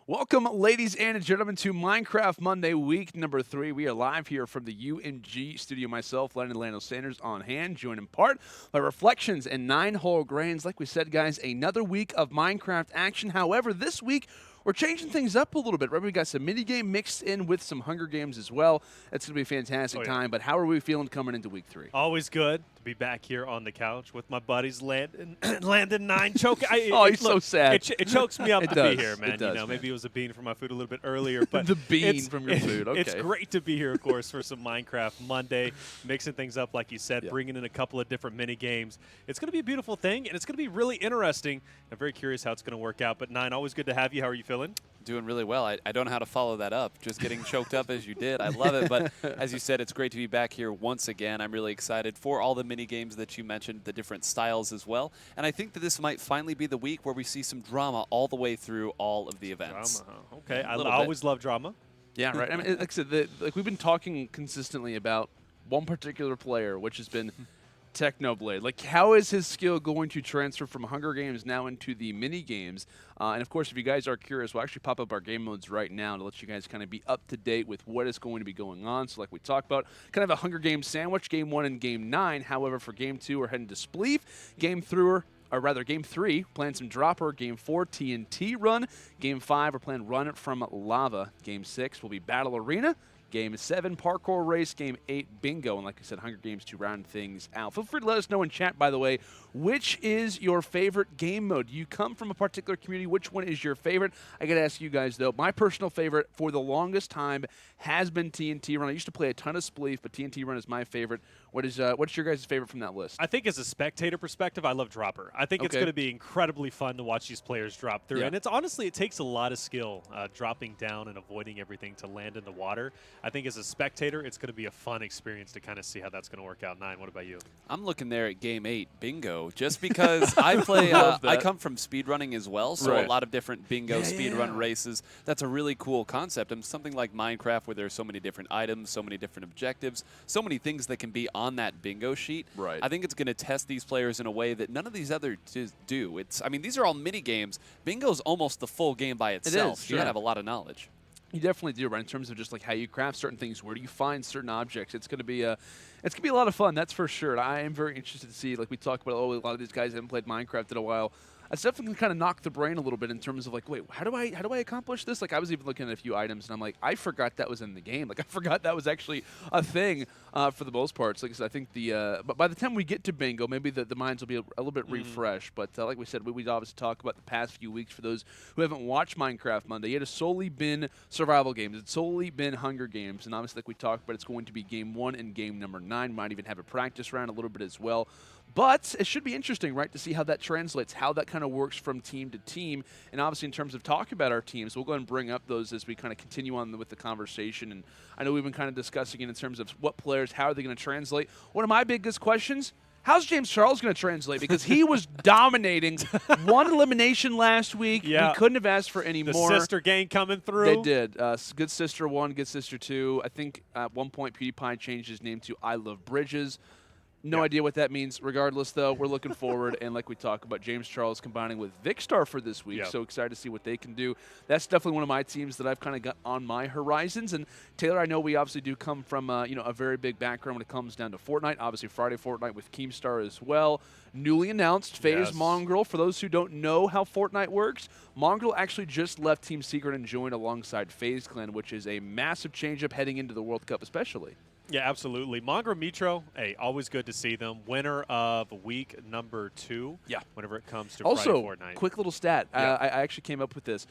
Welcome, ladies and gentlemen, to Minecraft Monday, week number 3. We are live here from the UMG studio. Myself, Lennon Lando Sanders, on hand, joined in part by Reflections and 9 Whole Grains. Like we said, guys, another week of Minecraft action. However, this week, we're changing things up a little bit, right? We got some mini game mixed in with some Hunger Games as well. It's going to be a fantastic time. But how are we feeling coming into week 3? Always good to be back here on the couch with my buddies, Landon 9 choke. He's so sad. It chokes me up It to does. be here, man. It does, man. Maybe it was a bean from my food a little bit earlier, but The bean from your food. Okay. It's great to be here, of course, for some Minecraft Monday, mixing things up, like you said, bringing in a couple of different mini games. It's going to be a beautiful thing, and it's going to be really interesting. I'm very curious how it's going to work out. But 9, always good to have you. How are you feeling? Doing really well. I don't know how to follow that up. Just getting choked up as you did. I love it. But as you said, it's great to be back here once again. I'm really excited for all the mini games that you mentioned, the different styles as well. And I think that this might finally be the week where we see some drama all the way through all of the events. Drama, huh? Okay. I always love drama. Yeah, right. I mean, like I said, we've been talking consistently about one particular player, which has been Technoblade. Like, how is his skill going to transfer from Hunger Games now into the mini games? And of course, if you guys are curious, we'll actually pop up our game modes right now to let you guys kind of be up to date with what is going to be going on. So like we talked about, kind of a Hunger Games sandwich, Game 1 and Game 9. However, for Game 2, we're heading to Spleef. Game 3, playing some Dropper. Game 4, TNT Run. Game 5, we're playing Run from Lava. Game 6 will be Battle Arena. Game 7, Parkour Race. Game 8, Bingo. And like I said, Hunger Games to round things out. Feel free to let us know in chat, by the way, which is your favorite game mode? Do you come from a particular community? Which one is your favorite? I got to ask you guys, though. My personal favorite for the longest time has been TNT Run. I used to play a ton of Spleef, but TNT Run is my favorite. What's your guys' favorite from that list? I think as a spectator perspective, I love Dropper. I think it's going to be incredibly fun to watch these players drop through. Yeah. And it takes a lot of skill dropping down and avoiding everything to land in the water. I think as a spectator, it's going to be a fun experience to kind of see how that's going to work out. 9, what about you? I'm looking there at Game 8, Bingo, just because I play, I come from speedrunning as well, so a lot of different bingo speedrun races. That's a really cool concept. And something like Minecraft where there's so many different items, so many different objectives, so many things that can be on that bingo sheet. Right. I think it's going to test these players in a way that none of these others do. I mean, these are all mini games. Bingo's almost the full game by itself. It is, You gotta have a lot of knowledge. You definitely do, right? In terms of just like how you craft certain things, where do you find certain objects? It's gonna be a lot of fun, that's for sure. And I am very interested to see, like we talked about, a lot of these guys haven't played Minecraft in a while. It's definitely kind of knock the brain a little bit in terms of like, wait, how do I accomplish this? Like, I was even looking at a few items, and I'm like, I forgot that was in the game. Like, I forgot that was actually a thing for the most part. So, like I said, I think but by the time we get to Bingo, maybe the minds will be a little bit refreshed. But like we said, we obviously talk about the past few weeks for those who haven't watched Minecraft Monday. It has solely been survival games. It's solely been Hunger Games. And obviously, like we talked about, it's going to be Game 1 and Game number 9. Might even have a practice round a little bit as well. But it should be interesting, right, to see how that translates, how that kind of works from team to team. And obviously, in terms of talking about our teams, we'll go ahead and bring up those as we kind of continue on with the conversation. And I know we've been kind of discussing it in terms of what players, how are they going to translate. One of my biggest questions, how's James Charles going to translate? Because he was dominating. One elimination last week. Yeah. We couldn't have asked for any more. The sister gang coming through. They did. Good Sister 1, Good Sister 2. I think at one point PewDiePie changed his name to I Love Bridges. No idea what that means. Regardless, though, we're looking forward. And like we talk about, James Charles combining with Vicstar for this week. So excited to see what they can do. That's definitely one of my teams that I've kind of got on my horizons. And Taylor, I know we obviously do come from a very big background when it comes down to Fortnite. Obviously, Friday Fortnite with Keemstar as well. Newly announced, FaZe Mongrel. For those who don't know how Fortnite works, Mongrel actually just left Team Secret and joined alongside FaZe Clan, which is a massive change-up heading into the World Cup especially. Yeah, absolutely. Mongrel Mitro, hey, always good to see them. Winner of week number 2. Yeah. Whenever it comes to also, Friday Fortnite. Quick little stat. I actually came up with this.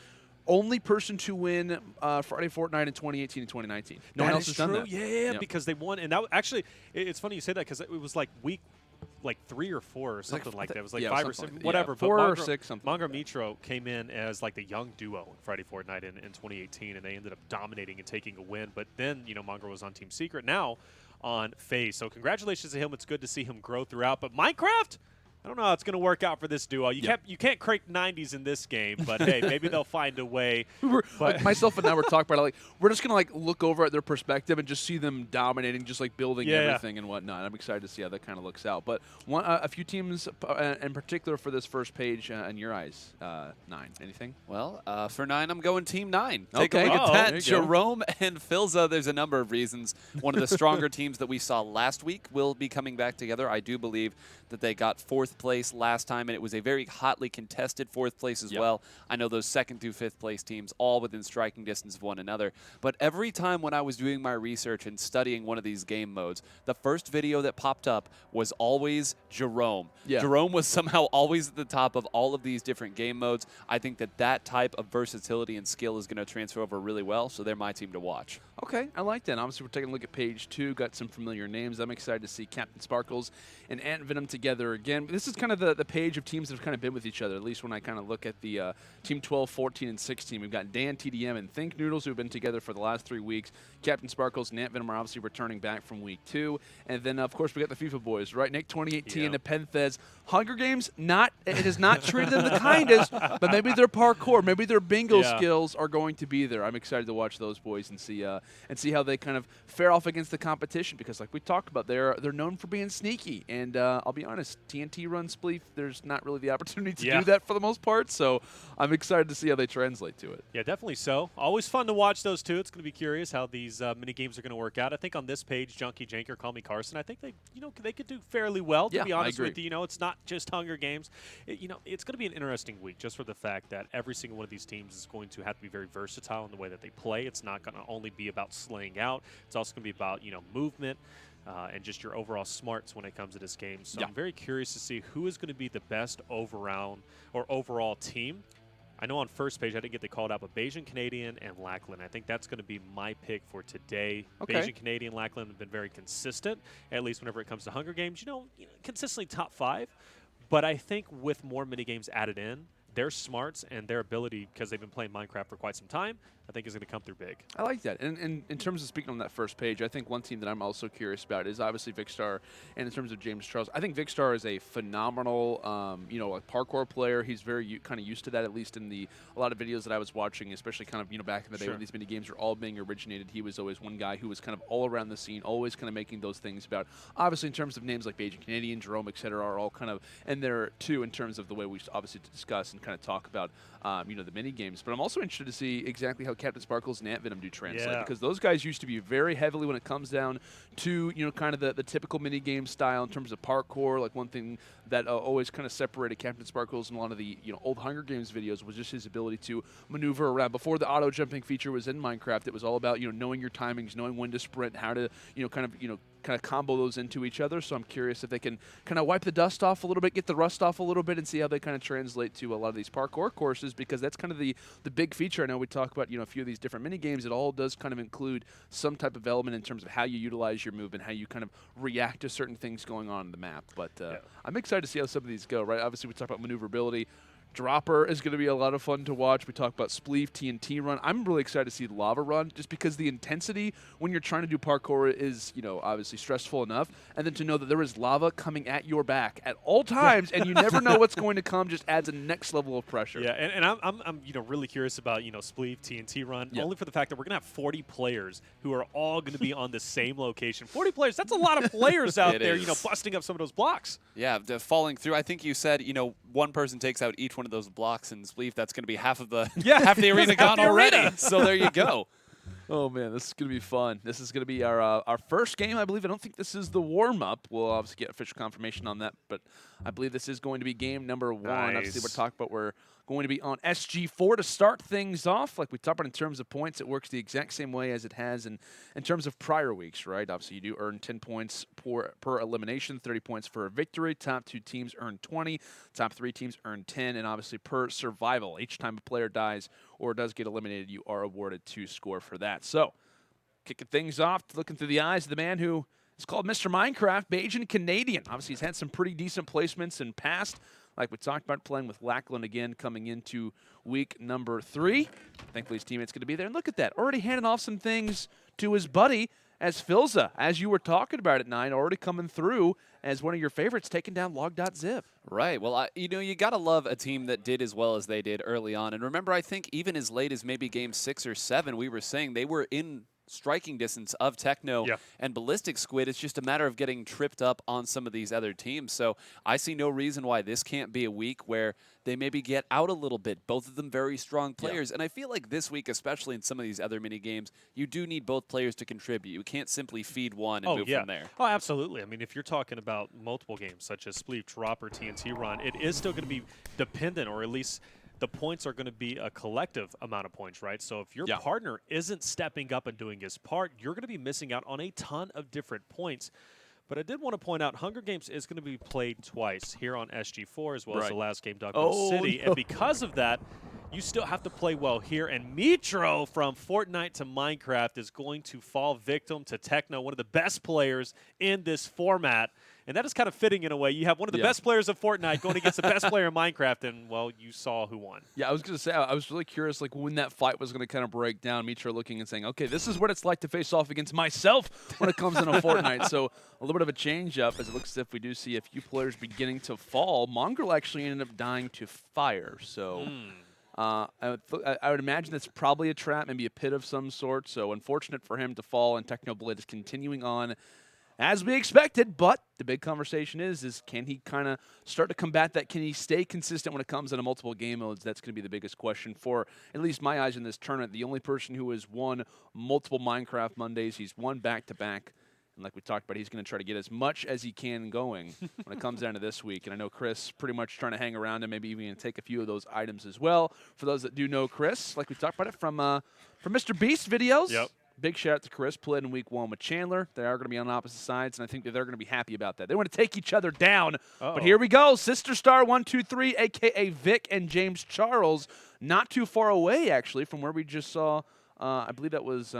Only person to win Friday Fortnite in 2018 and 2019. No one else has done that. Yeah, because they won. And that actually, it's funny you say that because it was like week 3 or 4 or something like that. It was like 5 or 6, whatever. 4 but or 6, something. Mongrel Mitro came in as like the young duo in Friday Fortnite in 2018, and they ended up dominating and taking a win. But then, Mongrel was on Team Secret. Now on FaZe. So congratulations to him. It's good to see him grow throughout. But Minecraft, I don't know how it's going to work out for this duo. You can't crank 90s in this game, but hey, maybe they'll find a way. Like myself and I were talking about it, like we're just gonna like look over at their perspective and just see them dominating, just like building everything and whatnot. I'm excited to see how that kind of looks out. But a few teams in particular for this first page in your eyes, 9. Anything? Well, for 9, I'm going Team 9. Take Okay. a look at There that. you Jerome and Filza, there's a number of reasons. One of the stronger teams that we saw last week will be coming back together. I do believe that they got 4th place last time, and it was a very hotly contested 4th place as well. I know those 2nd through 5th place teams all within striking distance of one another. But every time when I was doing my research and studying one of these game modes, the first video that popped up was always Jerome. Jerome was somehow always at the top of all of these different game modes. I think that that type of versatility and skill is going to transfer over really well, so they're my team to watch. Okay, I like that. Obviously, we're taking a look at page 2. Got some familiar names. I'm excited to see Captain Sparkles and Ant Venom together again. This is kind of the page of teams that have kind of been with each other, at least when I kind of look at the Team 12, 14, and 16. We've got Dan, TDM, and Think Noodles, who have been together for the last 3 weeks. Captain Sparkles and Ant Venom are obviously returning back from week 2. And then, of course, we got the FIFA boys, right? Nick 2018 and the Penthez. Hunger Games, it has not treated them the kindest, but maybe their parkour, maybe their bingo skills are going to be there. I'm excited to watch those boys and see how they kind of fare off against the competition, because like we talked about, they're known for being sneaky. And I'll be honest, TNT Run Spleef, there's not really the opportunity to do that for the most part, so I'm excited to see how they translate to it. Yeah, definitely so. Always fun to watch those two. It's going to be curious how these mini games are going to work out. I think on this page, Junkie Janker, Call Me Carson, I think they could do fairly well, to be honest with you. It's not just Hunger Games. It's going to be an interesting week just for the fact that every single one of these teams is going to have to be very versatile in the way that they play. It's not going to only be about slaying out. It's also going to be about, movement and just your overall smarts when it comes to this game. So I'm very curious to see who is going to be the best overall team. I know on first page I didn't get the called out, but Bayesian Canadian and Lackland. I think that's going to be my pick for today. Bayesian Canadian, Lackland have been very consistent, at least whenever it comes to Hunger Games. Consistently top 5. But I think with more mini games added in, their smarts and their ability, because they've been playing Minecraft for quite some time, I think is going to come through big. I like that. And in terms of speaking on that first page, I think one team that I'm also curious about is obviously Vicstar. And in terms of James Charles, I think Vicstar is a phenomenal, like parkour player. He's very kind of used to that, at least in a lot of videos that I was watching, especially kind of, back in the day when these mini games were all being originated. He was always one guy who was kind of all around the scene, always kind of making those things about. Obviously, in terms of names like Bayesian Canadian, Jerome, et cetera, are all kind of in there too in terms of the way we obviously discuss and kind of talk about, the mini games. But I'm also interested to see exactly how Captain Sparkles and Ant Venom do translate, because those guys used to be very heavily when it comes down to kind of the typical mini game style in terms of parkour. Like one thing that always kind of separated Captain Sparkles in a lot of the old Hunger Games videos was just his ability to maneuver around. Before the auto jumping feature was in Minecraft, it was all about knowing your timings, knowing when to sprint, how to kind of combo those into each other. So I'm curious if they can kind of wipe the dust off a little bit, get the rust off a little bit, and see how they kind of translate to a lot of these parkour courses, because that's kind of the big feature. I know we talk about a few of these different mini games. It all does kind of include some type of element in terms of how you utilize your movement, how you kind of react to certain things going on in the map. But I'm excited to see how some of these go. Right? Obviously, we talk about maneuverability. Dropper is going to be a lot of fun to watch. We talk about Spleef, TNT Run. I'm really excited to see Lava Run, just because the intensity when you're trying to do parkour is, obviously stressful enough. And then to know that there is lava coming at your back at all times, and you never know what's going to come, just adds a next level of pressure. Yeah, and I'm really curious about Spleef, TNT Run, only for the fact that we're going to have 40 players who are all going to be on the same location. 40 players, that's a lot of players out there, busting up some of those blocks. Yeah, falling through. I think you said, one person takes out each one of those blocks in Spleef. That's going to be half of the half the arena gone already. So there you go. Oh, man, this is going to be fun. This is going to be our first game, I believe. I don't think this is the warm-up. We'll obviously get official confirmation on that, but I believe this is going to be game number 1. Nice. Obviously, we're going to be on SG4 to start things off. Like we talked about in terms of points, it works the exact same way as it has in terms of prior weeks, right? Obviously, you do earn 10 points per elimination, 30 points for a victory. Top 2 teams earn 20. Top 3 teams earn 10. And obviously, per survival, each time a player dies or does get eliminated, you are awarded 2 score for that. So, kicking things off, looking through the eyes of the man who is called Mr. Minecraft, Bayesian Canadian. Obviously, he's had some pretty decent placements in past. Like we talked about, playing with Lackland again coming into week number 3. Thankfully, his teammate's going to be there. And look at that, already handing off some things to his buddy as Filza, as you were talking about at 9, already coming through as one of your favorites, taking down log.zip. Right. Well, you know, you got to love a team that did as well as they did early on. And remember, I think even as late as maybe game 6 or 7, we were saying they were in striking distance of Techno and Ballistic Squid. It's just a matter of getting tripped up on some of these other teams. So I see no reason why this can't be a week where they maybe get out a little bit. Both of them very strong players. And I feel like this week, especially in some of these other mini games, you do need both players to contribute. You can't simply feed one and move from there. Oh, absolutely. I mean, if you're talking about multiple games such as Spleef, Dropper, TNT Run, it is still going to be dependent, or at least the points are going to be a collective amount of points, right? So if your partner isn't stepping up and doing his part, you're going to be missing out on a ton of different points. But I did want to point out Hunger Games is going to be played twice here on SG4 as well as the last game, Duckbill City. No. And because of that, you still have to play well here. And Mitro from Fortnite to Minecraft is going to fall victim to Techno, one of the best players in this format. And that is kind of fitting in a way. You have one of the best players of Fortnite going against the best player in Minecraft, and, well, you saw who won. Yeah, I was going to say, I was really curious, like, when that fight was going to kind of break down. Mitro looking and saying, okay, this is what it's like to face off against myself when it comes into Fortnite. So a little bit of a change-up, as it looks as if we do see a few players beginning to fall. Mongrel actually ended up dying to fire, so... I would imagine that's probably a trap, maybe a pit of some sort. So unfortunate for him to fall, and Technoblade is continuing on as we expected. But the big conversation is can he kind of start to combat that? Can he stay consistent when it comes into multiple game modes? That's going to be the biggest question for at least my eyes in this tournament. The only person who has won multiple Minecraft Mondays, he's won back-to-back. And like we talked about, he's going to try to get as much as he can going when it comes down to this week. And I know Chris pretty much trying to hang around and maybe even take a few of those items as well. For those that do know Chris, like we talked about it from Mr. Beast videos. Yep. Big shout out to Chris. Played in week 1 with Chandler. They are going to be on opposite sides, and I think that they're going to be happy about that. They want to take each other down. But here we go. Sister Star 123, a.k.a. Vic and James Charles, not too far away, actually, from where we just saw, I believe that was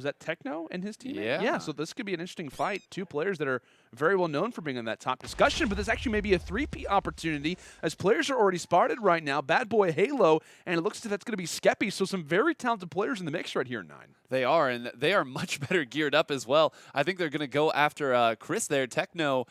that Techno and his teammate? Yeah, so this could be an interesting fight. Two players that are very well known for being in that top discussion, but this actually may be a 3P opportunity as players are already spotted right now. Bad Boy Halo, and it looks like that's going to be Skeppy, so some very talented players in the mix right here in 9. They are, and they are much better geared up as well. I think they're going to go after Chris there. Techno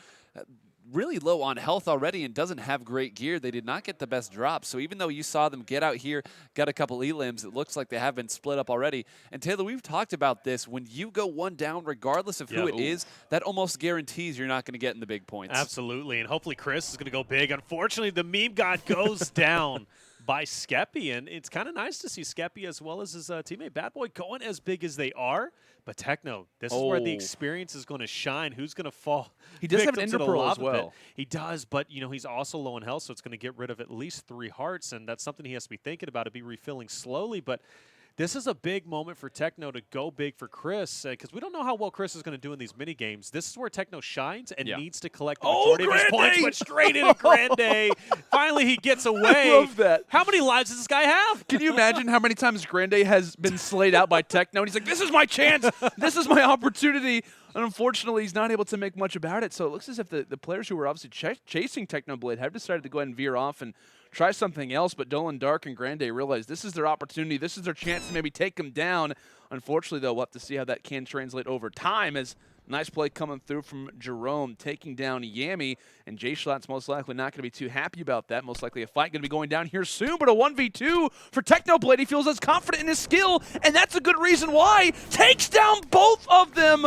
really low on health already and doesn't have great gear. They did not get the best drops. So even though you saw them get out here, got a couple elims, it looks like they have been split up already. And Taylor, we've talked about this. When you go one down, regardless of who it is, that almost guarantees you're not going to get in the big points. Absolutely. And hopefully Chris is going to go big. Unfortunately, the meme god goes down by Skeppy, and it's kind of nice to see Skeppy as well as his teammate Bad Boy going as big as they are. But Techno, this is where the experience is going to shine. Who's going to fall? He does have an Ender Pearl as well. He does, but you know he's also low in health, so it's going to get rid of at least 3 hearts, and that's something he has to be thinking about, to be refilling slowly. But this is a big moment for Techno to go big for Chris, because we don't know how well Chris is going to do in these mini games. This is where Techno shines and needs to collect the majority of his points, but straight into Grande. Finally, he gets away. I love that. How many lives does this guy have? Can you imagine how many times Grande has been slayed out by Techno? And he's like, this is my chance. This is my opportunity. And unfortunately, he's not able to make much about it. So it looks as if the players who were obviously chasing Technoblade have decided to go ahead and veer off and try something else. But Dolan Dark and Grande realize this is their opportunity. This is their chance to maybe take him down. Unfortunately, though, we'll have to see how that can translate over time, as nice play coming through from Jerome, taking down Yami. And J-Schlatt's most likely not going to be too happy about that. Most likely a fight going to be going down here soon. But a 1v2 for Technoblade. He feels as confident in his skill, and that's a good reason why. Takes down both of them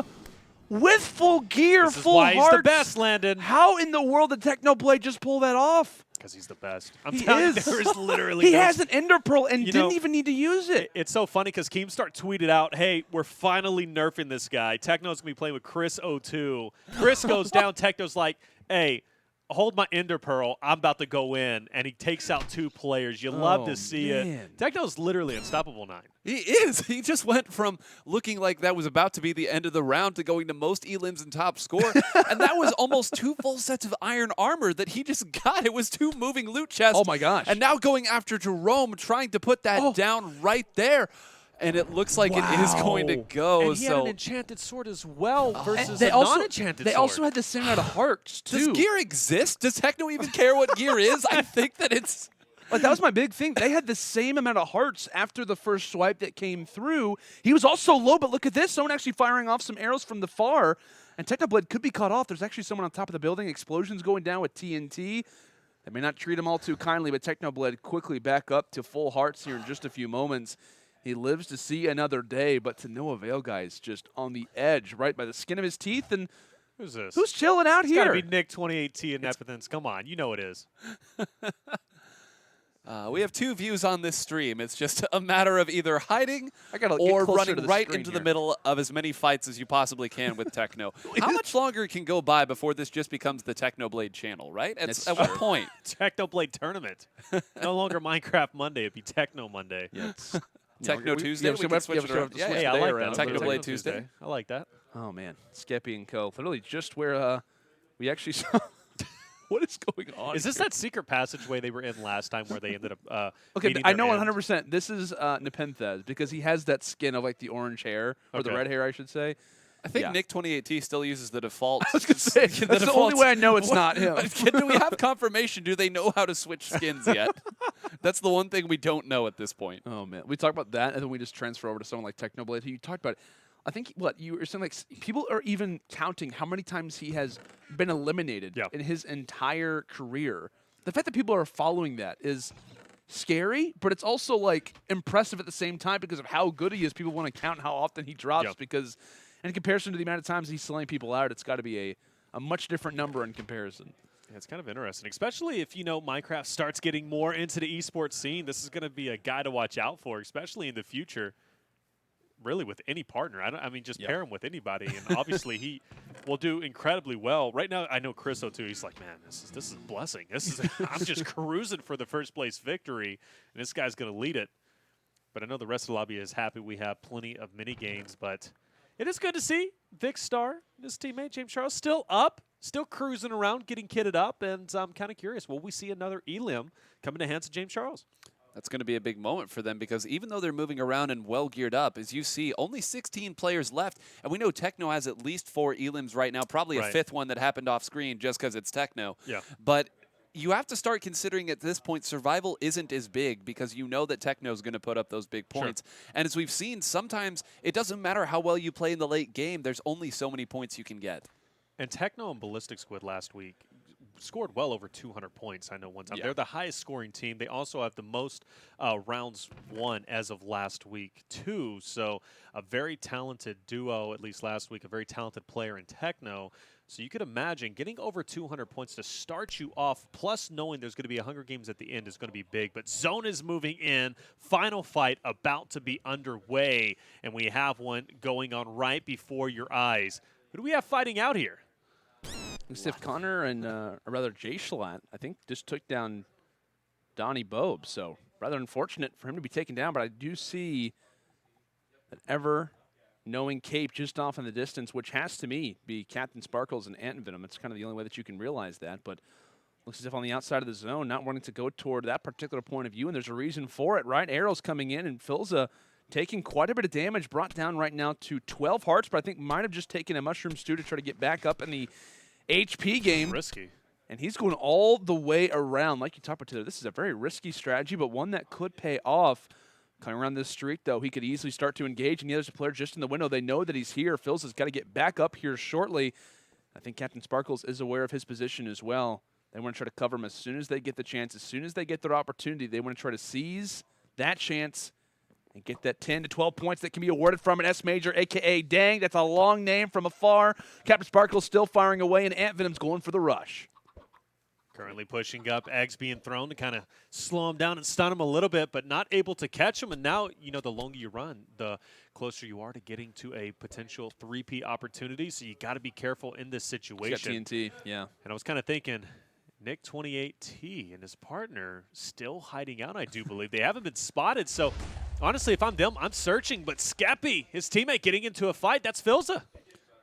with full gear, full hearts. This is why he's the best, Landon. How in the world did Technoblade just pull that off? Because he's the best. He is. There is literally he has an Ender Pearl and didn't even need to use it. It's so funny because Keemstar tweeted out, hey, we're finally nerfing this guy. Techno's going to be playing with Chris 02. Chris goes down. Techno's like, hey, hold my Ender Pearl. I'm about to go in. And he takes out 2 players. You love to see it. Techno's literally unstoppable 9. He is. He just went from looking like that was about to be the end of the round to going to most elims and top score. And that was almost 2 full sets of iron armor that he just got. It was 2 moving loot chests. Oh, my gosh. And now going after Jerome, trying to put that down right there. And it looks like it is going to go. And he had an enchanted sword as well versus a non-enchanted sword. They also had the same amount of hearts, too. Does gear exist? Does Techno even care what gear is? I think that it's... Like, that was my big thing. They had the same amount of hearts after the first swipe that came through. He was also low, but look at this. Someone actually firing off some arrows from the far. And Technoblade could be cut off. There's actually someone on top of the building. Explosions going down with TNT. They may not treat him all too kindly, but Technoblade quickly back up to full hearts here in just a few moments. He lives to see another day, but to no avail, guys. Just on the edge, right by the skin of his teeth. And who's this? Who's chilling out It's here? gotta be Nick 28T and Nepithans. Come on, you know it is. We have 2 views on this stream. It's just a matter of either hiding I gotta or get closer running to the right screen into here. the middle of as many fights as you possibly can with Techno. How much longer can go by before this just becomes the Technoblade channel, right? That's At what true. point? Technoblade tournament. No longer Minecraft Monday. It'd be Techno Monday. Yeah, Techno Tuesday? Yeah, we so can we switch have it to around. switch the Hey, I day like around. that. Technoblade Techno Tuesday. I like that. Oh, man. Skeppy and Co. Literally just where we actually saw. What is going on? Is this here? that secret passageway they were in last time where they ended up Okay, meeting I their know end? 100%. This is Nepenthez because he has that skin of like the orange hair or the Okay. red hair, I should say. I think Yeah. Nick 28T still uses the default. I was gonna say that's the only way I know it's not him. Do we have confirmation? Do they know how to switch skins yet? That's the one thing we don't know at this point. Oh man, we talked about that, and then we just transfer over to someone like Technoblade. Who you talked about? I think what you were saying, like people are even counting how many times he has been eliminated Yeah. in his entire career. The fact that people are following that is scary, but it's also like impressive at the same time because of how good he is. People want to count how often he drops Yeah. because, in comparison to the amount of times he's slaying people out, it's got to be a much different number in comparison. Yeah, it's kind of interesting, especially if, Minecraft starts getting more into the esports scene. This is going to be a guy to watch out for, especially in the future. Really, with any partner. Just pair him with anybody, and obviously he will do incredibly well. Right now, I know Chriso too. He's like, man, this is a blessing. I'm just cruising for the first place victory, and this guy's going to lead it. But I know the rest of the lobby is happy. We have plenty of mini games, but it is good to see Vic Star and his teammate James Charles still up, still cruising around, getting kitted up, and I'm kind of curious. Will we see another Elim coming to hands of James Charles? That's going to be a big moment for them because even though they're moving around and well geared up, as you see, only 16 players left. And we know Techno has at least 4 Elims right now, probably a Right. 5th one that happened off screen just because it's Techno. Yeah. But you have to start considering at this point survival isn't as big because you know that Techno's going to put up those big points. And as we've seen, sometimes it doesn't matter how well you play in the late game. There's only so many points you can get. And Techno and Ballistic Squid last week scored well over 200 points, I know one time. Yeah. They're the highest scoring team. They also have the most rounds won as of last week, too. So a very talented duo, at least last week, a very talented player in Techno. So you could imagine getting over 200 points to start you off, plus knowing there's going to be a Hunger Games at the end is going to be big. But Zone is moving in. Final fight about to be underway. And we have one going on right before your eyes. Who do we have fighting out here? Stiff Connor and, or rather Jay Schlatt, I think, just took down Donnie Bobe. So rather unfortunate for him to be taken down, but I do see an ever-knowing Cape just off in the distance, which has to me be Captain Sparkles and Ant Venom. It's kind of the only way that you can realize that, but looks as if on the outside of the zone, not wanting to go toward that particular point of view, and there's a reason for it, right? Arrows coming in, and Filza taking quite a bit of damage, brought down right now to 12 hearts, but I think might have just taken a Mushroom Stew to try to get back up in the HP game. Risky. And he's going all the way around. Like you talked about today, this is a very risky strategy, but one that could pay off. Coming around this streak, though, he could easily start to engage, and the other player just in the window. They know that he's here. Phil's has got to get back up here shortly. I think Captain Sparkles is aware of his position as well. They want to try to cover him as soon as they get the chance, as soon as they get their opportunity. They want to try to seize that chance and get that 10 to 12 points that can be awarded from an S Major, a.k.a. Dang. That's a long name from afar. Captain Sparkle's still firing away, and Ant Venom's going for the rush. Currently pushing up, eggs being thrown to kind of slow him down and stun him a little bit, but not able to catch him. And now, the longer you run, the closer you are to getting to a potential 3P opportunity. So you got to be careful in this situation. He's got TNT, yeah. And I was kind of thinking, Nick 28T and his partner still hiding out, I do believe. They haven't been spotted. So honestly, if I'm them, I'm searching. But Skeppy, his teammate, getting into a fight, that's Filza.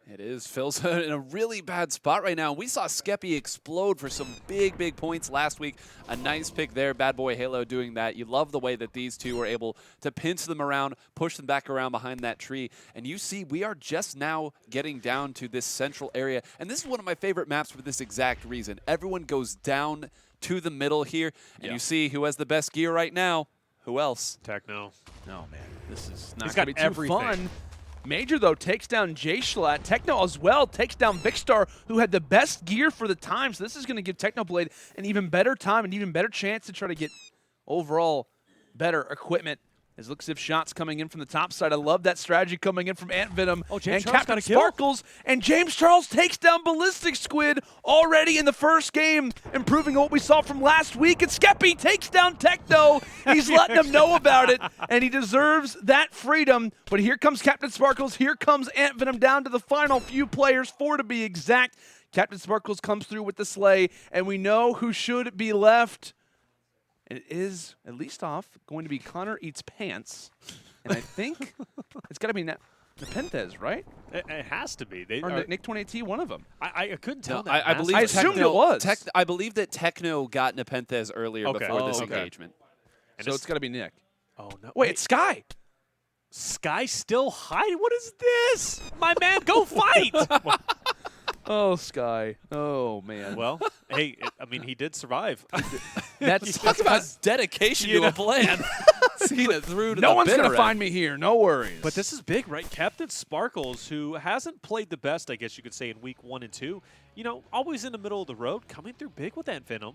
It is. Phil's in a really bad spot right now. We saw Skeppy explode for some big, big points last week. A nice pick there. Bad Boy Halo doing that. You love the way that these two were able to pinch them around, push them back around behind that tree. And you see, we are just now getting down to this central area. And this is one of my favorite maps for this exact reason. Everyone goes down to the middle here. And you see who has the best gear right now. Who else? Techno. Oh, man. This is not He's going to got be too everything. fun. Major, though, takes down J-Schlatt. Techno as well takes down Vicstar, who had the best gear for the time. So this is going to give Technoblade an even better time, an even better chance to try to get overall better equipment. It looks as if shots coming in from the top side. I love that strategy coming in from Ant Venom James and Charles Captain got a kill. Sparkles. And James Charles takes down Ballistic Squid already in the first game, improving what we saw from last week. And Skeppy takes down Techno. He's letting them know about it, and he deserves that freedom. But here comes Captain Sparkles. Here comes Ant Venom down to the final few players, 4 to be exact. Captain Sparkles comes through with the sleigh, and we know who should be left. It is, at least off, going to be Connor Eats Pants. And I think it's got to be Nepenthez, right? It has to be. They Or are, Nick 28T, one of them. I couldn't tell. No, that I believe I last assumed time. it was. I believe that Techno got Nepenthez earlier Okay. before this okay. engagement. And So it's got to be Nick. Oh no! Wait, it's Sky. Sky still hiding. What is this? My man, go fight! Oh, Sky. Oh, man. Well, hey, I mean, he did survive. That's Talk about dedication You to know. a plan. Seen it through to no the one's bitter going to end. find me here. No worries. But this is big, right? Captain Sparkles, who hasn't played the best, I guess you could say, in week 1 and 2, you know, always in the middle of the road, coming through big with Ant Venom.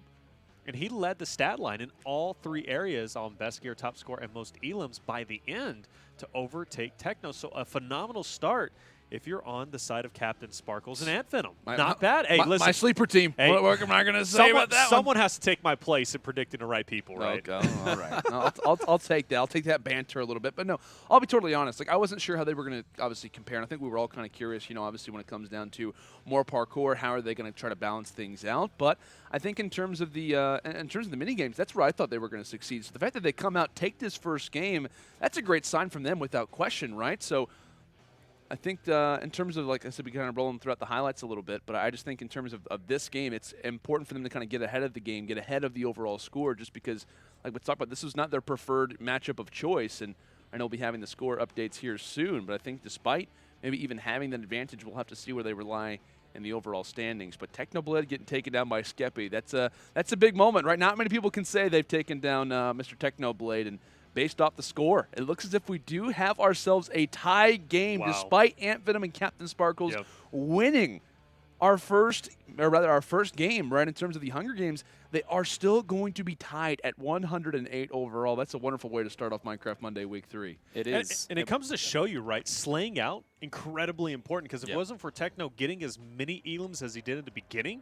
And he led the stat line in all 3 areas on best gear, top score, and most elims by the end to overtake Techno. So a phenomenal start if you're on the side of Captain Sparkles and Ant Venom. Not bad. Hey, listen. My sleeper team. Hey, what am I going to say about that someone has to take my place in predicting the right people, one? right? Okay. All right. No, I'll take that. I'll take that banter a little bit. But no, I'll be totally honest. Like, I wasn't sure how they were going to obviously compare. And I think we were all kind of curious, you know, obviously when it comes down to more parkour, how are they going to try to balance things out? But I think in terms of the mini games, that's where I thought they were going to succeed. So the fact that they come out, take this first game, that's a great sign from them without question, right? So I think in terms of, like I said, we kind of roll them throughout the highlights a little bit, but I just think in terms of this game, it's important for them to kind of get ahead of the game, get ahead of the overall score, just because, like we talked about, this was not their preferred matchup of choice, and I know we'll be having the score updates here soon, but I think despite maybe even having that advantage, we'll have to see where they rely in the overall standings. But Technoblade getting taken down by Skeppy, that's a big moment, right? Not many people can say they've taken down Mr. Technoblade, and based off the score, it looks as if we do have ourselves a tie game, despite Ant Venom and Captain Sparkles winning our first game, right, in terms of the Hunger Games. They are still going to be tied at 108 overall. That's a wonderful way to start off Minecraft Monday Week 3. It is. And it comes to show you, right, slaying out, incredibly important, because if it wasn't for Techno getting as many elims as he did at the beginning,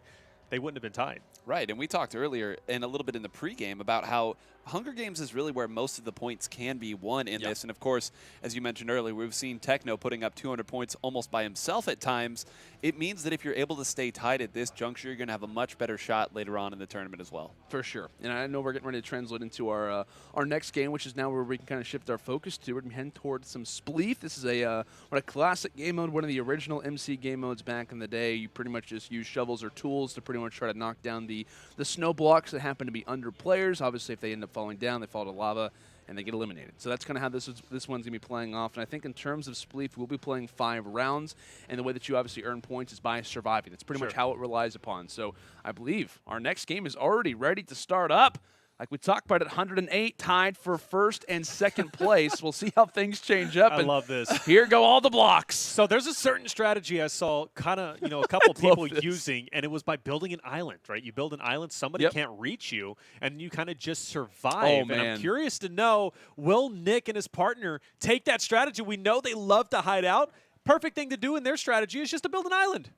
they wouldn't have been tied. Right, and we talked earlier and a little bit in the pregame about how Hunger Games is really where most of the points can be won in this. And, of course, as you mentioned earlier, we've seen Techno putting up 200 points almost by himself at times. It means that if you're able to stay tied at this juncture, you're going to have a much better shot later on in the tournament as well. For sure. And I know we're getting ready to translate into our next game, which is now where we can kind of shift our focus to. We're heading towards some Spleef. This is a classic game mode, one of the original MC game modes back in the day. You pretty much just use shovels or tools to pretty much try to knock down the snow blocks that happen to be under players. Obviously, if they end up falling down, they fall to lava, and they get eliminated. So that's kind of how this one's going to be playing off. And I think in terms of Spleef, we'll be playing 5 rounds, and the way that you obviously earn points is by surviving. That's pretty much how it relies upon. So I believe our next game is already ready to start up. Like we talked about, at 108, tied for first and second place. We'll see how things change up. I love this. Here go all the blocks. So there's a certain strategy I saw kind of, a couple people using, and it was by building an island, right? You build an island, somebody can't reach you, and you kind of just survive. Oh, man. And I'm curious to know, will Nick and his partner take that strategy? We know they love to hide out. Perfect thing to do in their strategy is just to build an island.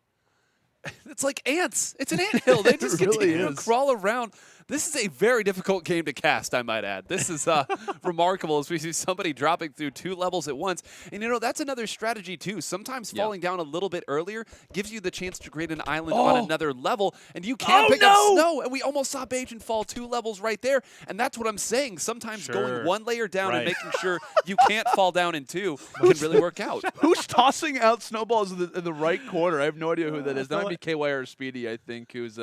It's like ants. It's an anthill. They just It really continue to is. crawl around. This is a very difficult game to cast, I might add. This is remarkable as we see somebody dropping through 2 levels at once. And, that's another strategy, too. Sometimes falling down a little bit earlier gives you the chance to create an island on another level, and you can pick up snow. And we almost saw Bajan fall 2 levels right there. And that's what I'm saying. Sometimes going 1 layer down and making sure you can't fall down in 2 can really work out. Who's tossing out snowballs in the right corner? I have no idea who that is. That might be KY or Speedy, I think, who's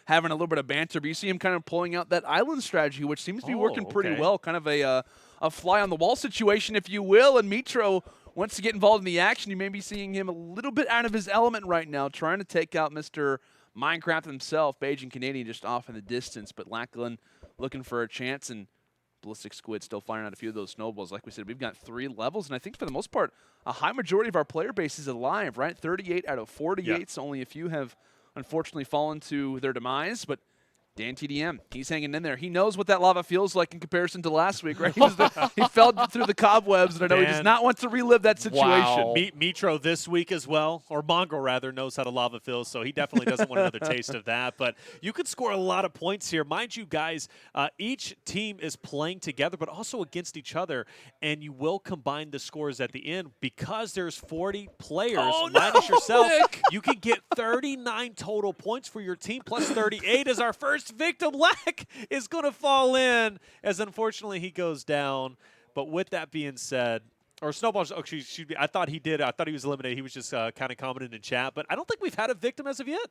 having a little bit of banter. But you see him kind of pulling out that island strategy, which seems to be working pretty well. Kind of a fly-on-the-wall situation, if you will. And Mitro wants to get involved in the action. You may be seeing him a little bit out of his element right now, trying to take out Mr. Minecraft himself. Bajan Canadian just off in the distance. But Lachlan looking for a chance, and Ballistic Squid still firing out a few of those snowballs. Like we said, we've got 3 levels, and I think for the most part, a high majority of our player base is alive, right? 38 out of 48, so only a few have unfortunately fallen to their demise, but Dan TDM, he's hanging in there. He knows what that lava feels like in comparison to last week, right? He fell through the cobwebs, and I know he does not want to relive that situation. Wow. Mitro this week as well, or Mongrel rather, knows how the lava feels, so he definitely doesn't want another taste of that. But you could score a lot of points here. Mind you, guys, each team is playing together, but also against each other, and you will combine the scores at the end. Because there's 40 players, minus yourself, you can get 39 total points for your team, plus 38 as our first victim. Lack is going to fall in, as unfortunately he goes down. But with that being said, or Snowball's, I thought he did. I thought he was eliminated. He was just kind of commenting in chat. But I don't think we've had a victim as of yet.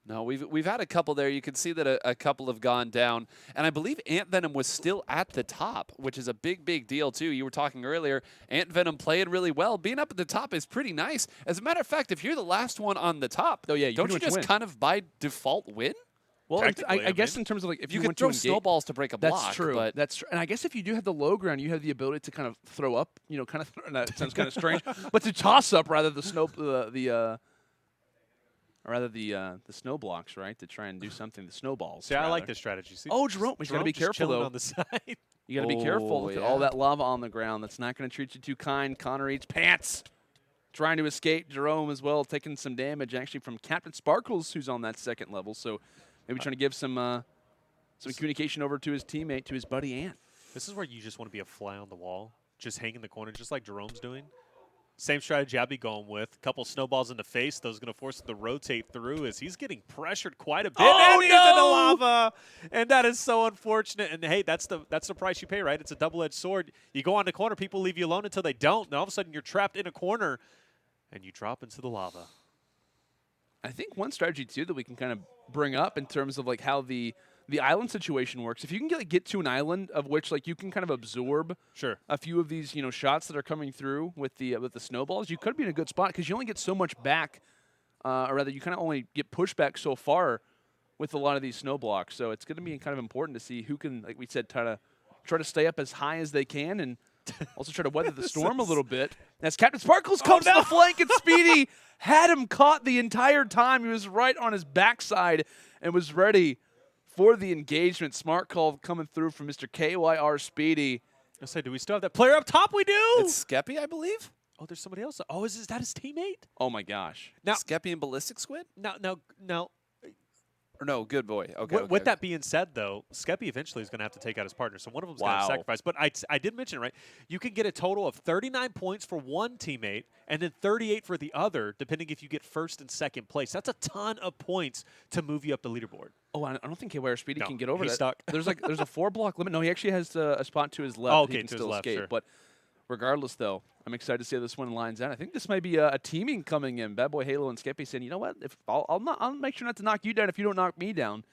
No, we've had a couple there. You can see that a couple have gone down. And I believe Ant Venom was still at the top, which is a big deal, too. You were talking earlier, Ant Venom playing really well. Being up at the top is pretty nice. As a matter of fact, if you're the last one on the top, don't you just kind of by default win? Well, I guess in terms of like if you want could throw to snowballs to break a block. That's true. But that's true. And I guess if you do have the low ground, you have the ability to kind of throw up. Kind of that sounds kind of strange, but to toss up rather the snow the snow blocks, right? To try and do something. The snowballs. See, I like this strategy. See, Jerome, you got to be careful though. On the side. You got to be careful. Look at all that lava on the ground. That's not going to treat you too kind. Connor eats pants. Trying to escape. Jerome as well, taking some damage actually from Captain Sparkles, who's on that 2nd level. So maybe trying to give some communication over to his teammate, to his buddy Ant. This is where you just want to be a fly on the wall, just hang in the corner, just like Jerome's doing. Same strategy I'd be going with. A couple snowballs in the face. Those are going to force him to rotate through as he's getting pressured quite a bit. And he's in the lava. And that is so unfortunate. And, hey, that's the price you pay, right? It's a double-edged sword. You go on the corner, people leave you alone until they don't. And all of a sudden you're trapped in a corner, and you drop into the lava. I think one strategy, too, that we can kind of bring up in terms of like how the island situation works. If you can get to an island of which like you can kind of absorb a few of these shots that are coming through with the snowballs, you could be in a good spot because you only get so much back, or rather you kind of only get pushed back so far with a lot of these snow blocks. So it's going to be kind of important to see who can, like we said, try to stay up as high as they can and also try to weather the storm a little bit. As Captain Sparkles comes to the flank, and Speedy had him caught the entire time. He was right on his backside and was ready for the engagement. Smart call coming through from Mr. KYR Speedy. I say, do we still have that player up top? We do. It's Skeppy, I believe. Oh, there's somebody else. Oh, is that his teammate? Oh my gosh. Now Skeppy and Ballistic Squid? No. Or no, Good Boy. Okay. With that being said, though, Skeppy eventually is going to have to take out his partner, so one of them's going to sacrifice. But I did mention it, right? You can get a total of 39 points for one teammate and then 38 for the other, depending if you get 1st and 2nd place. That's a ton of points to move you up the leaderboard. Oh, I don't think KYR Speedy can get over he's that. Stuck. There's a 4-block limit. No, he actually has a spot to his left. Oh, okay, he can to still his left, escape. sure. But regardless, though, I'm excited to see how this one lines out. I think this might be a teaming coming in. Bad Boy Halo and Skeppy saying, you know what? I'll make sure not to knock you down if you don't knock me down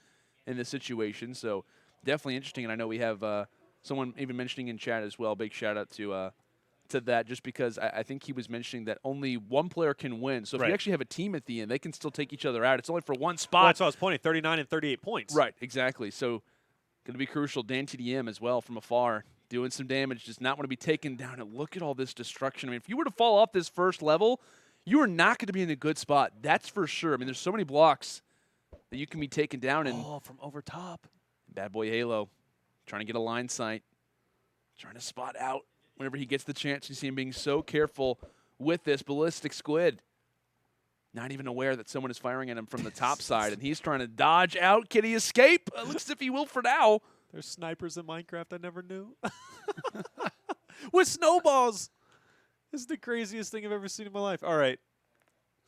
in this situation. So definitely interesting. And I know we have someone even mentioning in chat as well. Big shout out to that, just because I think he was mentioning that only one player can win. So if you actually have a team at the end, they can still take each other out. It's only for one spot. Well, that's what I was pointing, 39 and 38 points. Right, exactly. So going to be crucial. Dan TDM as well from afar, doing some damage, does not want to be taken down. And look at all this destruction. I mean, if you were to fall off this first level, you are not going to be in a good spot. That's for sure. I mean, there's so many blocks that you can be taken down. And from over top. Bad Boy Halo trying to get a line sight, trying to spot out whenever he gets the chance. You see him being so careful with this. Ballistic Squid not even aware that someone is firing at him from the top side, and he's trying to dodge out. Can he escape? Looks as if he will for now. There's snipers in Minecraft I never knew. With snowballs. This is the craziest thing I've ever seen in my life. All right.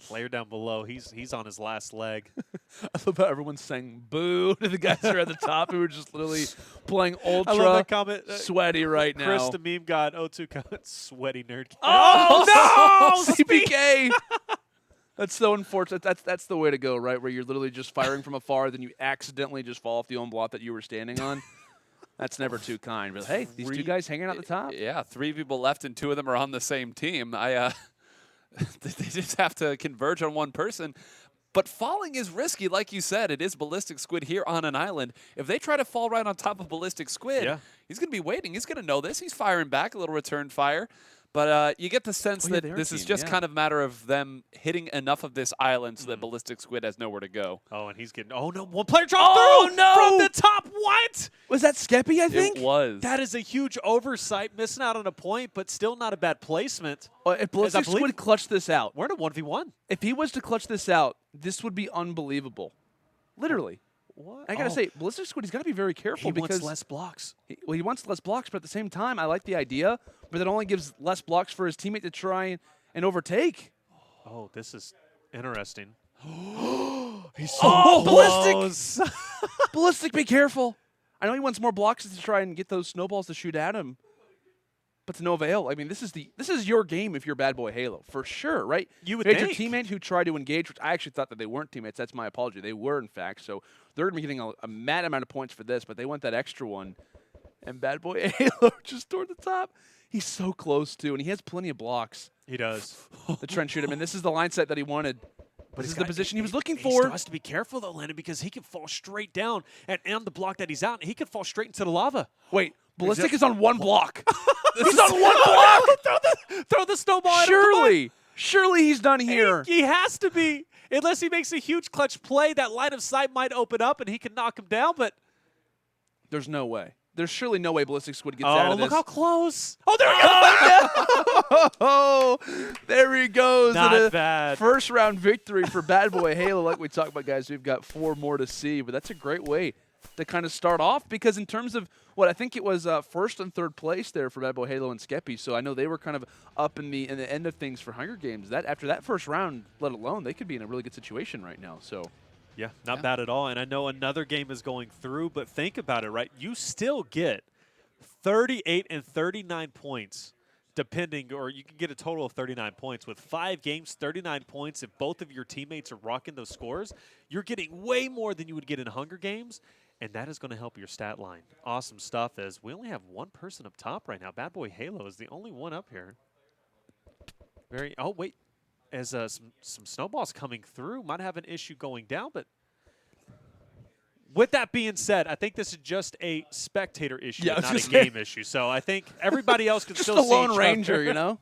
Player down below, he's on his last leg. I love how everyone's saying boo to the guys who are at the top who are just literally playing ultra I love that comment. sweaty right now. Chris the meme god, O2 comment, sweaty nerd. Oh, no! CPK! That's so unfortunate. That's the way to go, right? Where you're literally just firing from afar, then you accidentally just fall off the own block that you were standing on. That's never too kind. But hey, these two guys hanging out the top. Yeah, 3 people left and 2 of them are on the same team. They just have to converge on one person. But falling is risky, like you said. It is Ballistic Squid here on an island. If they try to fall right on top of Ballistic Squid, he's going to be waiting. He's going to know this. He's firing back, a little return fire. But you get the sense that this is just kind of a matter of them hitting enough of this island so that Ballistic Squid has nowhere to go. Oh, and he's getting... Oh, no. One player dropped through! No! From the top. What? Was that Skeppy, I think? It was. That is a huge oversight. Missing out on a point, but still not a bad placement. If Ballistic Squid clutched this out. We're in a 1v1. If he was to clutch this out, this would be unbelievable. Literally. What? I got to say, Ballistic Squid, he's got to be very careful because... He wants less blocks. He wants less blocks, but at the same time, I like the idea, but it only gives less blocks for his teammate to try and overtake. Oh, this is interesting. He's so Ballistic! Ballistic, be careful. I know he wants more blocks to try and get those snowballs to shoot at him, but to no avail. I mean, this is your game if you're Bad Boy Halo, for sure, right? You would think. think. Your teammate who tried to engage, which I actually thought that they weren't teammates. That's my apology. They were, in fact, so they're going to be getting a mad amount of points for this, but they want that extra one. And Bad Boy Halo just toward the top. He's so close, too, and he has plenty of blocks. He does. The Trent shoot him, and this is the line set that he wanted. But this is the position he was looking He for. still has to be careful, though, Landon, because he can fall straight down. And on the block that he's out, he could fall straight into the lava. Wait, Ballistic is on one block. He's on one block! Throw the snowball at him. Surely he's done here. He has to be. Unless he makes a huge clutch play, that line of sight might open up and he can knock him down, but... There's no way. There's surely no way Ballistic Squid gets out of this. Oh, look how close. Oh, there he goes. Oh, there he goes. Not bad. First round victory for Bad Boy Halo. Like we talked about, guys, we've got 4 more to see, but that's a great way to kind of start off because in terms of what I think it was first and third place there for Bad Boy Halo and Skeppy, so I know they were kind of up in the end of things for Hunger Games. That after that first round, let alone, they could be in a really good situation right now. So. Yeah, not bad at all. And I know another game is going through, but think about it, right? You still get 38 and 39 points, depending, or you can get a total of 39 points. With 5 games, 39 points, if both of your teammates are rocking those scores, you're getting way more than you would get in Hunger Games, and that is going to help your stat line. Awesome stuff, as we only have one person up top right now. Bad Boy Halo is the only one up here. Oh, wait. As some snowballs coming through, might have an issue going down, but with that being said, I think this is just a spectator issue, not a game issue. So I think everybody else can still see Just a Lone each Ranger, other. you know?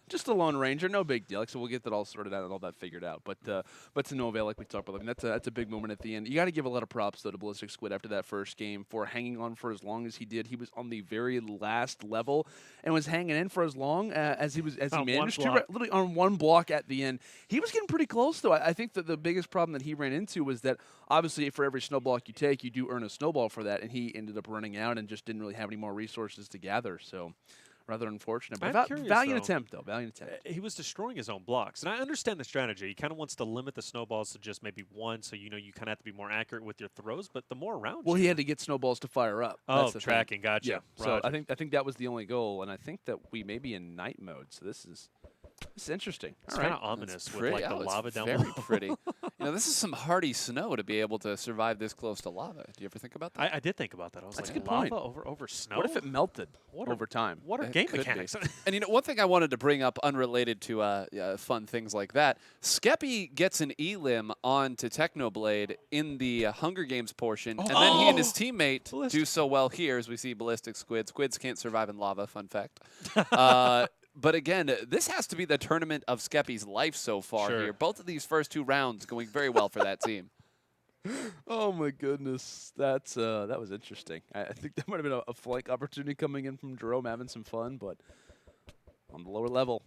Just a Lone Ranger, no big deal. So we'll get that all sorted out and all that figured out. But to no avail, like we talked about, I mean, that's a big moment at the end. You got to give a lot of props, though, to Ballistic Squid after that first game for hanging on for as long as he did. He was on the very last level and was hanging in for as long as he managed to, literally on one block at the end. He was getting pretty close, though. I think that the biggest problem that he ran into was that, obviously, for every snow block you take, you do earn a snowball for that, and he ended up running out and just didn't really have any more resources to gather. So rather unfortunate. But valiant attempt, though. Valiant attempt. He was destroying his own blocks. And I understand the strategy. He kind of wants to limit the snowballs to just maybe one, so you kind of have to be more accurate with your throws, but the more around he had to get snowballs to fire up. Oh, tracking. Gotcha. Yeah. So I think that was the only goal, and I think that we may be in night mode, so this is interesting. It's kind of ominous with like the lava down below. Very pretty. This is some hardy snow to be able to survive this close to lava. Do you ever think about that? I did think about that. I was That's like, a good lava point. over snow? What if it melted over time? What are game mechanics? And one thing I wanted to bring up unrelated to fun things like that, Skeppy gets an elim onto Technoblade in the Hunger Games portion, and then he and his teammate do so well here as we see Ballistic Squid. Squids can't survive in lava, fun fact. But again, this has to be the tournament of Skeppy's life so far here. Both of these first 2 rounds going very well for that team. Oh my goodness, that was interesting. I think that might have been a flank opportunity coming in from Jerome having some fun, but on the lower level,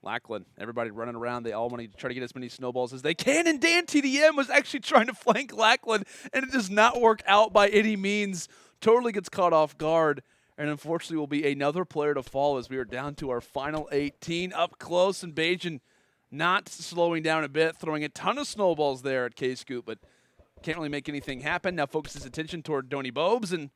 Lackland, everybody running around. They all want to try to get as many snowballs as they can. And Dan TDM was actually trying to flank Lackland, and it does not work out by any means. Totally gets caught off guard, and unfortunately will be another player to fall as we are down to our final 18 up close. And Bajan not slowing down a bit, throwing a ton of snowballs there at K-Scoop, but can't really make anything happen. Now focuses attention toward Donny Bobes, and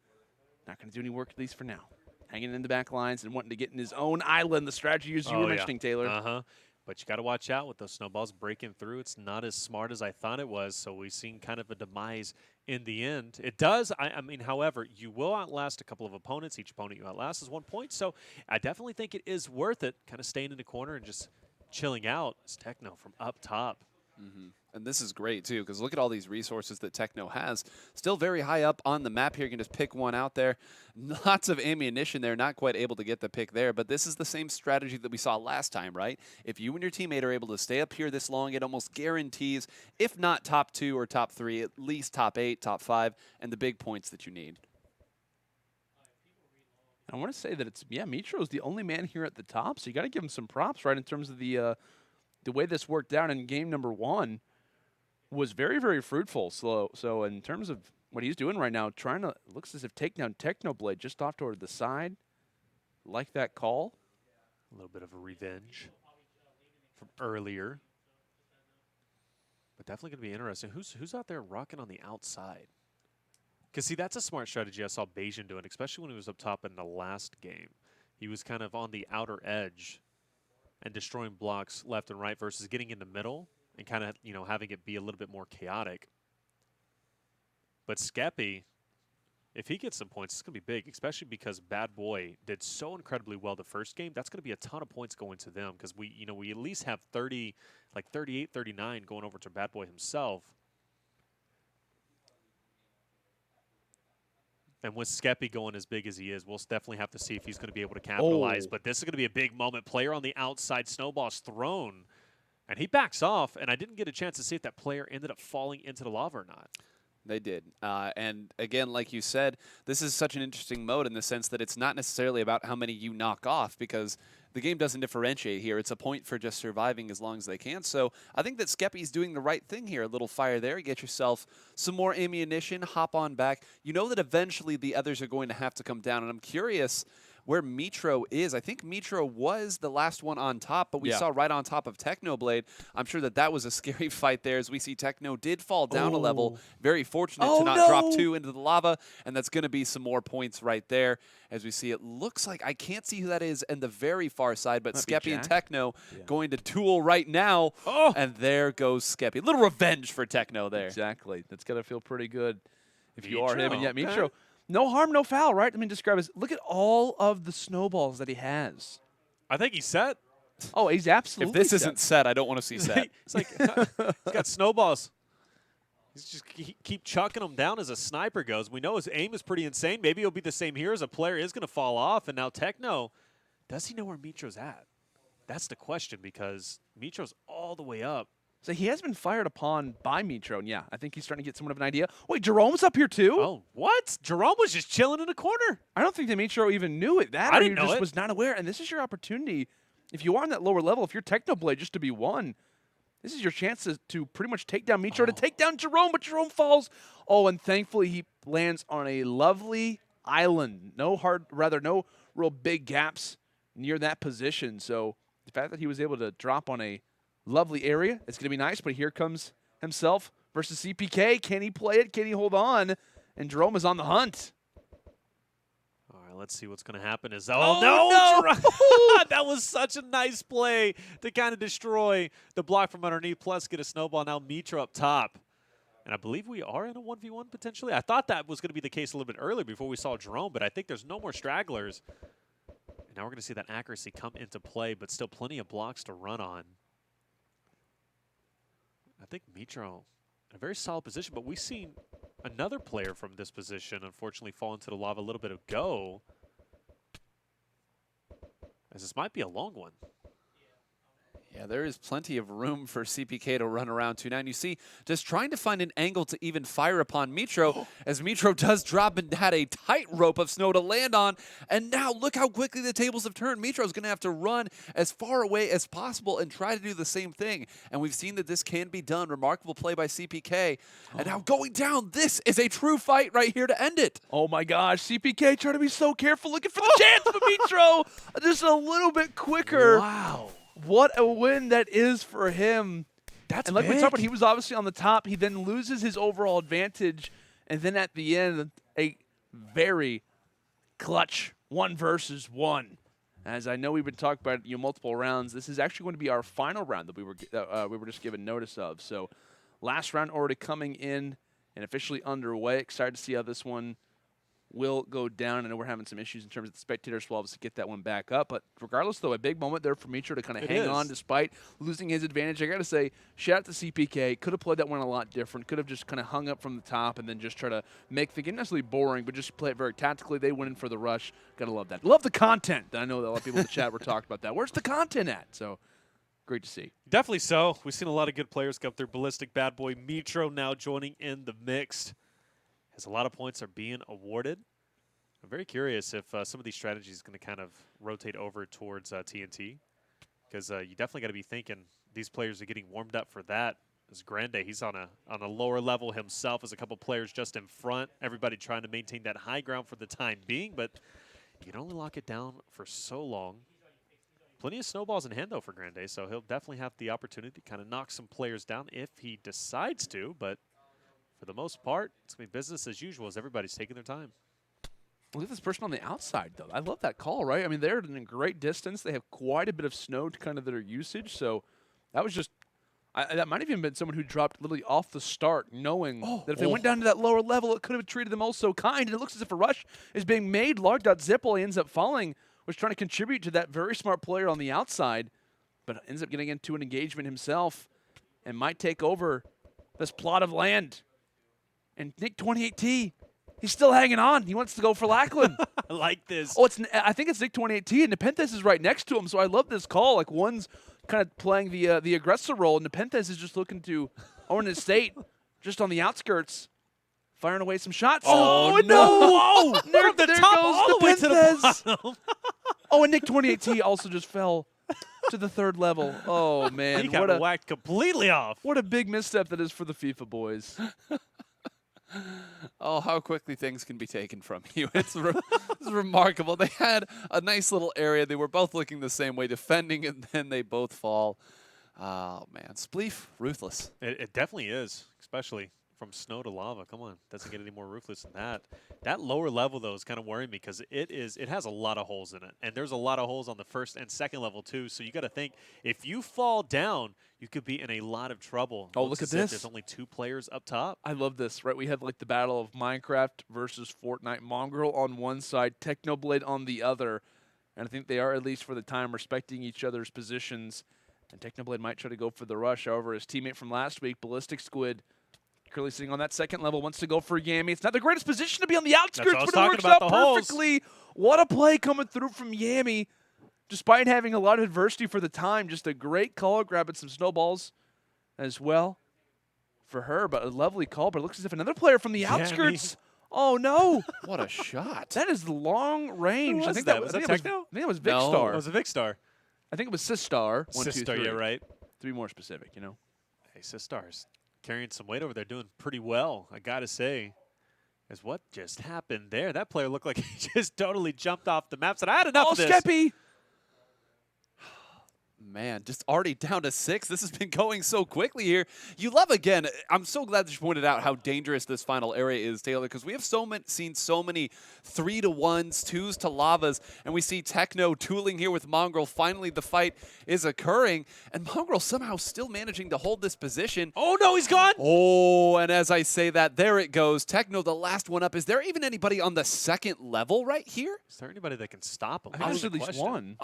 not going to do any work, at least for now. Hanging in the back lines and wanting to get in his own island, the strategy as you were mentioning, Taylor. But you got to watch out with those snowballs breaking through. It's not as smart as I thought it was, so we've seen kind of a demise in the end. It does, I mean, however, you will outlast a couple of opponents. Each opponent you outlast is 1 point, so I definitely think it is worth it, kind of staying in the corner and just chilling out as Techno from up top. And this is great, too, because look at all these resources that Techno has. Still very high up on the map here. You can just pick one out there. Lots of ammunition there. Not quite able to get the pick there, but this is the same strategy that we saw last time, right? If you and your teammate are able to stay up here this long, it almost guarantees, if not top 2 or top 3, at least top 8, top 5, and the big points that you need. I want to say that it's, Mitro's the only man here at the top, so you got to give him some props, right, in terms of the way this worked out in game number 1. Was very, very fruitful. So in terms of what he's doing right now, trying to, looks as if take down Technoblade just off toward the side. Like that call. A little bit of a revenge from earlier. But definitely going to be interesting. Who's out there rocking on the outside? Because, see, that's a smart strategy I saw Bajan doing, especially when he was up top in the last game. He was kind of on the outer edge and destroying blocks left and right versus getting in the middle and kind of, you know, having it be a little bit more chaotic. But Skeppy, if he gets some points, it's going to be big, especially because Bad Boy did so incredibly well the first game. That's going to be a ton of points going to them because we at least have 30, like 38, 39 going over to Bad Boy himself. And with Skeppy going as big as he is, we'll definitely have to see if he's going to be able to capitalize. But this is going to be a big moment. Player on the outside, snowball's thrown. And he backs off, and I didn't get a chance to see if that player ended up falling into the lava or not. They did. And again, like you said, this is such an interesting mode in the sense that it's not necessarily about how many you knock off because the game doesn't differentiate here. It's a point for just surviving as long as they can. So I think that Skeppy's doing the right thing here. A little fire there. Get yourself some more ammunition. Hop on back. You know that eventually the others are going to have to come down. And I'm curious where Mitro is. I think Mitro was the last one on top, but we saw right on top of Technoblade. I'm sure that was a scary fight there as we see Techno did fall down a level. Very fortunate to not drop 2 into the lava, and that's going to be some more points right there. As we see, it looks like I can't see who that is in the very far side, but Skeppy and Techno going to duel right now, and there goes Skeppy. A little revenge for Techno there. Exactly. That's got to feel pretty good if you are him. And Mitro. No harm, no foul, right? I mean, describe it. Look at all of the snowballs that he has. I think he's set. Oh, he's absolutely If this isn't set, I don't want to see set. It's like he's got snowballs. He's just keep chucking them down as a sniper goes. We know his aim is pretty insane. Maybe it'll be the same here as a player is going to fall off. And now Techno, does he know where Mitro's at? That's the question because Mitro's all the way up. So he has been fired upon by Mitro, and I think he's starting to get somewhat of an idea. Wait, Jerome's up here too? Oh, what? Jerome was just chilling in the corner. I don't think that Mitro even knew it. I didn't know just it. Was not aware. And this is your opportunity, if you are on that lower level, if you're Technoblade just to be one, this is your chance to pretty much take down Mitro, to take down Jerome, but Jerome falls. Oh, and thankfully he lands on a lovely island. No real big gaps near that position. So the fact that he was able to drop on a lovely area. It's going to be nice, but here comes himself versus CPK. Can he play it? Can he hold on? And Jerome is on the hunt. All right, let's see what's going to happen. No! That was such a nice play to kind of destroy the block from underneath, plus get a snowball. Now Mitro up top. And I believe we are in a 1v1 potentially. I thought that was going to be the case a little bit earlier before we saw Jerome, but I think there's no more stragglers. And now we're going to see that accuracy come into play, but still plenty of blocks to run on. I think Mitro in a very solid position, but we've seen another player from this position unfortunately fall into the lava a little bit ago. As this might be a long one. Yeah, there is plenty of room for CPK to run around to. Now, and you see, just trying to find an angle to even fire upon Mitro, as Mitro does drop and had a tight rope of snow to land on. And now look how quickly the tables have turned. Mitro's going to have to run as far away as possible and try to do the same thing. And we've seen that this can be done. Remarkable play by CPK. And now going down, this is a true fight right here to end it. Oh my gosh, CPK trying to be so careful, looking for the chance, but Mitro just a little bit quicker. Wow. What a win that is for him. That's and like we big. talked about, he was obviously on the top. He then loses his overall advantage. And then at the end, a very clutch 1 versus 1. As I know we've been talking about multiple rounds, this is actually going to be our final round that we were just given notice of. So last round already coming in and officially underway. Excited to see how this one will go down. I know we're having some issues in terms of the spectator swabs to get that one back up. But regardless, though, a big moment there for Mitro to kind of hang on despite losing his advantage. I got to say, shout out to CPK. Could have played that one a lot different. Could have just kind of hung up from the top and then just try to make the game not necessarily boring, but just play it very tactically. They went in for the rush. Got to love that. Love the content. I know that a lot of people in the chat were talking about that. Where's the content at? So great to see. Definitely so. We've seen a lot of good players come through. Ballistic Bad Boy Mitro now joining in the mix, as a lot of points are being awarded. I'm very curious if some of these strategies are going to kind of rotate over towards TNT, because you definitely got to be thinking these players are getting warmed up for that. As Grande, he's on a lower level himself, as a couple players just in front. Everybody trying to maintain that high ground for the time being, but you can only lock it down for so long. Plenty of snowballs in hand, though, for Grande, so he'll definitely have the opportunity to kind of knock some players down if he decides to, but for the most part, it's going to be business as usual as everybody's taking their time. Look at this person on the outside, though. I love that call, right? I mean, they're in a great distance. They have quite a bit of snow to kind of their usage. So that was just that might have even been someone who dropped literally off the start, knowing that if they went down to that lower level, it could have treated them all so kind. And it looks as if a rush is being made. Larg.Zipple ends up falling, was trying to contribute to that very smart player on the outside, but ends up getting into an engagement himself and might take over this plot of land. And Nick 28T, he's still hanging on. He wants to go for Lackland. I like this. Oh, I think it's Nick 28T, and Nepenthes is right next to him, so I love this call. Like, one's kind of playing the aggressor role, and Nepenthes is just looking to own his state just on the outskirts, firing away some shots. Oh no! Whoa! From the top all the way to the bottom. Oh, and Nick 28T also just fell to the 3rd level. Oh, man. He got whacked completely off. What a big misstep that is for the FIFA boys. Oh, how quickly things can be taken from you. It's remarkable. They had a nice little area. They were both looking the same way, defending, and then they both fall. Oh, man. Spleef, ruthless. It definitely is, especially from snow to lava. Come on. Doesn't get any more ruthless than that. That lower level, though, is kind of worrying me because it has a lot of holes in it. And there's a lot of holes on the 1st and 2nd level, too. So you got to think, if you fall down, you could be in a lot of trouble. Oh, look at this. There's only 2 players up top. I love this, right? We had like the battle of Minecraft versus Fortnite. Mongrel on one side, Technoblade on the other. And I think they are, at least for the time, respecting each other's positions. And Technoblade might try to go for the rush. However, his teammate from last week, Ballistic Squid, currently sitting on that 2nd level, wants to go for Yami. It's not the greatest position to be on the outskirts, but it works out perfectly. What a play coming through from Yami. Despite having a lot of adversity for the time, just a great call, grabbing some snowballs as well for her. But a lovely call, but it looks as if another player from the outskirts. Oh, no. What a shot. That is long range. I think that was Techno? I think it was No. Vicstar. It was a Vicstar. I think it was Sistar. Sistar, yeah, right. To be more specific, you know. Hey, Sistar's carrying some weight over there, doing pretty well, I got to say. As what just happened there? That player looked like he just totally jumped off the map. Said, I had enough of this. Skeppy. Man, just already down to 6. This has been going so quickly here. You love, again, I'm so glad that you pointed out how dangerous this final area is, Taylor, because we have seen so many 3-to-1s, 2s to lavas, and we see Techno tooling here with Mongrel. Finally, the fight is occurring, and Mongrel somehow still managing to hold this position. Oh, no, he's gone. Oh, and as I say that, there it goes. Techno, the last one up. Is there even anybody on the 2nd level right here? Is there anybody that can stop him? I think there's at least one.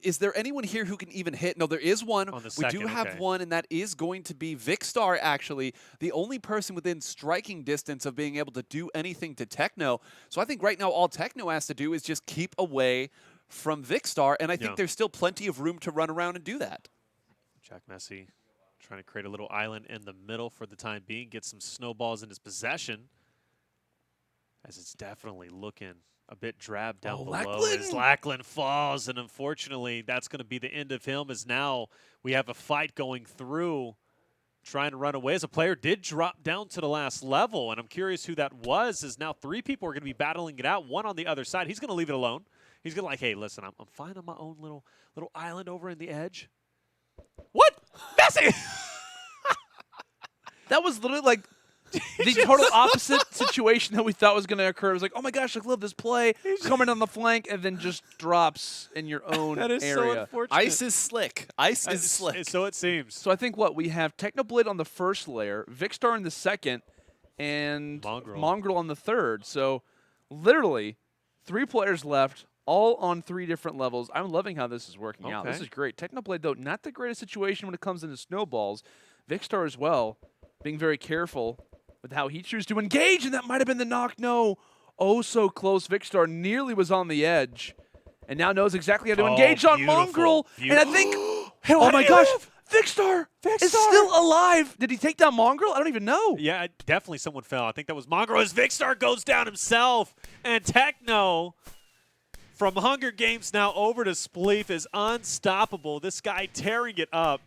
Is there anyone here who can even hit? No, there is one. On the we second, do have okay. one, and that is going to be Vicstar, actually, the only person within striking distance of being able to do anything to Techno. So I think right now all Techno has to do is just keep away from Vicstar, and I think there's still plenty of room to run around and do that. Jack Messi trying to create a little island in the middle for the time being, get some snowballs in his possession, as it's definitely looking a bit drab down below as Lackland falls, and unfortunately that's going to be the end of him, as now we have a fight going through, trying to run away, as a player did drop down to the last level, and I'm curious who that was, as now 3 people are going to be battling it out, one on the other side. He's going to leave it alone. He's going to like, hey, listen, I'm fine on my own little island over in the edge. What? Messi! That was literally like the total opposite situation that we thought was going to occur. It was like, oh my gosh, I love this play. Coming on the flank and then just drops in your own that is area. so unfortunate. Ice is slick. Ice is slick. So it seems. So I think we have Technoblade on the first layer, Vicstar in the second, and Mongrel on the third. So literally 3 players left, all on 3 different levels. I'm loving how this is working out. This is great. Technoblade, though, not the greatest situation when it comes into snowballs. Vicstar as well, being very careful with how he chooses to engage, and that might have been the knock. No. Oh, so close. Vicstar nearly was on the edge, and now knows exactly how to engage on Mongrel. And I think, oh my gosh, Vicstar is still alive. Did he take down Mongrel? I don't even know. Yeah, definitely someone fell. I think that was Mongrel, as Vicstar goes down himself, and Techno from Hunger Games now over to Spleef is unstoppable. This guy tearing it up.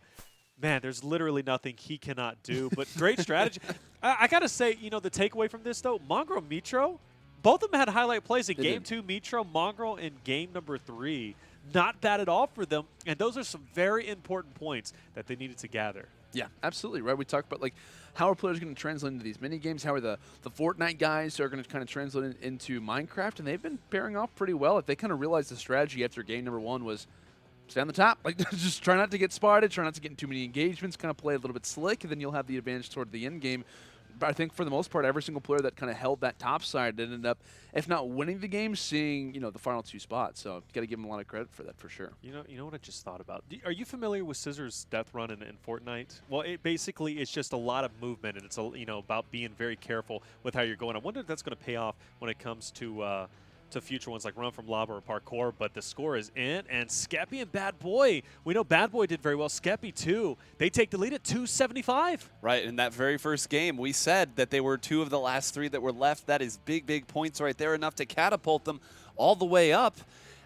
Man, there's literally nothing he cannot do, but great strategy. I got to say, the takeaway from this, though, Mongrel, Mitro, both of them had highlight plays in Game 2, Mitro, Mongrel in Game number 3. Not bad at all for them, and those are some very important points that they needed to gather. Yeah, absolutely, right? We talked about, how are players going to translate into these mini-games? How are the Fortnite guys are going to kind of translate into Minecraft? And they've been pairing off pretty well. If they kind of realized the strategy after game number 1 was stay on the top. Just try not to get spotted, try not to get in too many engagements, kind of play a little bit slick, and then you'll have the advantage toward the end game. But I think for the most part, every single player that kind of held that top side ended up, if not winning the game, seeing the final 2 spots. So you got to give them a lot of credit for that for sure. You know what I just thought about? Are you familiar with Scissor's death run in Fortnite? Well, it's just a lot of movement, and it's about being very careful with how you're going. I wonder if that's going to pay off when it comes to future ones like Run from Lava or Parkour, but the score is in, and Skeppy and Bad Boy, we know Bad Boy did very well. Skeppy, too. They take the lead at 275. Right, in that very first game, we said that they were 2 of the last 3 that were left. That is big, big points right there, enough to catapult them all the way up.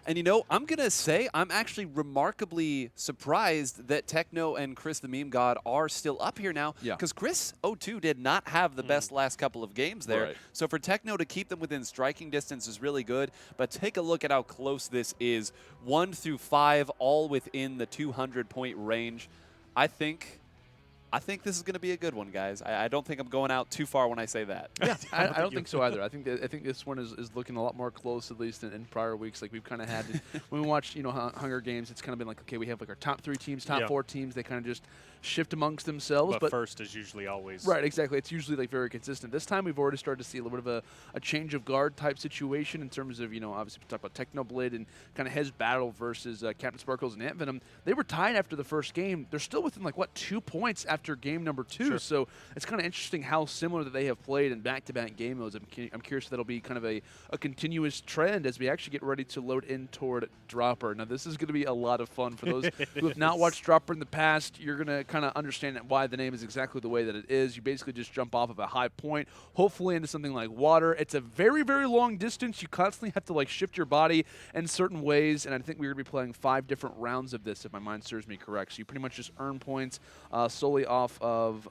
And, I'm going to say I'm actually remarkably surprised that Techno and Chris the Meme God are still up here now. Yeah. Because Chris 02 did not have the best last couple of games there. Right. So for Techno to keep them within striking distance is really good. But take a look at how close this is. 1 through 5, all within the 200-point range. I think this is going to be a good one, guys. I don't think I'm going out too far when I say that. Yeah, I don't think so either. I think this one is looking a lot more close, at least in prior weeks. Like we've kind of had when we watched Hunger Games, it's kind of been like, okay, we have our top 3 teams, top 4 teams. They kind of just shift amongst themselves. But first is usually always right. Exactly. It's usually very consistent. This time we've already started to see a little bit of a change of guard type situation in terms of obviously we talk about Technoblade and kind of his battle versus Captain Sparkles and Ant Venom. They were tied after the first game. They're still within 2 points after game number 2. Sure. So it's kind of interesting how similar that they have played in back-to-back game modes. I'm curious if that'll be kind of a continuous trend as we actually get ready to load in toward Dropper. Now this is going to be a lot of fun for those who have not watched Dropper in the past. You're going to kind of understand why the name is exactly the way that it is. You basically just jump off of a high point, hopefully into something like water. It's a very, very long distance. You constantly have to shift your body in certain ways, and I think we're going to be playing 5 different rounds of this, if my mind serves me correct. So you pretty much just earn points solely off of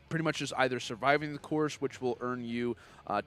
pretty much just either surviving the course, which will earn you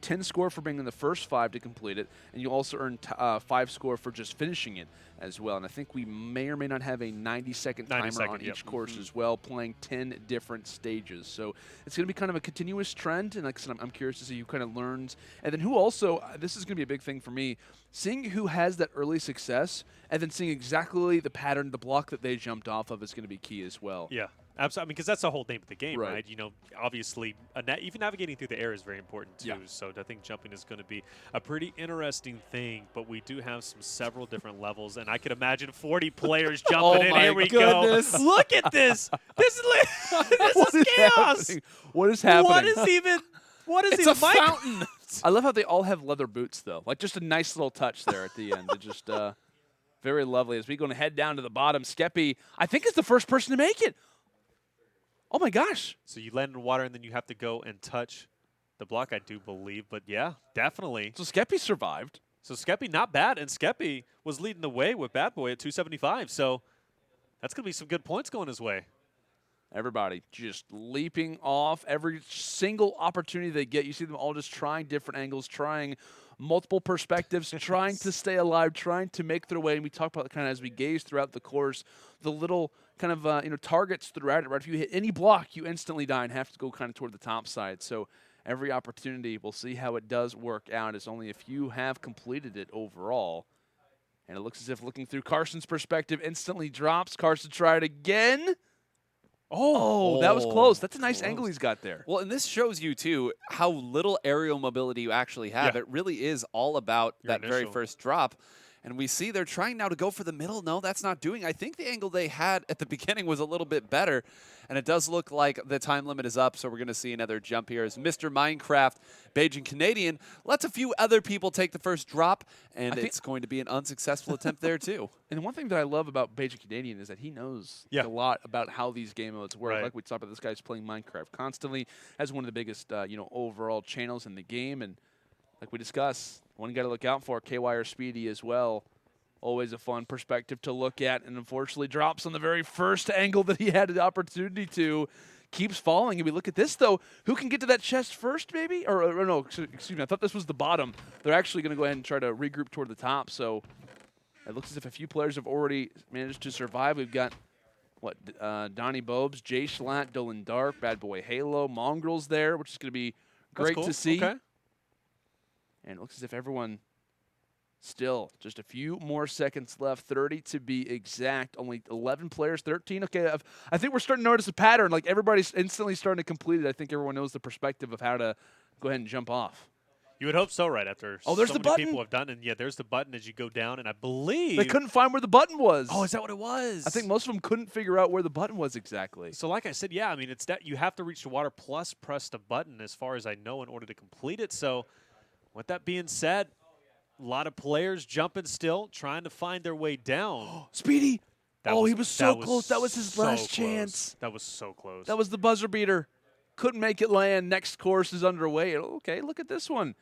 10 score for being in the first 5 to complete it, and you'll also earn 5 score for just finishing it as well. And I think we may or may not have a 90-second timer on each course as well, playing 10 different stages. So it's going to be kind of a continuous trend, and like I said, I'm curious to see who kind of learns. And then who also, this is going to be a big thing for me, seeing who has that early success, and then seeing exactly the pattern, the block that they jumped off of is going to be key as well. Yeah. Absolutely, because that's the whole name of the game, Right. right? Obviously, even navigating through the air is very important too. Yeah. So I think jumping is going to be a pretty interesting thing. But we do have several different levels, and I could imagine 40 players jumping in. Here we goodness. go. Look at this. This is chaos. Happening? What is happening? What is even? It's a fountain. I love how they all have leather boots, though. Just a nice little touch there at the end. It just. Very lovely. As we go and head down to the bottom, Skeppy, I think, is the first person to make it. Oh, my gosh. So you land in water, and then you have to go and touch the block, I do believe. But, yeah, definitely. So Skeppy survived. So Skeppy, not bad. And Skeppy was leading the way with Bad Boy at 275. So that's going to be some good points going his way. Everybody just leaping off every single opportunity they get. You see them all just trying different angles, trying multiple perspectives, trying to stay alive, trying to make their way. And we talk about kind of as we gaze throughout the course, the little kind of targets throughout it. Right, if you hit any block, you instantly die and have to go kind of toward the top side. So every opportunity, we'll see how it does work out, as only a few have completed it overall. And it looks as if, looking through Carson's perspective, instantly drops. Carson tried again. Oh, that was close. That's a nice angle he's got there. Well, and this shows you, too, how little aerial mobility you actually have. Yeah. It really is all about Your that very initial. first drop. And we see they're trying now to go for the middle. No, that's not doing. I think the angle they had at the beginning was a little bit better. And it does look like the time limit is up, so we're going to see another jump here as Mr. Minecraft, Beijing Canadian, lets a few other people take the first drop, and it's going to be an unsuccessful attempt there, too. And one thing that I love about Beijing Canadian is that he knows a lot about how these game modes work. Right. Like we talked about, this guy's playing Minecraft constantly, has one of the biggest overall channels in the game. And like we discussed, one guy to look out for, KY or Speedy as well. Always a fun perspective to look at, and unfortunately drops on the very first angle that he had the opportunity to. Keeps falling. And we look at this, though. Who can get to that chest first, maybe? Or no, excuse me. I thought this was the bottom. They're actually going to go ahead and try to regroup toward the top. So it looks as if a few players have already managed to survive. We've got, Donnie Bobes, Jay Schlatt, Dolan Dark, Bad Boy Halo, Mongrels there, which is going to be great to see. Okay. And it looks as if everyone... Still, just a few more seconds left, 30 to be exact. Only 11 players, 13. Okay, I think we're starting to notice a pattern. Like, everybody's instantly starting to complete it. I think everyone knows the perspective of how to go ahead and jump off. You would hope so, right, after there's so the many button. people have done it. And yeah, there's the button as you go down, and I believe... They couldn't find where the button was. Oh, is that what it was? I think most of them couldn't figure out where the button was exactly. So like I said, yeah, I mean, it's that you have to reach the water plus press the button, as far as I know, in order to complete it. So with that being said, a lot of players jumping still, trying to find their way down. Speedy! He was so close. That was his so last close. chance. That was so close. That was the buzzer beater. Couldn't make it land. Next course is underway. Okay, look at this one.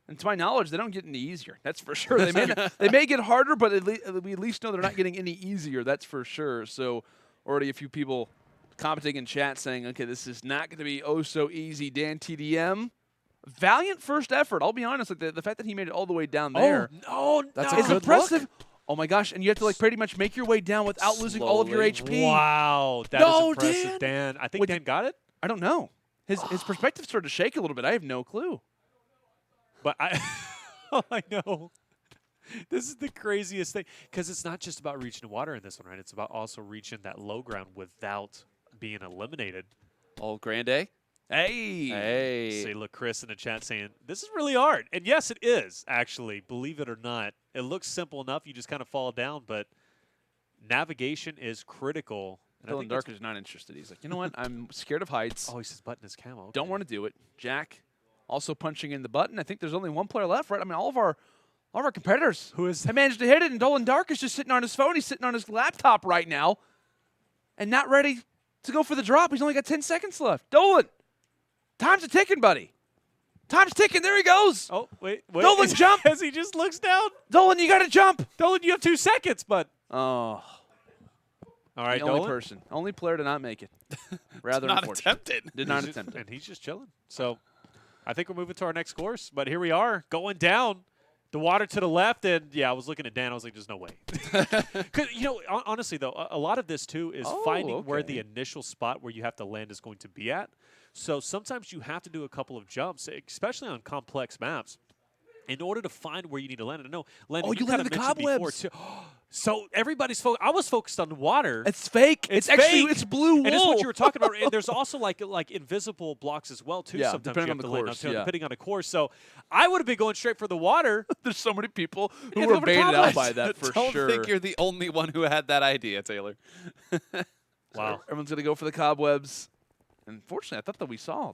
And to my knowledge, they don't get any easier. That's for sure. They may get harder, but we at least know they're not getting any easier. That's for sure. So already a few people commenting in chat saying, okay, this is not going to be oh so easy. Dan TDM. Valiant first effort. I'll be honest. Like the fact that he made it all the way down there. That's is a good impressive. look. Oh my gosh! And you have to pretty much make your way down without losing all of your Slowly. HP. Wow, that is impressive, Dan. I think Dan got it. I don't know. His perspective started to shake a little bit. I have no clue. But I know. This is the craziest thing, because it's not just about reaching the water in this one, right? It's about also reaching that low ground without being eliminated. Oh, Grande. Hey. Hey. See, look, Chris in the chat saying, this is really hard. And yes, it is, actually, believe it or not. It looks simple enough. You just kind of fall down, but navigation is critical. And Dylan Dark is not interested. He's like, you know what? I'm scared of heights. Oh, he says button is camo. Okay. Don't want to do it. Jack also punching in the button. I think there's only one player left, right? I mean, all of our competitors have managed to hit it, and Dolan Dark is just sitting on his phone. He's sitting on his laptop right now and not ready to go for the drop. He's only got 10 seconds left. Dolan! Time's a ticking, buddy. Time's ticking. There he goes. Oh, wait. Dolan, jump. As he just looks down. Dolan, you got to jump. Dolan, you have 2 seconds, but. Oh. All right, the Dolan. only player to not make it. Rather Not unfortunate. attempted. Did not attempt it. And he's just chilling. So I think we're moving to our next course, but here we are going down. The water to the left, and yeah, I was looking at Dan. I was like, "There's no way." 'Cause, honestly, though, a lot of this too is finding where the initial spot where you have to land is going to be at. So sometimes you have to do a couple of jumps, especially on complex maps, in order to find where you need to land. I know, Landon, you landed the cobwebs. before, too. So everybody's focused. I was focused on the water. It's fake. It's actually fake. it's blue wool. And it's what you were talking about. And there's also like invisible blocks as well too. Yeah, Sometimes depending you on have the to land course, on, yeah. depending on the course. So I would have been going straight for the water. There's so many people who Yeah, were they were baited out cobwebs. by that for Don't sure. think you're the only one who had that idea, Taylor. Wow. Everyone's going to go for the cobwebs. Unfortunately, I thought that we saw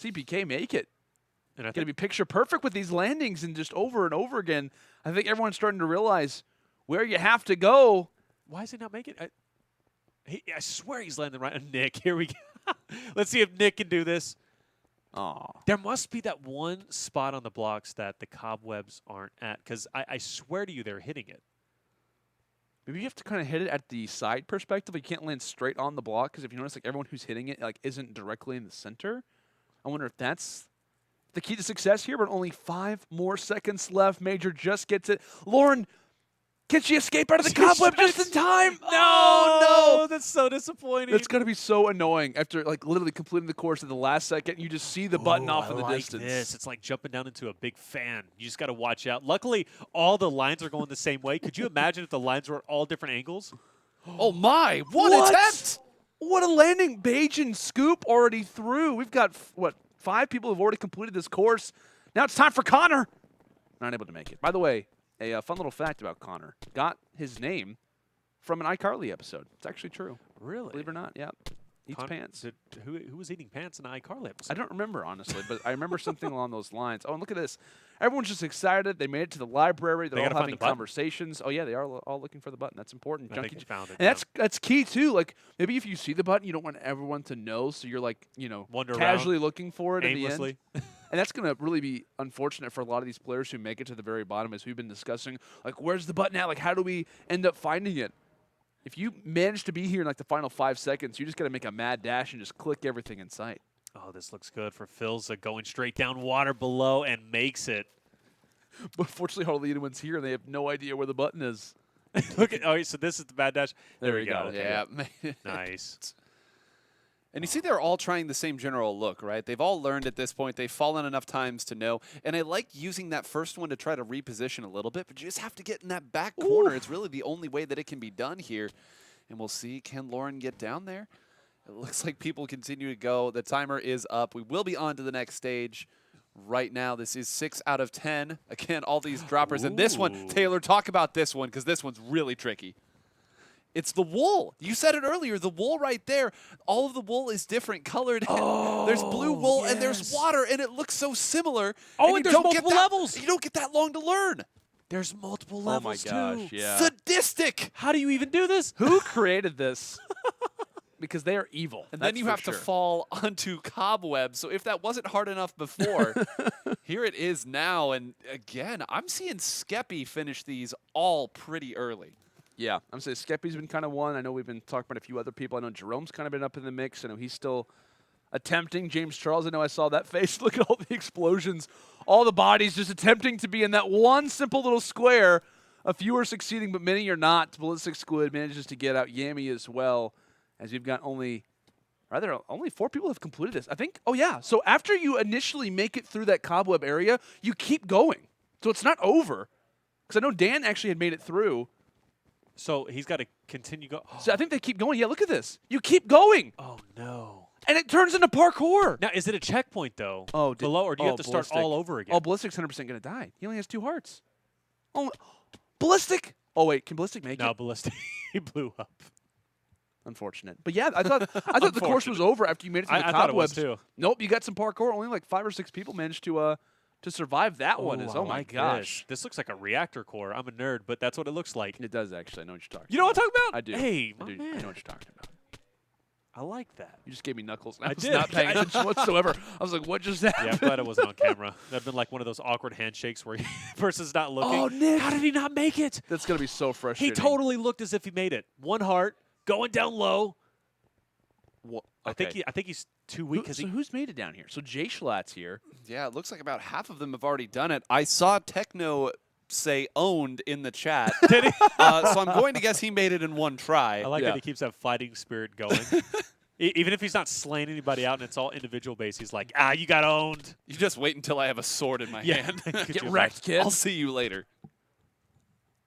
CPK make it. And I Going to think be picture perfect with these landings and just over and over again. I think everyone's starting to realize where you have to go. Why is he not making it? I swear he's landing right on Nick. Here we go. Let's see if Nick can do this. Aw. There must be that one spot on the blocks that the cobwebs aren't at, because I swear to you they're hitting it. Maybe you have to kind of hit it at the side perspective. You can't land straight on the block, because if you notice, like everyone who's hitting it like isn't directly in the center. I wonder if that's the key to success here, but only 5 more seconds left. Major just gets it. Lauren, can she escape out of the cobweb just in time? No, that's so disappointing. It's going to be so annoying after like literally completing the course at the last second. You just see the button off in the distance. This. It's like jumping down into a big fan. You just got to watch out. Luckily, all the lines are going the same way. Could you imagine if the lines were at all different angles? Oh my, what attempt! What a landing. Beige and Scoop already through. We've got, what, 5 people who've already completed this course. Now it's time for Connor. Not able to make it. By the way, a fun little fact about Connor. Got his name from an iCarly episode. It's actually true. Really? Believe it or not, yeah. Eats pants. Who was eating pants in an iCarly episode? I don't remember, honestly, but I remember something along those lines. Oh, and look at this. Everyone's just excited. They made it to the library. They're all having conversations. Oh, yeah, they are all looking for the button. That's important. I think you found it. And that's key, too. Like, maybe if you see the button, you don't want everyone to know, so you're, like, wander casually looking for it aimlessly. at the end. And that's going to really be unfortunate for a lot of these players who make it to the very bottom, as we've been discussing. Like, where's the button at? Like, how do we end up finding it? If you manage to be here in, like, the final 5 seconds, you just got to make a mad dash and just click everything in sight. Oh, this looks good for Philza going straight down water below and makes it. But fortunately, hardly anyone's here, and they have no idea where the button is. Look at, so this is the bad dash. There we go. Okay. Yeah. Nice. And you see they're all trying the same general look, right? They've all learned at this point. They've fallen enough times to know. And I like using that first one to try to reposition a little bit, but you just have to get in that back corner. It's really the only way that it can be done here. And we'll see, can Lauren get down there? It looks like people continue to go. The timer is up. We will be on to the next stage. Right now, this is 6 out of 10. Again, all these droppers. And this one, Taylor, talk about this one, because this one's really tricky. It's the wool. You said it earlier. The wool right there. All of the wool is different colored. There's blue wool and there's water, and it looks so similar. Oh, and there's multiple levels. You don't get that long to learn. There's multiple levels, oh my gosh, too. yeah. Sadistic. How do you even do this? Who created this? Because they are evil. And then you have to fall onto cobwebs. So if that wasn't hard enough before, here it is now. And again, I'm seeing Skeppy finish these all pretty early. Yeah, I'm saying Skeppy's been kind of one. I know we've been talking about a few other people. I know Jerome's kind of been up in the mix. I know he's still attempting. James Charles, I know I saw that face. Look at all the explosions. All the bodies just attempting to be in that one simple little square. A few are succeeding, but many are not. Ballistic Squid manages to get out. Yami as well, as we've got only 4 people have completed this. I think, oh yeah, so after you initially make it through that cobweb area, you keep going. So it's not over. Because I know Dan actually had made it through. So he's got to continue going. So I think they keep going. Yeah, look at this. You keep going. Oh, no. And it turns into parkour. Now, is it a checkpoint, though? Oh, below, or do you have to start all over again? Oh, Ballistic's 100% going to die. He only has 2 hearts. Oh, Ballistic. Oh, wait. Can Ballistic make it? No, Ballistic. He blew up. Unfortunate. But yeah, I thought the course was over after you made it to the cobwebs. I thought it was too. Nope, you got some parkour. Only like 5 or 6 people managed to survive that one. Oh my gosh. This looks like a reactor core. I'm a nerd, but that's what it looks like. It does actually. I know what you're talking about. You know what I'm talking about? I do. Hey, I know what you're talking about. I like that. You just gave me knuckles. I was did. not paying attention whatsoever. I was like, what just happened? Yeah, I'm glad it wasn't on camera. That'd been like one of those awkward handshakes where the person's not looking. Oh, Nick. How did he not make it? That's going to be so frustrating. He totally looked as if he made it. 1 heart, going down low. Well, okay. I think he's too weak. So who's made it down here? So Jay Schlatt's here. Yeah, it looks like about half of them have already done it. I saw Techno say owned in the chat. Did he? So I'm going to guess he made it in 1 try. I like that he keeps that fighting spirit going. Even if he's not slaying anybody out and it's all individual base, he's like, you got owned. You just wait until I have a sword in my hand. Get wrecked, kid. I'll see you later.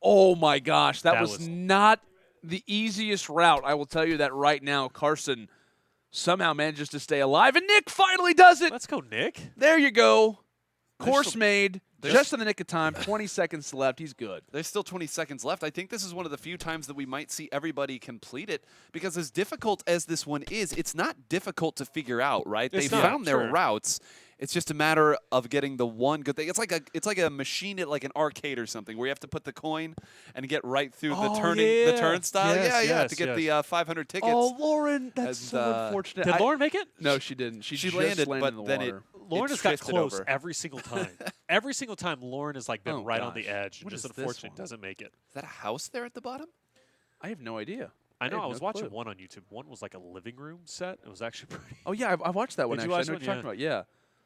Oh, my gosh. That was not the easiest route. I will tell you that right now. Carson somehow manages to stay alive, and Nick finally does it. Let's go, Nick. There you go. Course made. Just in the nick of time. 20 seconds left. He's good. There's still 20 seconds left. I think this is one of the few times that we might see everybody complete it, because as difficult as this one is, it's not difficult to figure out, right? They found their routes. It's just a matter of getting the one good thing. It's like a machine at like an arcade or something where you have to put the coin and get right through the the turnstile. Yes, to get the 500 tickets. Oh, Lauren, that's And, so unfortunate. Did Lauren make it? No, she didn't. She just landed, landed but in the then water. Lauren it has got twisted close over. every single time. Every single time, Lauren has like been Oh, right on the gosh. edge, and What just is this unfortunately one? doesn't make it. Is that a house there at the bottom? I have no idea. I know. have I was no watching clue. one on YouTube. One was like a living room set. It was actually pretty. Oh yeah, I watched that one. Did you Actually, I watch know what one? you're talking about. Yeah.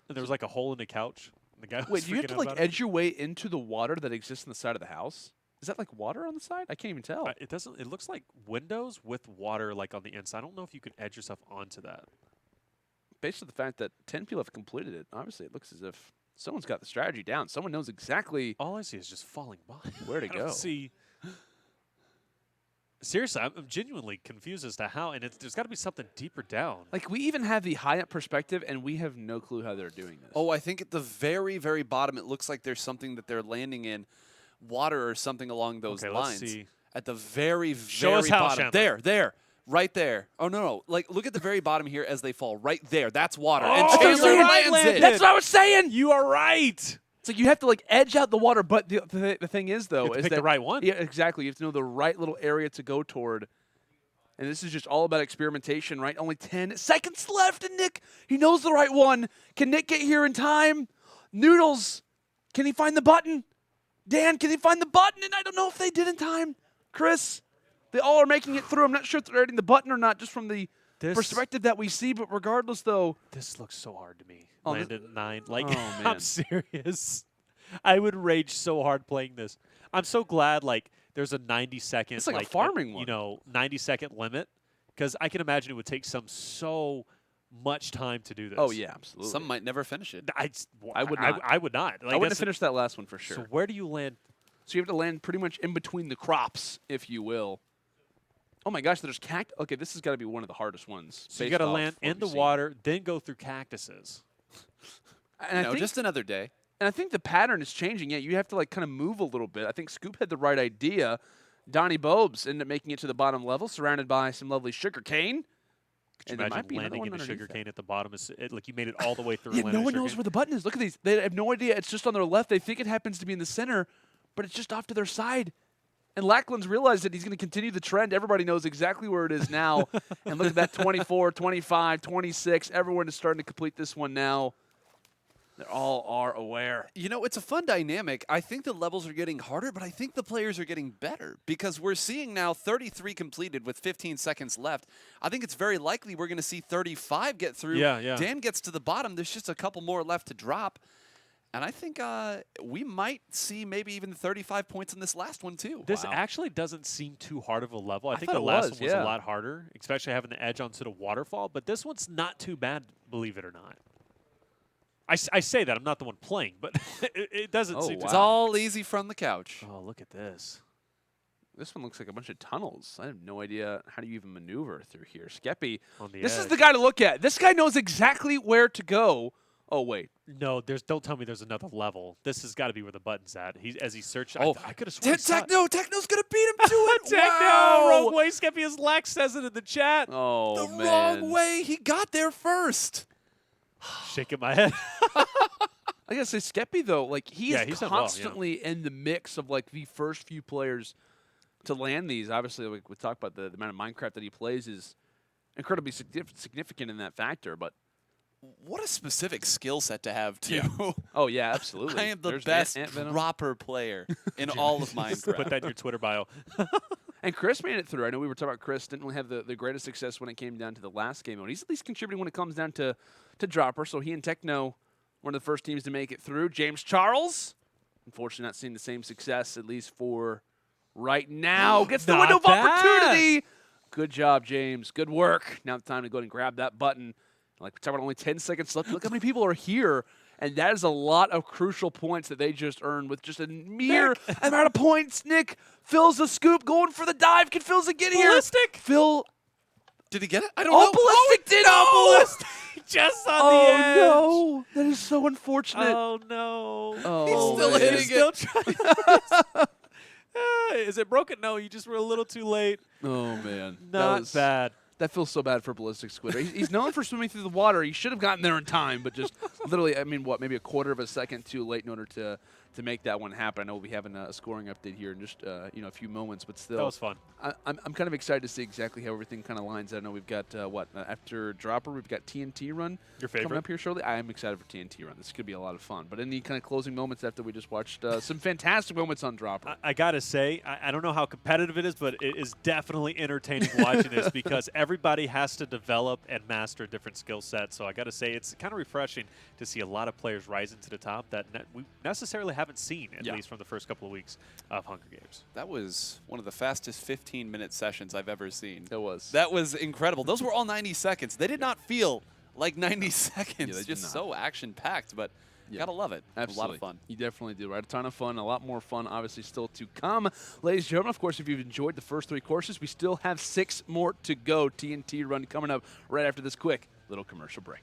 And there was like a hole in the couch. And the guy was Wait, do you have freaking to out like about it. edge your way into the water that exists on the side of the house? Is that like water on the side? I can't even tell. It doesn't. It looks like windows with water like on the inside. I don't know if you can edge yourself onto that. Based on the fact that 10 people have completed it, obviously it looks as if someone's got the strategy down. Someone knows exactly All I see is just falling by. where to I go. don't see. Seriously, I'm genuinely confused as to how, and there's got to be something deeper down. Like, we even have the high-up perspective, and we have no clue how they're doing this. Oh, I think at the very, very bottom, it looks like there's something that they're landing in, water or something along those Okay, lines. let's see. At the very, Show very us how, bottom. Chandler. There, right there. Oh, no. Like, look at the very bottom here as they fall. Right there. That's water. Oh, and you're Chandler right, lands Landon. it. That's what I was saying! You are right. It's like you have to, like, edge out the water, but the thing is, though, You have to is pick that... the right one. Yeah, exactly. You have to know the right little area to go toward. And this is just all about experimentation, right? Only 10 seconds left, and Nick, he knows the right one. Can Nick get here in time? Noodles, can he find the button? Dan, can he find the button? And I don't know if they did in time. Chris, they all are making it through. I'm not sure if they're hitting the button or not, just from the perspective that we see. But regardless, though, This looks so hard to me. Oh, Landed 9. Like, Oh, man. I'm serious. I would rage so hard playing this. I'm so glad, like, there's a 90-second, It's like a farming one. you know, 90-second limit, because I can imagine it would take so much time to do this. oh, yeah, absolutely. Some might never finish it. I would not. I would not. Like, I wouldn't that's- have finished that last one for sure. So where do you land? So you have to land pretty much in between the crops, if you will. Oh my gosh, there's cactus. Okay, this has got to be one of the hardest ones. So you based got to off land what in the we've seen. water, then go through cactuses. And I No, think, just another day. and I think the pattern is changing. Yeah, you have to like kind of move a little bit. I think Scoop had the right idea. Donnie Bobes ended up making it to the bottom level, surrounded by some lovely sugar cane. Could you And there might imagine be another landing one in a underneath sugar that. cane at the bottom? Like you made it all the way through. Yeah, and no landed one in a knows sugar where the button is. Look at these. They have no idea. It's just on their left. They think it happens to be in the center, but it's just off to their side. And Lackland's realized that he's going to continue the trend. Everybody knows exactly where it is now. And look at that 24, 25, 26. Everyone is starting to complete this one now. They all are aware. You know, it's a fun dynamic. I think the levels are getting harder, but I think the players are getting better because we're seeing now 33 completed with 15 seconds left. I think it's very likely we're going to see 35 get through. Yeah. Dan gets to the bottom. There's just a couple more left to drop. And I think we might see maybe even 35 points in this last one, too. This Wow. actually doesn't seem too hard of a level. I think thought the it last was, one was yeah. a lot harder, especially having the edge onto the waterfall. But this one's not too bad, believe it or not. I say that. I'm not the one playing, but it doesn't Oh, seem It's too wow. all easy from the couch. Oh, look at this. This one looks like a bunch of tunnels. I have no idea how do you even maneuver through here. Skeppy, On the this is edge. the guy to look at. This guy knows exactly where to go. Oh, wait. No, don't tell me there's another level. This has got to be where the button's at. As he searched, Oh, I could have sworn. Techno's going to beat him to it. Techno, Wow. wrong way, Skeppy, as Lax says it in the chat. Oh, The man. wrong way. He got there first. Shaking my head. I gotta say, Skeppy though, like he Yeah, is he's done well, yeah. constantly in the mix of like the first few players to land these. Obviously, like we talked about the amount of Minecraft that he plays is incredibly significant in that factor. But What a specific skill set to have, too. oh yeah, absolutely. I am the There's best Ant Venom. dropper player in all of Minecraft. Put that in your Twitter bio. And Chris made it through. I know we were talking about Chris didn't really have the greatest success when it came down to the last game mode. He's at least contributing when it comes down to dropper. So he and Techno one of the first teams to make it through. James Charles, unfortunately not seeing the same success, at least for right now. Gets the Not window of bad. opportunity. Good job, James. Good work. Now it's time to go ahead and grab that button. Like we're talking about only 10 seconds left. Look how many people are here. And that is a lot of crucial points that they just earned with just a mere amount of points. Nick fills the scoop, going for the dive. Can Philza get here? Ballistic. Phil. Did he get it? I don't Oh, know. Ballistic did. Ballistic. Just on the edge. Oh, no. That is so unfortunate. Oh, no. Oh, He's still man. hitting He's still trying. Is it broken? No, you just were a little too late. Oh, man. Not bad. That feels so bad for Ballistic Squid. He's known for swimming through the water. He should have gotten there in time, but just literally, I mean, what, maybe a quarter of a second too late in order to make that one happen. I know we'll be having a scoring update here in just a few moments, but still. That was fun. I'm kind of excited to see exactly how everything kind of lines out. I know we've got, after Dropper, we've got TNT Run Your favorite? coming up here shortly. I am excited for TNT Run. This could be a lot of fun. But any kind of closing moments after we just watched some fantastic moments on Dropper? I got to say, I don't know how competitive it is, but it is definitely entertaining watching this because everybody has to develop and master different skill sets. So I got to say, it's kind of refreshing to see a lot of players rising to the top that we necessarily haven't seen, at least from the first couple of weeks of Hunger Games. That was one of the fastest 15-minute sessions I've ever seen. It was. That was incredible. Those were all 90 seconds. They did not feel like 90 seconds. they Just did not. so action-packed, but gotta love it. Absolutely. A lot of fun. You definitely do, right? A ton of fun, a lot more fun, obviously, still to come. Ladies and gentlemen, of course, if you've enjoyed the first 3 courses, we still have 6 more to go. TNT Run coming up right after this quick little commercial break.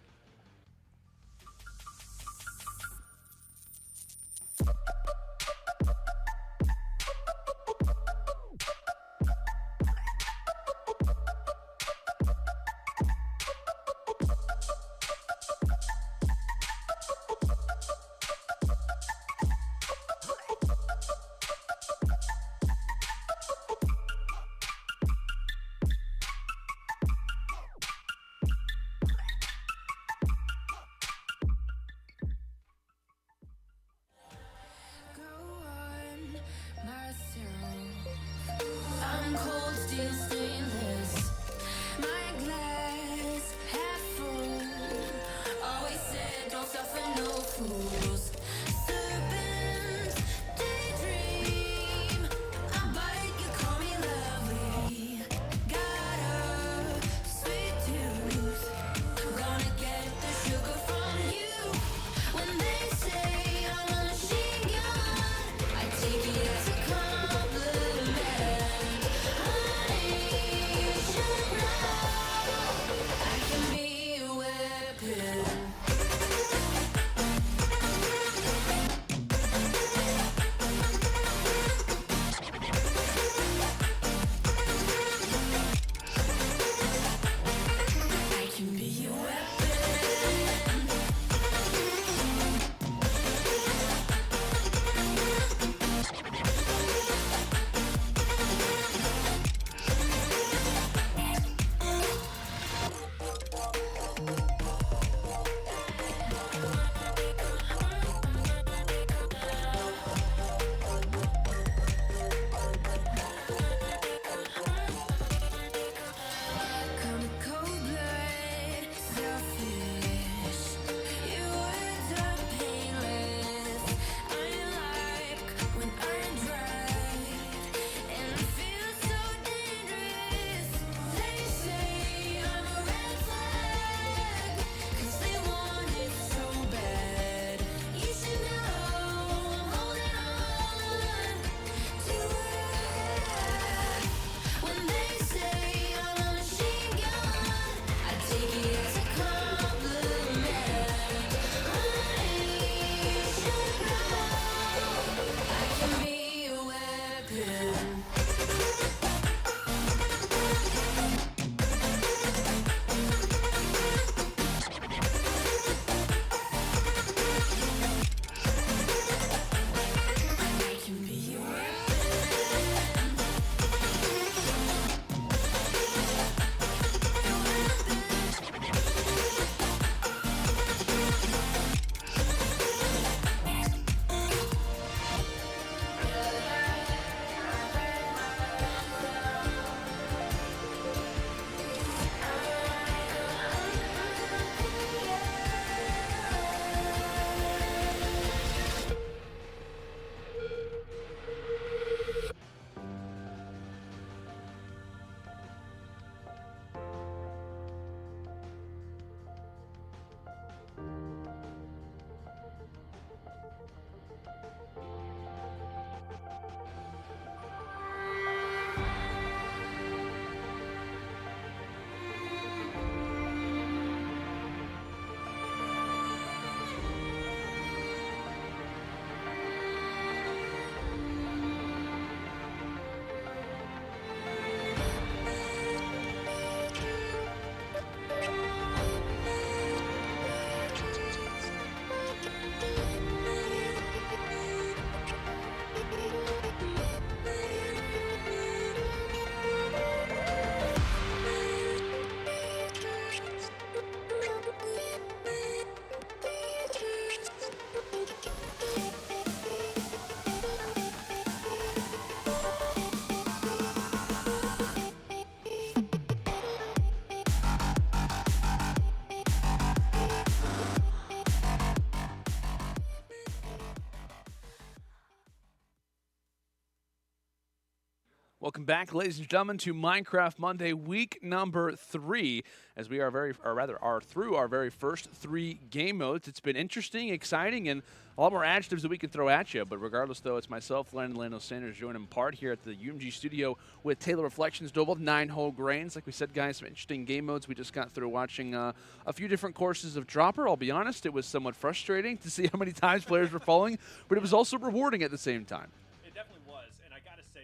Welcome back, ladies and gentlemen, to Minecraft Monday, week number 3, as we are through our very first 3 game modes. It's been interesting, exciting, and a lot more adjectives that we can throw at you. But regardless, though, it's myself, Lando Sanders, joining in part here at the UMG studio with Taylor Reflections, double 9-hole grains. Like we said, guys, some interesting game modes. We just got through watching a few different courses of Dropper. I'll be honest, it was somewhat frustrating to see how many times players were falling, but it was also rewarding at the same time.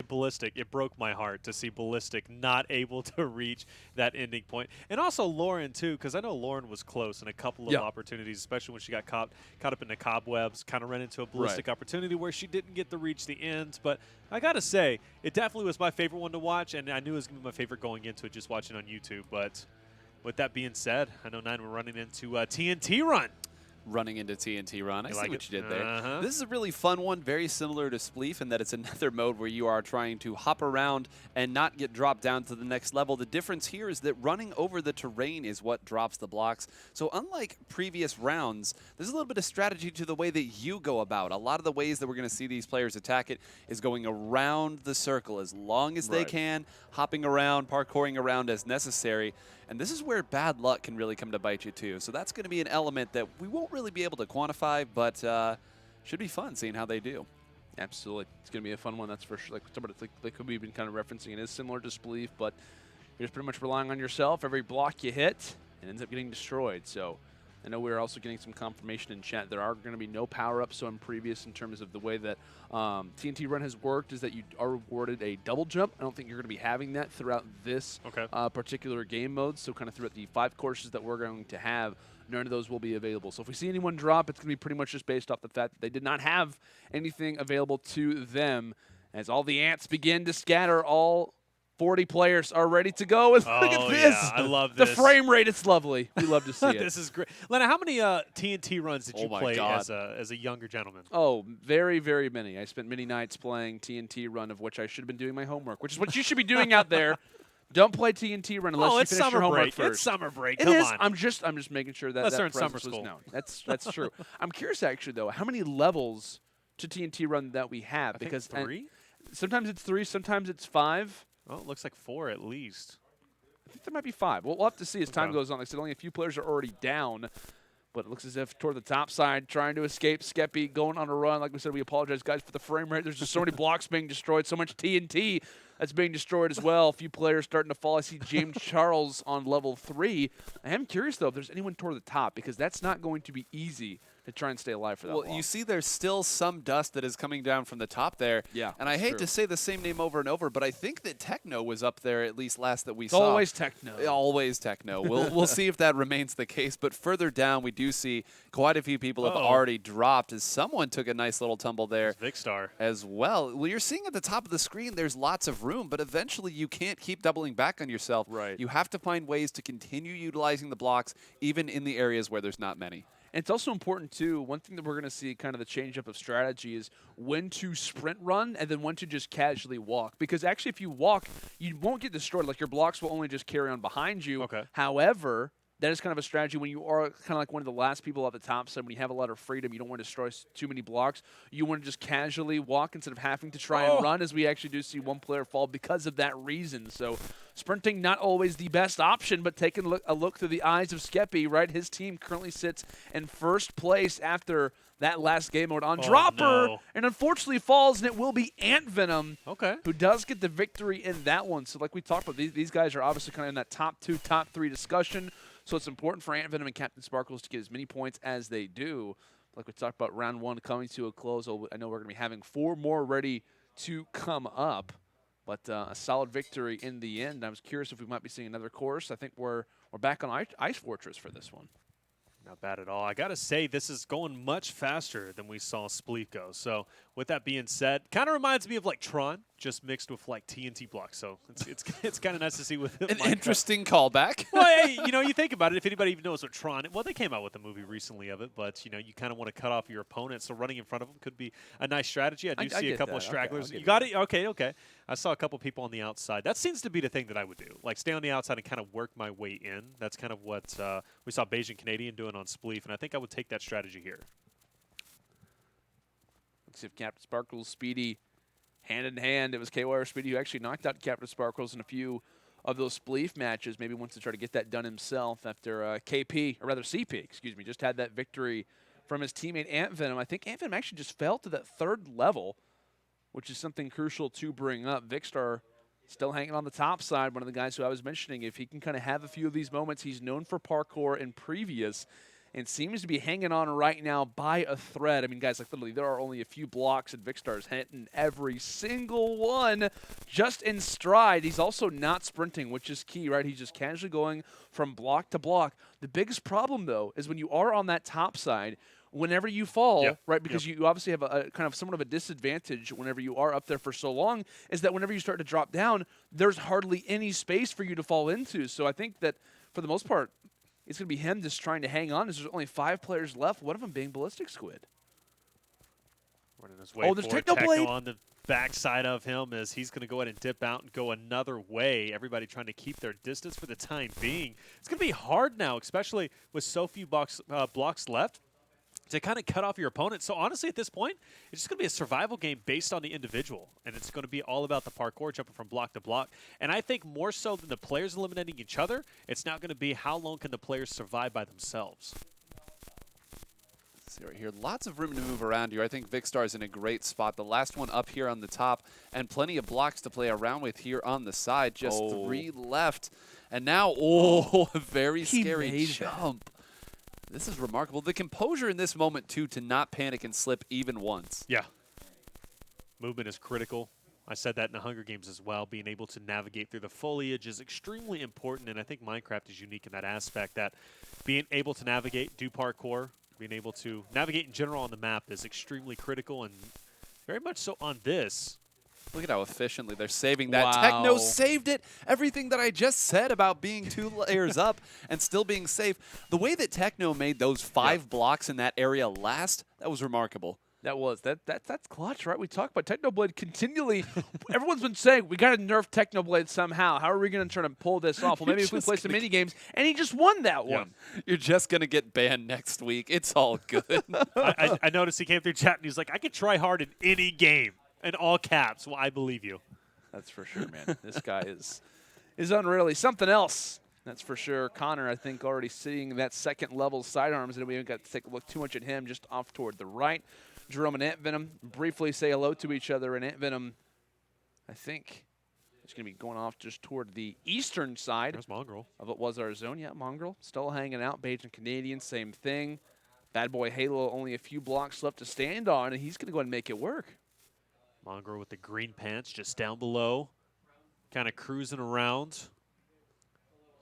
Ballistic, it broke my heart to see Ballistic not able to reach that ending point. And also Lauren, too, because I know Lauren was close in a couple of opportunities, especially when she got caught up in the cobwebs, kind of ran into a Ballistic opportunity where she didn't get to reach the ends. But I got to say, it definitely was my favorite one to watch, and I knew it was going to be my favorite going into it, just watching on YouTube. But with that being said, I know 9 we're running into TNT Run. Running into TNT Run. I see what you did there. Uh-huh. This is a really fun one, very similar to Spleef in that it's another mode where you are trying to hop around and not get dropped down to the next level. The difference here is that running over the terrain is what drops the blocks. So unlike previous rounds, there's a little bit of strategy to the way that you go about. A lot of the ways that we're going to see these players attack it is going around the circle as long as they can, hopping around, parkouring around as necessary. And this is where bad luck can really come to bite you, too. So that's going to be an element that we won't really be able to quantify, but should be fun seeing how they do. Absolutely. It's going to be a fun one, that's for sure. Like we've been kind of referencing, it is similar to Spleef, but you're just pretty much relying on yourself. Every block you hit, it ends up getting destroyed. So I know we're also getting some confirmation in chat. There are going to be no power-ups, so in previous in terms of the way that TNT Run has worked is that you are rewarded a double jump. I don't think you're going to be having that throughout this particular game mode. So kind of throughout the 5 courses that we're going to have, none of those will be available. So if we see anyone drop, it's going to be pretty much just based off the fact that they did not have anything available to them. As all the ants begin to scatter, all 40 players are ready to go. And look at this. Yeah, I love this. The frame rate, it's lovely. We love to see it. This is great. Lena, how many TNT runs did you play God. as a younger gentleman? Oh, very, very many. I spent many nights playing TNT Run, of which I should have been doing my homework, which is what you should be doing out there. Don't play TNT Run unless you finish your homework first. It's summer break. Come on. I'm just making sure that Unless they're that in summer presence was school. known. That's true. I'm curious, actually, though, how many levels to TNT Run that we have? I think because 3? Sometimes it's 3, sometimes it's 5. Well, it looks like 4 at least. I think there might be 5. We'll have to see as time goes on. Like I said, only a few players are already down. But it looks as if toward the top side, trying to escape, Skeppy going on a run. Like we said, we apologize, guys, for the frame rate. There's just so many blocks being destroyed, so much TNT that's being destroyed as well. A few players starting to fall. I see James Charles on level 3. I am curious, though, if there's anyone toward the top, because that's not going to be easy to try and stay alive for that long. Well, you see there's still some dust that is coming down from the top there. Yeah, and I hate to say the same name over and over, but I think that Techno was up there at least last that we It's saw. always Techno. Always Techno. We'll see if that remains the case. But further down, we do see quite a few people have already dropped as someone took a nice little tumble there. Vicstar. As well. Well, you're seeing at the top of the screen there's lots of room, but eventually you can't keep doubling back on yourself. Right. You have to find ways to continue utilizing the blocks, even in the areas where there's not many. And it's also important, too, one thing that we're going to see kind of the change-up of strategy is when to sprint run and then when to just casually walk. Because actually, if you walk, you won't get destroyed. Like, your blocks will only just carry on behind you. Okay. However, that is kind of a strategy when you are kind of like one of the last people at the top side. When you have a lot of freedom, you don't want to destroy too many blocks. You want to just casually walk instead of having to try and run, as we actually do see one player fall because of that reason. So sprinting, not always the best option, but taking a look through the eyes of Skeppy, right? His team currently sits in first place after that last game mode on Dropper, and unfortunately falls, and it will be Ant Venom who does get the victory in that one. So like we talked about, these guys are obviously kind of in that top 2, top 3 discussion. So it's important for Ant Venom and Captain Sparkles to get as many points as they do. Like we talked about, round 1 coming to a close. I know we're going to be having 4 more ready to come up. But a solid victory in the end. I was curious if we might be seeing another course. I think we're back on Ice Fortress for this one. Not bad at all. I got to say, this is going much faster than we saw Spleef go. So with that being said, kind of reminds me of like Tron, just mixed with like TNT blocks. So it's kind of nice to see with an interesting callback. Well, hey, you think about it. If anybody even knows what Tron, well, they came out with a movie recently of it, but you kind of want to cut off your opponent. So running in front of them could be a nice strategy. I do see a couple of stragglers. You got it. Okay. I saw a couple people on the outside. That seems to be the thing that I would do, like stay on the outside and kind of work my way in. That's kind of what we saw Bayesian Canadian doing on Spleef, and I think I would take that strategy here. Let's see if Captain Sparkles, Speedy, hand in hand. It was KYR Speedy who actually knocked out Captain Sparkles in a few of those Spleef matches. Maybe wants to try to get that done himself after KP, or rather CP, excuse me, just had that victory from his teammate Ant Venom. I think Ant Venom actually just fell to that 3rd level, which is something crucial to bring up. Vikkstar still hanging on the top side, one of the guys who I was mentioning. If he can kind of have a few of these moments, he's known for parkour and previous, and seems to be hanging on right now by a thread. I mean, guys, like literally, there are only a few blocks, and Vikkstar's hitting every single one just in stride. He's also not sprinting, which is key, right? He's just casually going from block to block. The biggest problem, though, is when you are on that top side, whenever you fall, right, because you obviously have a kind of somewhat of a disadvantage whenever you are up there for so long, is that whenever you start to drop down, there's hardly any space for you to fall into. So I think that, for the most part, it's going to be him just trying to hang on. There's only 5 players left, one of them being Ballistic Squid. Running his way there's Techno Technoblade on the backside of him as he's going to go ahead and dip out and go another way. Everybody trying to keep their distance for the time being. It's going to be hard now, especially with so few blocks left, to kind of cut off your opponent. So honestly, at this point, it's just going to be a survival game based on the individual, and it's going to be all about the parkour, jumping from block to block. And I think more so than the players eliminating each other, it's now going to be how long can the players survive by themselves. See right here, lots of room to move around here. I think Vikkstar is in a great spot. The last one up here on the top, and plenty of blocks to play around with here on the side. Just 3 left, and now, a very scary jump. This is remarkable. The composure in this moment, too, to not panic and slip even once. Yeah. Movement is critical. I said that in the Hunger Games as well. Being able to navigate through the foliage is extremely important, and I think Minecraft is unique in that aspect, that being able to navigate, do parkour, being able to navigate in general on the map is extremely critical, and very much so on this. Look at how efficiently they're saving that. Wow. Techno saved it. Everything that I just said about being 2 layers up and still being safe. The way that Techno made those 5 blocks in that area last, that was remarkable. That's clutch, right? We talk about Technoblade continually. Everyone's been saying we got to nerf Technoblade somehow. How are we going to try to pull this off? Well, maybe if we play some mini games, and he just won that one. You're just going to get banned next week. It's all good. I noticed he came through chat and he's like, I could try hard in any game. In all caps. Well, I believe you. That's for sure, man. This guy is unreal. He's something else. That's for sure. Connor, I think, already seeing that 2nd level sidearms, and we haven't got to take a look too much at him, just off toward the right. Jerome and Ant Venom briefly say hello to each other, and Ant Venom, I think, is going to be going off just toward the eastern side. There's Mongrel. Of what was our zone. Yeah, Mongrel still hanging out. Bajan Canadian, same thing. Bad Boy Halo, only a few blocks left to stand on, and he's going to go ahead and make it work. Mongrel with the green pants just down below, kind of cruising around.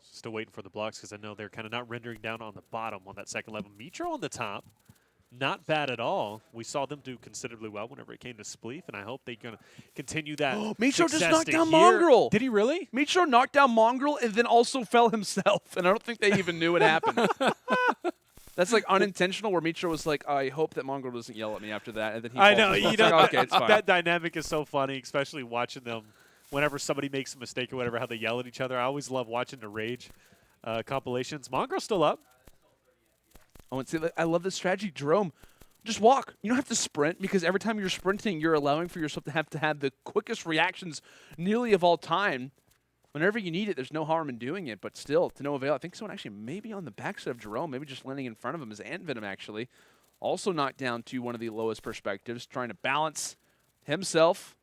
Still waiting for the blocks because I know they're kind of not rendering down on the bottom on that 2nd level. Mitro on the top, not bad at all. We saw them do considerably well whenever it came to Spleef, and I hope they're going to continue that. Mitro just knocked down Mongrel. Did he really? Mitro knocked down Mongrel and then also fell himself, and I don't think they even knew it happened. That's like unintentional, where Mitro was like, I hope that Mongrel doesn't yell at me after that. And then he I know. You know, like, okay, it's fine. That dynamic is so funny, especially watching them whenever somebody makes a mistake or whatever, how they yell at each other. I always love watching the Rage compilations. Mongrel's still up. Oh, and see, I love this strategy. Jerome, just walk. You don't have to sprint, because every time you're sprinting, you're allowing for yourself to have the quickest reactions nearly of all time. Whenever you need it, there's no harm in doing it, but still, to no avail. I think someone actually maybe on the backside of Jerome, maybe just landing in front of him is Ant Venom, actually. Also knocked down to one of the lowest perspectives, trying to balance himself,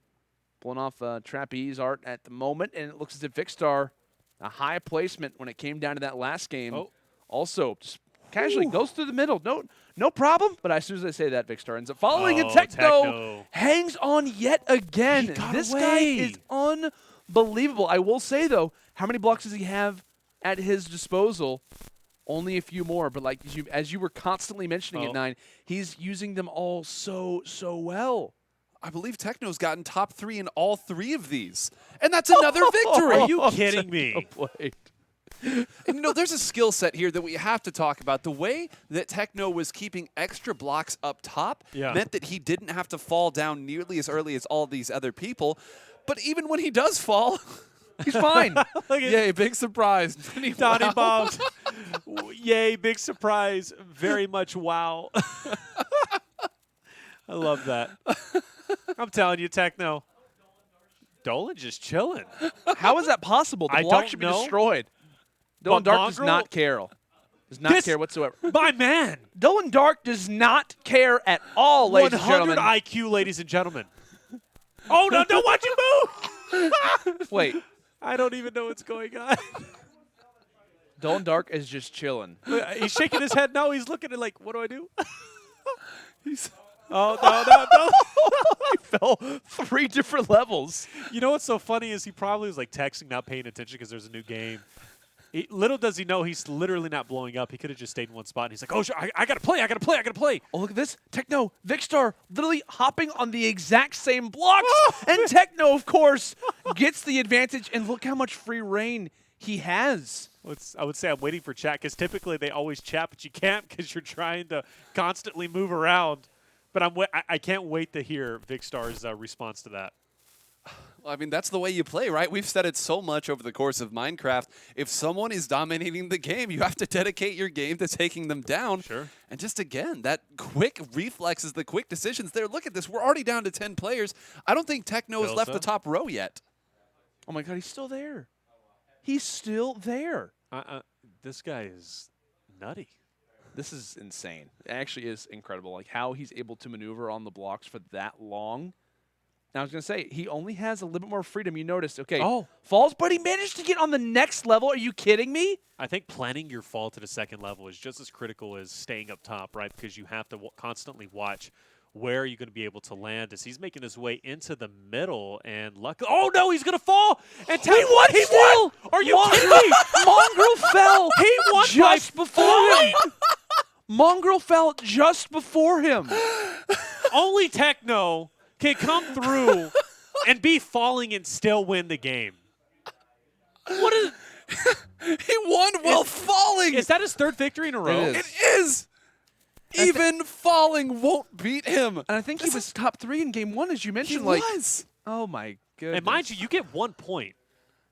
pulling off trapeze art at the moment, and it looks as if Vikkstar, a high placement when it came down to that last game, also just casually goes through the middle. No problem, but as soon as I say that, Vikkstar ends up following, and Techno hangs on yet again. This guy is unbelievable. I will say, though, how many blocks does he have at his disposal? Only a few more, but like as you were constantly mentioning at 9, he's using them all so well. I believe Techno's gotten top 3 in all 3 of these, and that's another victory. Are you kidding me? And you know, there's a skill set here that we have to talk about. The way that Techno was keeping extra blocks up top meant that he didn't have to fall down nearly as early as all these other people. But even when he does fall, he's fine. Yay, big surprise. Donnie Bob. Yay, big surprise. Very much wow. I love that. I'm telling you, Techno, Dolan just chilling. How is that possible? The I block don't should be know. destroyed. But Dolan Dark does Mongrel- not care. Does not care whatsoever. My man. Dolan Dark does not care at all, ladies and 100 gentlemen. IQ, ladies and gentlemen. Oh, no, don't watch you move. Wait, I don't even know what's going on. Dolan Dark is just chilling. He's shaking his head. No, he's looking at like, what do I do? Oh, no. He fell 3 different levels. You know what's so funny is he probably was like texting, not paying attention because there's a new game. Little does he know he's literally not blowing up. He could have just stayed in one spot. And he's like, oh, I got to play. Oh, look at this. Techno, Vikkstar literally hopping on the exact same blocks. And Techno, of course, gets the advantage. And look how much free reign he has. I would say I'm waiting for chat because typically they always chat, but you can't because you're trying to constantly move around. But I can't wait to hear Vikkstar's response to that. Well, I mean, that's the way you play, right? We've said it so much over the course of Minecraft. If someone is dominating the game, you have to dedicate your game to taking them down. Sure. And just again, that quick reflexes, the quick decisions there. Look at this. We're already down to 10 players. I don't think Techno has left the top row yet. Oh, my God, he's still there. He's still there. This guy is nutty. This is insane. It actually is incredible, like how he's able to maneuver on the blocks for that long. Now, I was going to say, he only has a little bit more freedom. You noticed, okay, falls, but he managed to get on the next level. Are you kidding me? I think planning your fall to the second level is just as critical as staying up top, right? Because you have to constantly watch where are you going to be able to land as he's making his way into the middle. And luckily, oh, no, he's going to fall. And He won! Are you kidding me? Mongrel fell He won just by before him. Mongrel fell just before him. Only Techno can come through and be falling and still win the game. What is? He won while falling. Is that his third victory in a row? is. It is. Even falling won't beat him. And I think he was top 3 in game 1, as you He mentioned. Like, was. oh, my goodness. And mind you, you get 1 point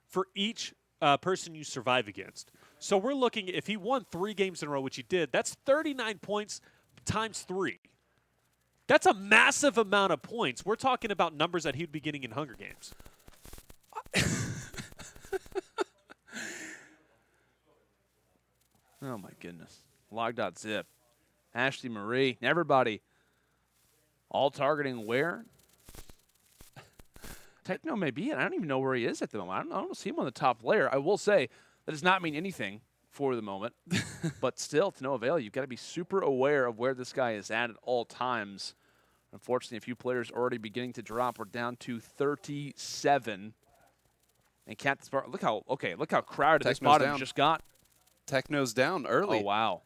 for each person you survive against. So we're looking, if he won 3 games in a row, which he did, that's 39 points times 3. That's a massive amount of points. We're talking about numbers that he'd be getting in Hunger Games. Oh, my goodness. Log.zip. Ashley Marie. Everybody. All targeting where? Techno may be, and I don't even know where he is at the moment. I don't see him on the top layer. I will say that does not mean anything for the moment. But still, to no avail. You've got to be super aware of where this guy is at all times. Unfortunately, a few players already beginning to drop. We're down to 37. And Captain Spark, look how crowded this bottom just got. Techno's down early. Oh, wow.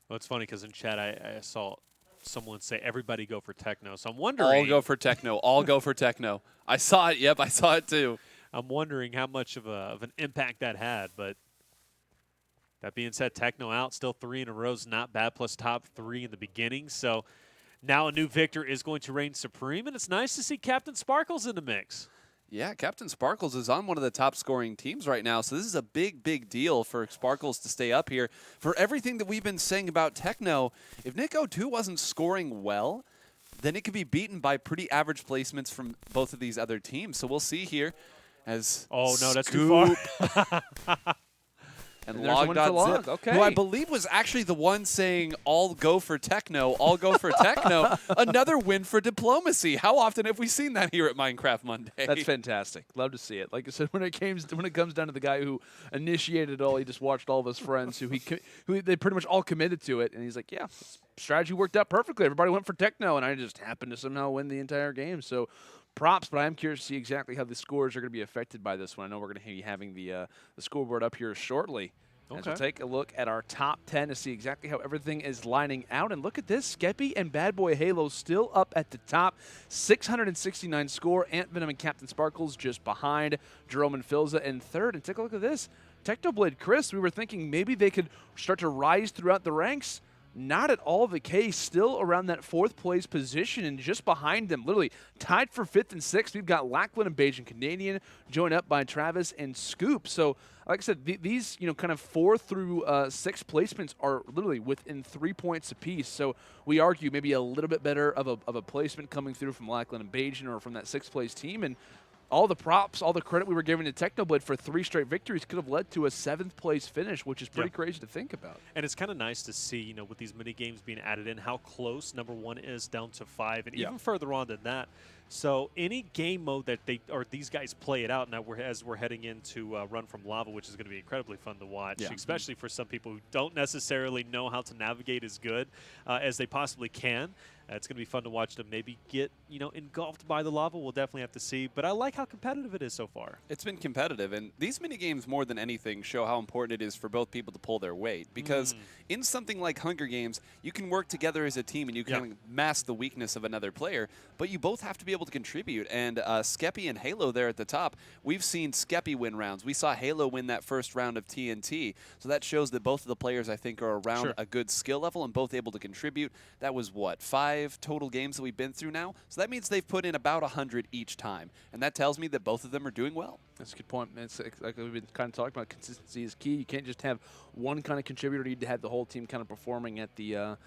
Well, it's funny because in chat I saw someone say everybody go for Techno. So I'm wondering. All go for Techno. All go for Techno. I saw it. Yep, I saw it too. I'm wondering how much of an impact that had. But that being said, Techno out. Still 3 in a row is not bad, plus top 3 in the beginning. So now a new victor is going to reign supreme. And it's nice to see Captain Sparkles in the mix. Yeah, Captain Sparkles is on one of the top scoring teams right now, so this is a big, big deal for Sparkles to stay up here. For everything that we've been saying about Techno, if Nick02 wasn't scoring well, then it could be beaten by pretty average placements from both of these other teams. So we'll see here as oh, no, that's too far. And Log.zip, okay. who I believe was actually the one saying, all go for Techno, all go for Techno. Another win for diplomacy. How often have we seen that here at Minecraft Monday? That's fantastic. Love to see it. Like I said, when it comes down to the guy who initiated it all, he just watched all of his friends who they pretty much all committed to it, and he's like, yeah, strategy worked out perfectly. Everybody went for Techno, and I just happened to somehow win the entire game. So props, but I am curious to see exactly how the scores are going to be affected by this one. I know we're going to be having the scoreboard up here shortly. As we'll take a look at our top 10 to see exactly how everything is lining out. And look at this, Skeppy and Bad Boy Halo still up at the top. 669 score. Ant Venom and Captain Sparkles just behind. Jerome and Filza in third. And take a look at this. Technoblade Chris, we were thinking maybe they could start to rise throughout the ranks. Not at all the case. Still around that 4th place position and just behind them, literally tied for 5th and 6th. We've got Lackland and Bajan Canadian joined up by Travis and Scoop. So, like I said, these kind of 4 through 6 placements are literally within 3 points apiece. So we argue maybe a little bit better of a placement coming through from Lackland and Bajan or from that 6th place team. And all the props, all the credit we were giving to Technoblade for 3 straight victories could have led to a 7th place finish, which is pretty crazy to think about. And it's kind of nice to see, you know, with these mini games being added in, how close number 1 is down to 5, and even further on than that. So any game mode that these guys play it out now, as we're heading into Run from Lava, which is going to be incredibly fun to watch, especially for some people who don't necessarily know how to navigate as good as they possibly can. It's going to be fun to watch them maybe get, you know, engulfed by the lava. We'll definitely have to see. But I like how competitive it is so far. It's been competitive, and these mini games more than anything show how important it is for both people to pull their weight. Because in something like Hunger Games, you can work together as a team and you can mask the weakness of another player, but you both have to be able to contribute. And Skeppy and Halo there at the top, we've seen Skeppy win rounds. We saw Halo win that first round of TNT. So that shows that both of the players, I think, are around a good skill level and both able to contribute. That was, what, 5 total games that we've been through now? So that means they've put in about 100 each time. And that tells me that both of them are doing well. That's a good point. It's like we've been kind of talking about, consistency is key. You can't just have one kind of contributor. You need to have the whole team kind of performing at the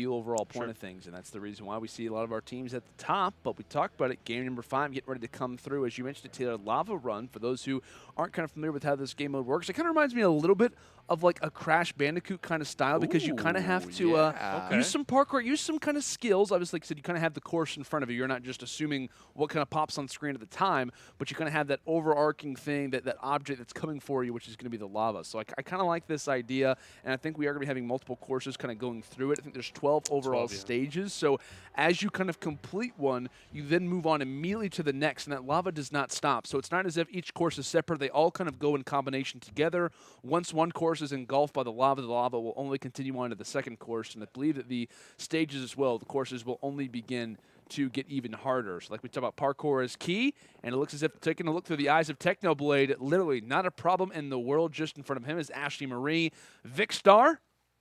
overall point of things, and that's the reason why we see a lot of our teams at the top. But we talked about it. Game number 5 getting ready to come through. As you mentioned, Taylor, Lava Run. For those who aren't kind of familiar with how this game mode works, it kind of reminds me a little bit of like a Crash Bandicoot kind of style, because you kind of have to use some parkour, use some kind of skills. Obviously, like I said, you kind of have the course in front of you. You're not just assuming what kind of pops on screen at the time, but you kind of have that overarching thing, that object that's coming for you, which is going to be the lava. So I kind of like this idea, and I think we are going to be having multiple courses kind of going through it. I think there's 12 overall stages. So as you kind of complete one, you then move on immediately to the next, and that lava does not stop. So it's not as if each course is separate. They all kind of go in combination together. Once one course is engulfed by the lava will only continue on to the second course, and I believe that the stages as well, the courses will only begin to get even harder. So like we talked about, parkour is key, and it looks as if, taking a look through the eyes of Technoblade, literally not a problem in the world. Just in front of him is Ashley Marie, Vicstar,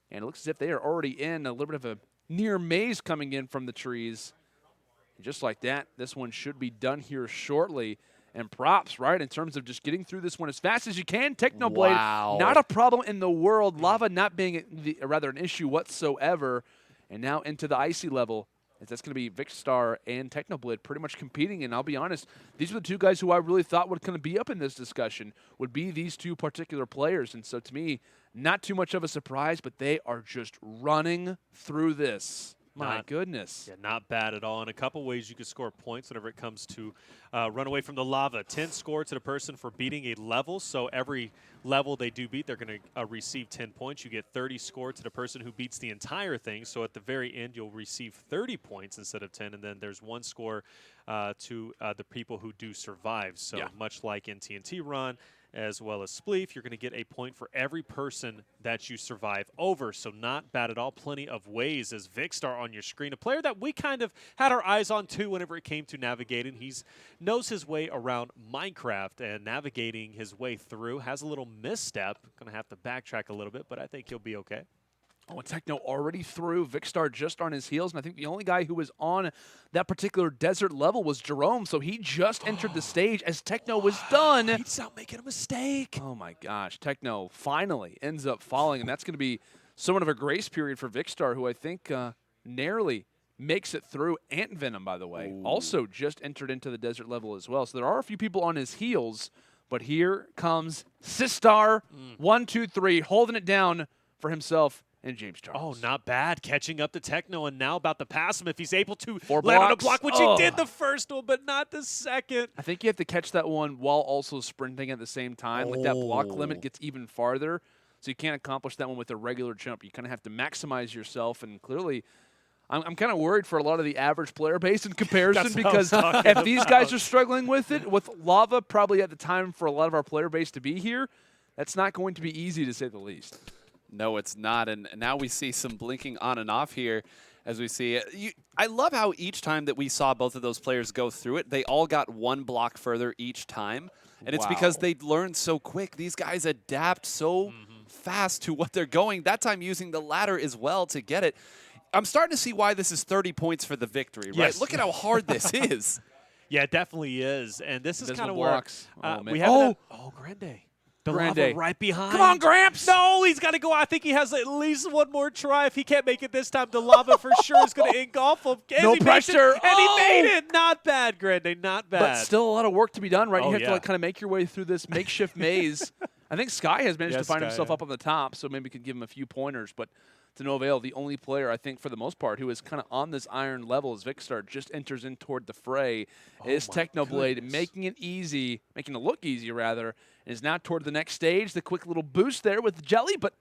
and it looks as if they are already in a little bit of a near maze coming in from the trees. And just like that, this one should be done here shortly. And props, right, in terms of just getting through this one as fast as you can. Technoblade, not a problem in the world. Lava not being rather an issue whatsoever. And now into the icy level. That's going to be Vicstar and Technoblade pretty much competing. And I'll be honest, these are the two guys who I really thought would kind of be up in this discussion, would be these two particular players. And so to me, not too much of a surprise, but they are just running through this. My goodness. Yeah, not bad at all. In a couple ways you can score points whenever it comes to run away from the lava. 10 score to the person for beating a level. So every level they do beat, they're going to receive 10 points. You get 30 score to the person who beats the entire thing. So at the very end, you'll receive 30 points instead of 10. And then there's 1 score to the people who do survive. So much like in TNT Run, as well as Spleef, you're going to get a point for every person that you survive over. So not bad at all. Plenty of ways as Vicstar on your screen, a player that we kind of had our eyes on too whenever it came to navigating. He knows his way around Minecraft and navigating his way through. Has a little misstep. Going to have to backtrack a little bit, but I think he'll be okay. Oh, and Techno already through. Vicstar just on his heels. And I think the only guy who was on that particular desert level was Jerome. So he just entered the stage as Techno was done. He's not making a mistake. Oh, my gosh. Techno finally ends up falling. And that's going to be somewhat of a grace period for Vicstar, who I think narrowly makes it through. Ant Venom, by the way, also just entered into the desert level as well. So there are a few people on his heels. But here comes Sistar. 1, 2, 3, holding it down for himself and James Charles. Oh, not bad. Catching up to Techno, and now about to pass him if he's able to 4 land on a blocks. block, which he did the first one, but not the second. I think you have to catch that one while also sprinting at the same time. Like that block limit gets even farther, so you can't accomplish that one with a regular jump. You kind of have to maximize yourself, and clearly I'm kind of worried for a lot of the average player base in comparison, because if these guys are struggling with it, with lava probably at the time for a lot of our player base to be here, that's not going to be easy, to say the least. No, it's not. And now we see some blinking on and off here as we see it. I love how each time that we saw both of those players go through it, they all got 1 block further each time. And it's because they learned so quick. These guys adapt so fast to what they're going. That time using the ladder as well to get it. I'm starting to see why this is 30 points for the victory, right? Yes. Look at how hard this is. Yeah, it definitely is. And this is kind of where we have Oh, Grande. The Grande. lava right behind. Come on, Gramps! No, he's got to go. I think he has at least one more try. If he can't make it this time, the lava for sure is going to engulf him. And No he pressure. Makes it, and he made it. Not bad, Grande. Not bad. But still a lot of work to be done, right? Oh, You have yeah. to like kind of make your way through this makeshift maze. I think Sky has managed to find Sky, himself yeah. up on the top, so maybe we could give him a few pointers. But to no avail, the only player, I think, for the most part, who is kind of on this iron level as Vikkstar just enters in toward the fray is my Technoblade, goodness. making it look easy, rather, and is now toward the next stage. The quick little boost there with the Jelly, but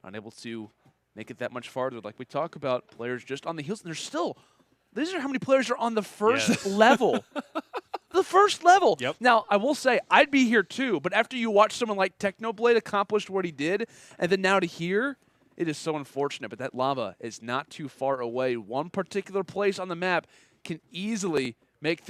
unable to make it that much farther. Like we talk about, players just on the heels. And there's still, these are how many players are on the first Yes. level. The first level. Yep. Now, I will say, I'd be here too, but after you watch someone like Technoblade accomplish what he did, and then now to here, it is so unfortunate, but that lava is not too far away. One particular place on the map can easily make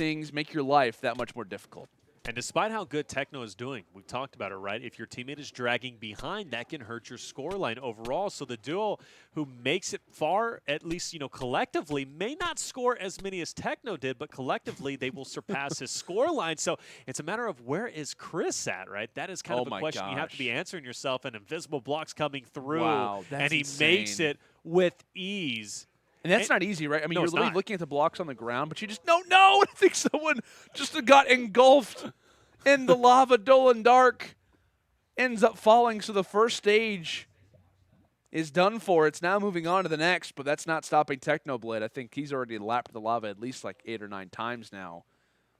your life that much more difficult. And despite how good Techno is doing, we've talked about it, right? If your teammate is dragging behind, that can hurt your scoreline overall. So the duo who makes it far, at least, collectively, may not score as many as Techno did, but collectively they will surpass his scoreline. So it's a matter of where is Chris at, right? That is kind of a question you have to be answering yourself. And invisible blocks coming through, Wow, that's and he insane. makes it with ease. And that's not easy, right? I mean, No, you're it's literally not. looking at the blocks on the ground, but you just don't know. I think someone just got engulfed in the lava. Dolan Dark ends up falling, so the first stage is done for. It's now moving on to the next, but that's not stopping Technoblade. I think he's already lapped the lava at least like 8 or 9 times now.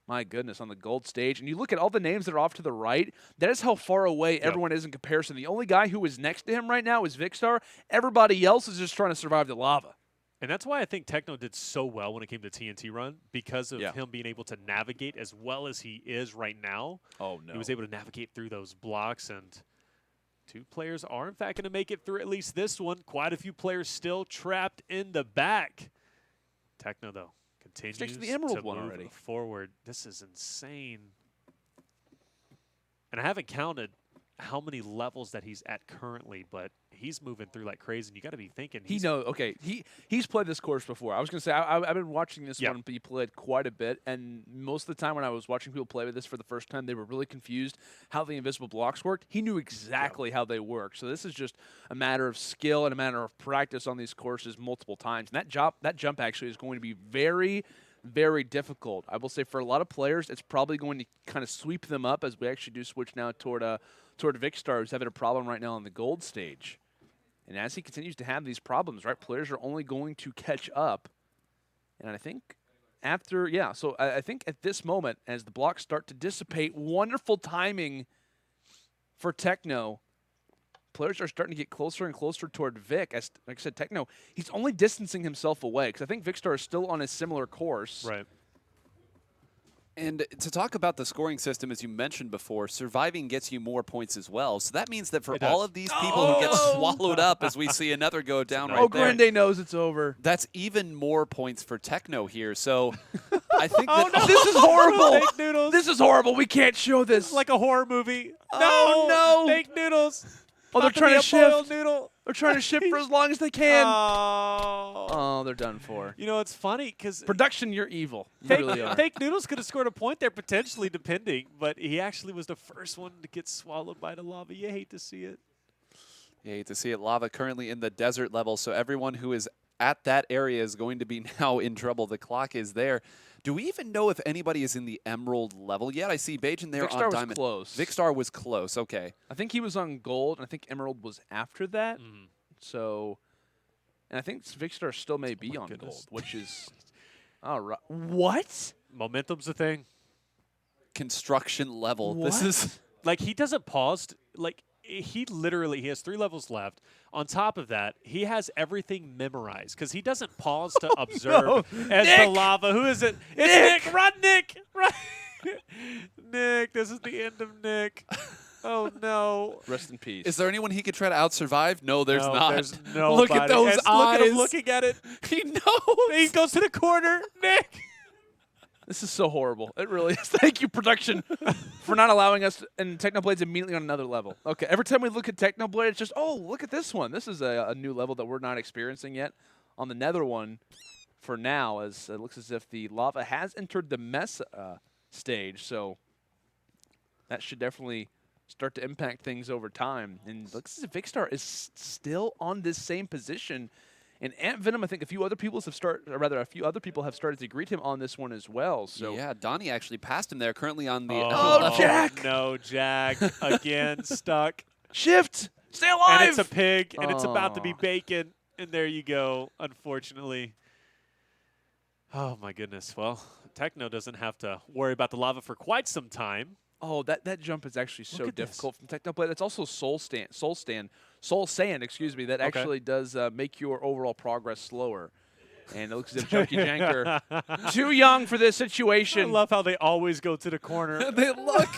My goodness, on the gold stage. And you look at all the names that are off to the right, that is how far away everyone is in comparison. The only guy who is next to him right now is Vikkstar. Everybody else is just trying to survive the lava. And that's why I think Techno did so well when it came to TNT Run, because of him being able to navigate as well as he is right now. Oh, no. He was able to navigate through those blocks, and 2 players are, in fact, going to make it through at least this one. Quite a few players still trapped in the back. Techno, though, continues Sticks to the Emerald one move already. forward. This is insane. And I haven't counted how many levels that he's at currently, but he's moving through like crazy, and you got to be thinking he's played this course before. I was going to say, I've been watching this one be played quite a bit, and most of the time when I was watching people play with this for the first time, they were really confused how the invisible blocks worked. He knew exactly how they work, so this is just a matter of skill and a matter of practice on these courses multiple times. And that jump actually is going to be very, very difficult. I will say for a lot of players, it's probably going to kind of sweep them up as we actually do switch now toward Vikkstar, who's having a problem right now on the gold stage. And as he continues to have these problems, right, players are only going to catch up. And I think after, so I think at this moment, as the blocks start to dissipate, wonderful timing for Techno. Players are starting to get closer and closer toward Vic. As, like I said, Techno, he's only distancing himself away because I think Vikkstar is still on a similar course. Right. And to talk about the scoring system, as you mentioned before, surviving gets you more points as well. So that means that for all of these people who get swallowed up, as we see another go down right there. Grande knows it's over. That's even more points for Techno here. So I think that This is horrible. Fake noodles. This is horrible. We can't show this. It's like a horror movie. Oh, no. Fake noodles. Oh, they're About trying be to a shift. boiled noodle. They're trying to shift for as long as they can. Oh. Oh, they're done for. You know, it's funny because Production, you're evil. You really are. Fake Noodles could have scored a point there potentially, depending, but he actually was the first one to get swallowed by the lava. You hate to see it. You hate to see it. Lava currently in the desert level, so everyone who is at that area is going to be now in trouble. The clock is there. Do we even know if anybody is in the Emerald level yet? I see Bajan there Vikkstar on was Diamond. close. Vikkstar was close. Okay. I think he was on gold, and I think Emerald was after that. So, and I think Vikkstar still may be on gold, which is all right. What? Momentum's a thing. Construction level. What? This is Like, he doesn't pause. He has 3 levels left. On top of that, he has everything memorized because he doesn't pause to observe as the lava. Who is it? It's Nick. Run, Nick. Run. Nick, this is the end of Nick. Oh, no. Rest in peace. Is there anyone he could try to out-survive? No, there's No, not. there's nobody. Look at those Look eyes. at him looking at it. He knows. He goes to the corner. Nick. This is so horrible. It really is. Thank you, production, for not allowing us and Technoblade's immediately on another level. Okay, every time we look at Technoblade, it's just, oh, look at this one. This is a new level that we're not experiencing yet. On the nether one, for now, as it looks as if the lava has entered the mess stage, so that should definitely start to impact things over time. And looks as if Vicstar is still on this same position. And Ant Venom, I think a few other people have started to greet him on this one as well. So yeah, Donnie actually passed him there. Currently on the Oh, Jack! No, Jack again stuck. Shift, stay alive. And it's a pig, and it's about to be bacon. And there you go. Unfortunately. Oh my goodness. Well, Techno doesn't have to worry about the lava for quite some time. Oh, that jump is actually so difficult from Technoblade. It's also Soul Sand, excuse me, that actually does make your overall progress slower. And it looks as if Junkie Janker too young for this situation. I love how they always go to the corner. They look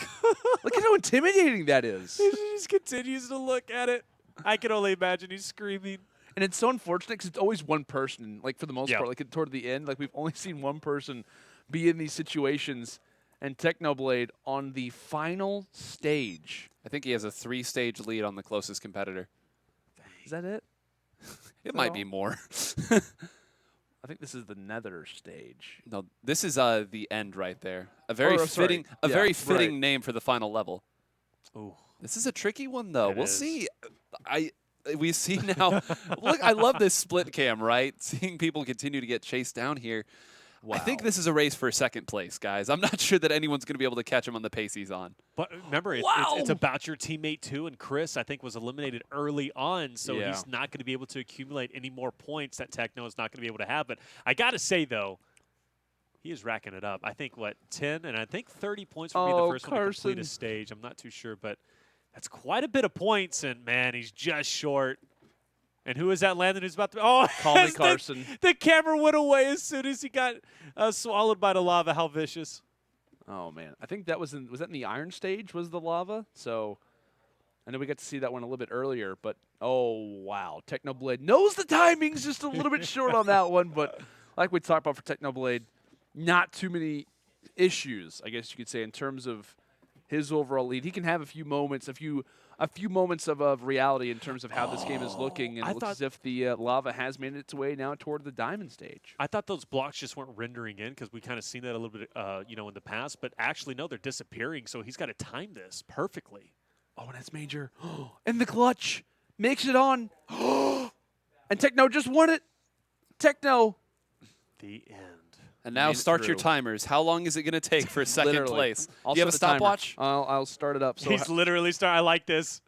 at how intimidating that is. He just continues to look at it. I can only imagine he's screaming. And it's so unfortunate because it's always one person, like for the most part, like toward the end, like we've only seen one person be in these situations. And Technoblade on the final stage. I think he has a 3-stage lead on the closest competitor. Is that it? It might be more. I think this is the Nether stage. No, this is the end right there. A very fitting name for the final level. Ooh. This is a tricky one though. We'll see. We see now. Look, I love this split cam, right? Seeing people continue to get chased down here. Wow. I think this is a race for second place, guys. I'm not sure that anyone's going to be able to catch him on the pace he's on. But remember, it's about your teammate too, and Chris, I think, was eliminated early on, so he's not going to be able to accumulate any more points that Techno is not going to be able to have. But I got to say, though, he is racking it up. I think, 10, and I think 30 points would be the first one to complete a stage. I'm not too sure, but that's quite a bit of points, and, man, he's just short. And who is that, Landon, who's about to... Oh, call me Carson. The camera went away as soon as he got swallowed by the lava. How vicious. Oh, man. I think that was that in the iron stage, was the lava? So I know we got to see that one a little bit earlier, but oh, wow. Technoblade knows the timing's just a little bit short on that one, but like we talked about for Technoblade, not too many issues, I guess you could say, in terms of his overall lead. He can have a few moments of reality in terms of how this game is looking, and it looks as if the lava has made its way now toward the diamond stage. I thought those blocks just weren't rendering in because we kind of seen that a little bit, in the past. But actually, no, they're disappearing. So he's got to time this perfectly. Oh, and that's Major. And the clutch makes it on. And Techno just won it. Techno. The end. And now start your timers. How long is it going to take for second place? Do you have a stopwatch? I'll start it up. So he's literally starting. I like this.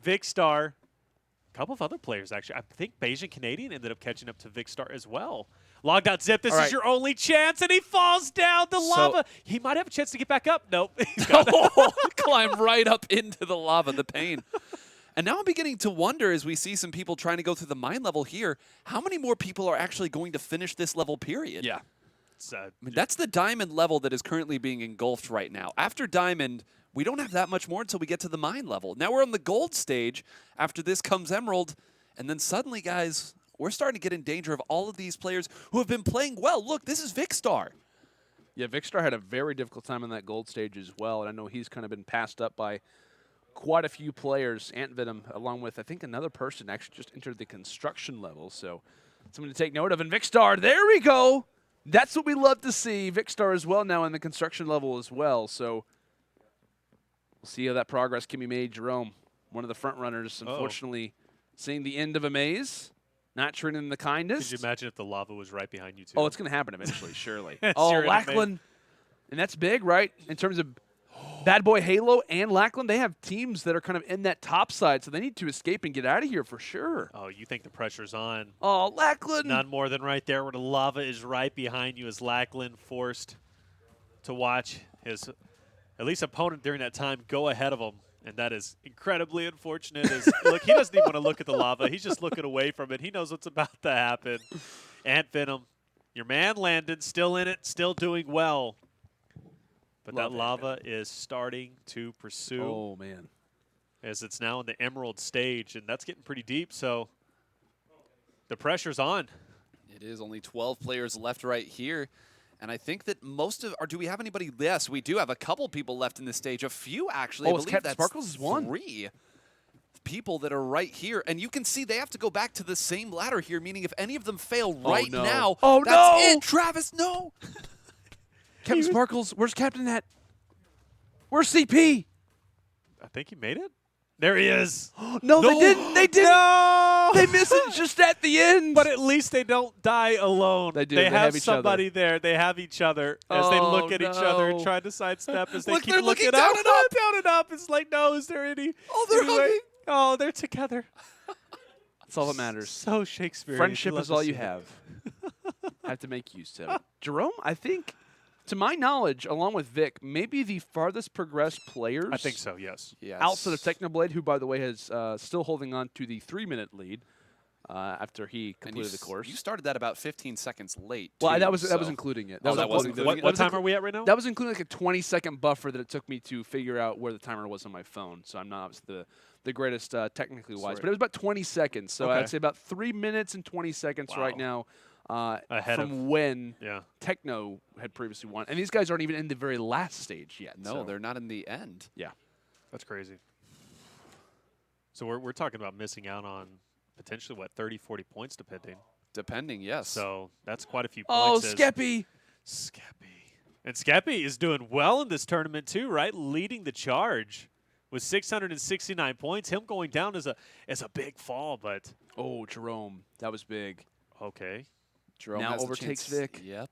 Vicstar. A couple of other players, actually. I think Bayesian Canadian ended up catching up to Vicstar as well. Log.zip, this is your only chance, and he falls down the lava. He might have a chance to get back up. Nope. Climb right up into the lava, the pain. And now I'm beginning to wonder, as we see some people trying to go through the mine level here, how many more people are actually going to finish this level, period? Yeah. I mean, that's the diamond level that is currently being engulfed right now. After diamond, we don't have that much more until we get to the mine level. Now we're on the gold stage. After this comes emerald. And then suddenly, guys, we're starting to get in danger of all of these players who have been playing well. Look, this is Vicstar. Yeah, Vicstar had a very difficult time on that gold stage as well. And I know he's kind of been passed up by quite a few players. Ant Venom, along with, I think, another person actually just entered the construction level. So something to take note of. And Vicstar, there we go. That's what we love to see. Vicstar as well now in the construction level as well. So we'll see how that progress can be made. Jerome, one of the front runners, unfortunately seeing the end of a maze, not treating them the kindest. Could you imagine if the lava was right behind you, too? Oh, it's going to happen eventually, surely. Lackland. And that's big, right? In terms of Bad Boy Halo and Lackland, they have teams that are kind of in that top side, so they need to escape and get out of here for sure. Oh, you think the pressure's on. Oh, Lackland. None more than right there where the lava is right behind you as Lackland forced to watch his at least opponent during that time go ahead of him. And that is incredibly unfortunate. Look, he doesn't even want to look at the lava. He's just looking away from it. He knows what's about to happen. Ant Venom, your man Landon, still in it, still doing well. But that lava is starting to pursue. Oh, man. As it's now in the emerald stage, and that's getting pretty deep, so the pressure's on. It is only 12 players left right here. And I think that do we have anybody? Yes, we do have a couple people left in this stage. A few, actually. Oh, Captain Sparkles is one. 3 people that are right here. And you can see they have to go back to the same ladder here, meaning if any of them fail now, that's it, Travis, no! Captain Sparkles, where's Captain at? Where's CP? I think he made it. There he is. No, they didn't. They didn't. No! They missed it just at the end. But at least they don't die alone. They do. They have each somebody other. there. They have each other as they look at each other and no. try to sidestep as they Look, keep they're looking looking up. down and up. Down and up. It's like, no, is there any? Oh, they're hugging. Oh, they're together. That's all that matters. So Shakespearean. Friendship Love is to all see you it. have. Have to make use of it. Jerome, I think, to my knowledge, along with Vic, maybe the farthest progressed players. I think so, yes. Yes. Outside of Technoblade, who, by the way, is still holding on to the 3-minute lead after he And completed the course. You started that about 15 seconds late. Well, too, that was so. including it. Oh, that was including including it. it? What time are we at right now? That was including like a 20-second buffer that it took me to figure out where the timer was on my phone. So I'm not obviously the greatest technically wise, Sorry. but it was about 20 seconds. So Okay. I'd say about 3 minutes and 20 seconds right now Ahead from of- when Yeah. Techno had previously won. And these guys aren't even in the very last stage yet. No, so. they're not in the end. Yeah. That's crazy. So we're talking about missing out on potentially, 30, 40 points depending. Depending, yes. So that's quite a few Oh, points. Skeppy! And Skeppy is doing well in this tournament too, right? Leading the charge with 669 points. Him going down is a big fall, but Oh, Jerome. That was big. okay. Jerome now has the overtakes chance- Vic. Yep.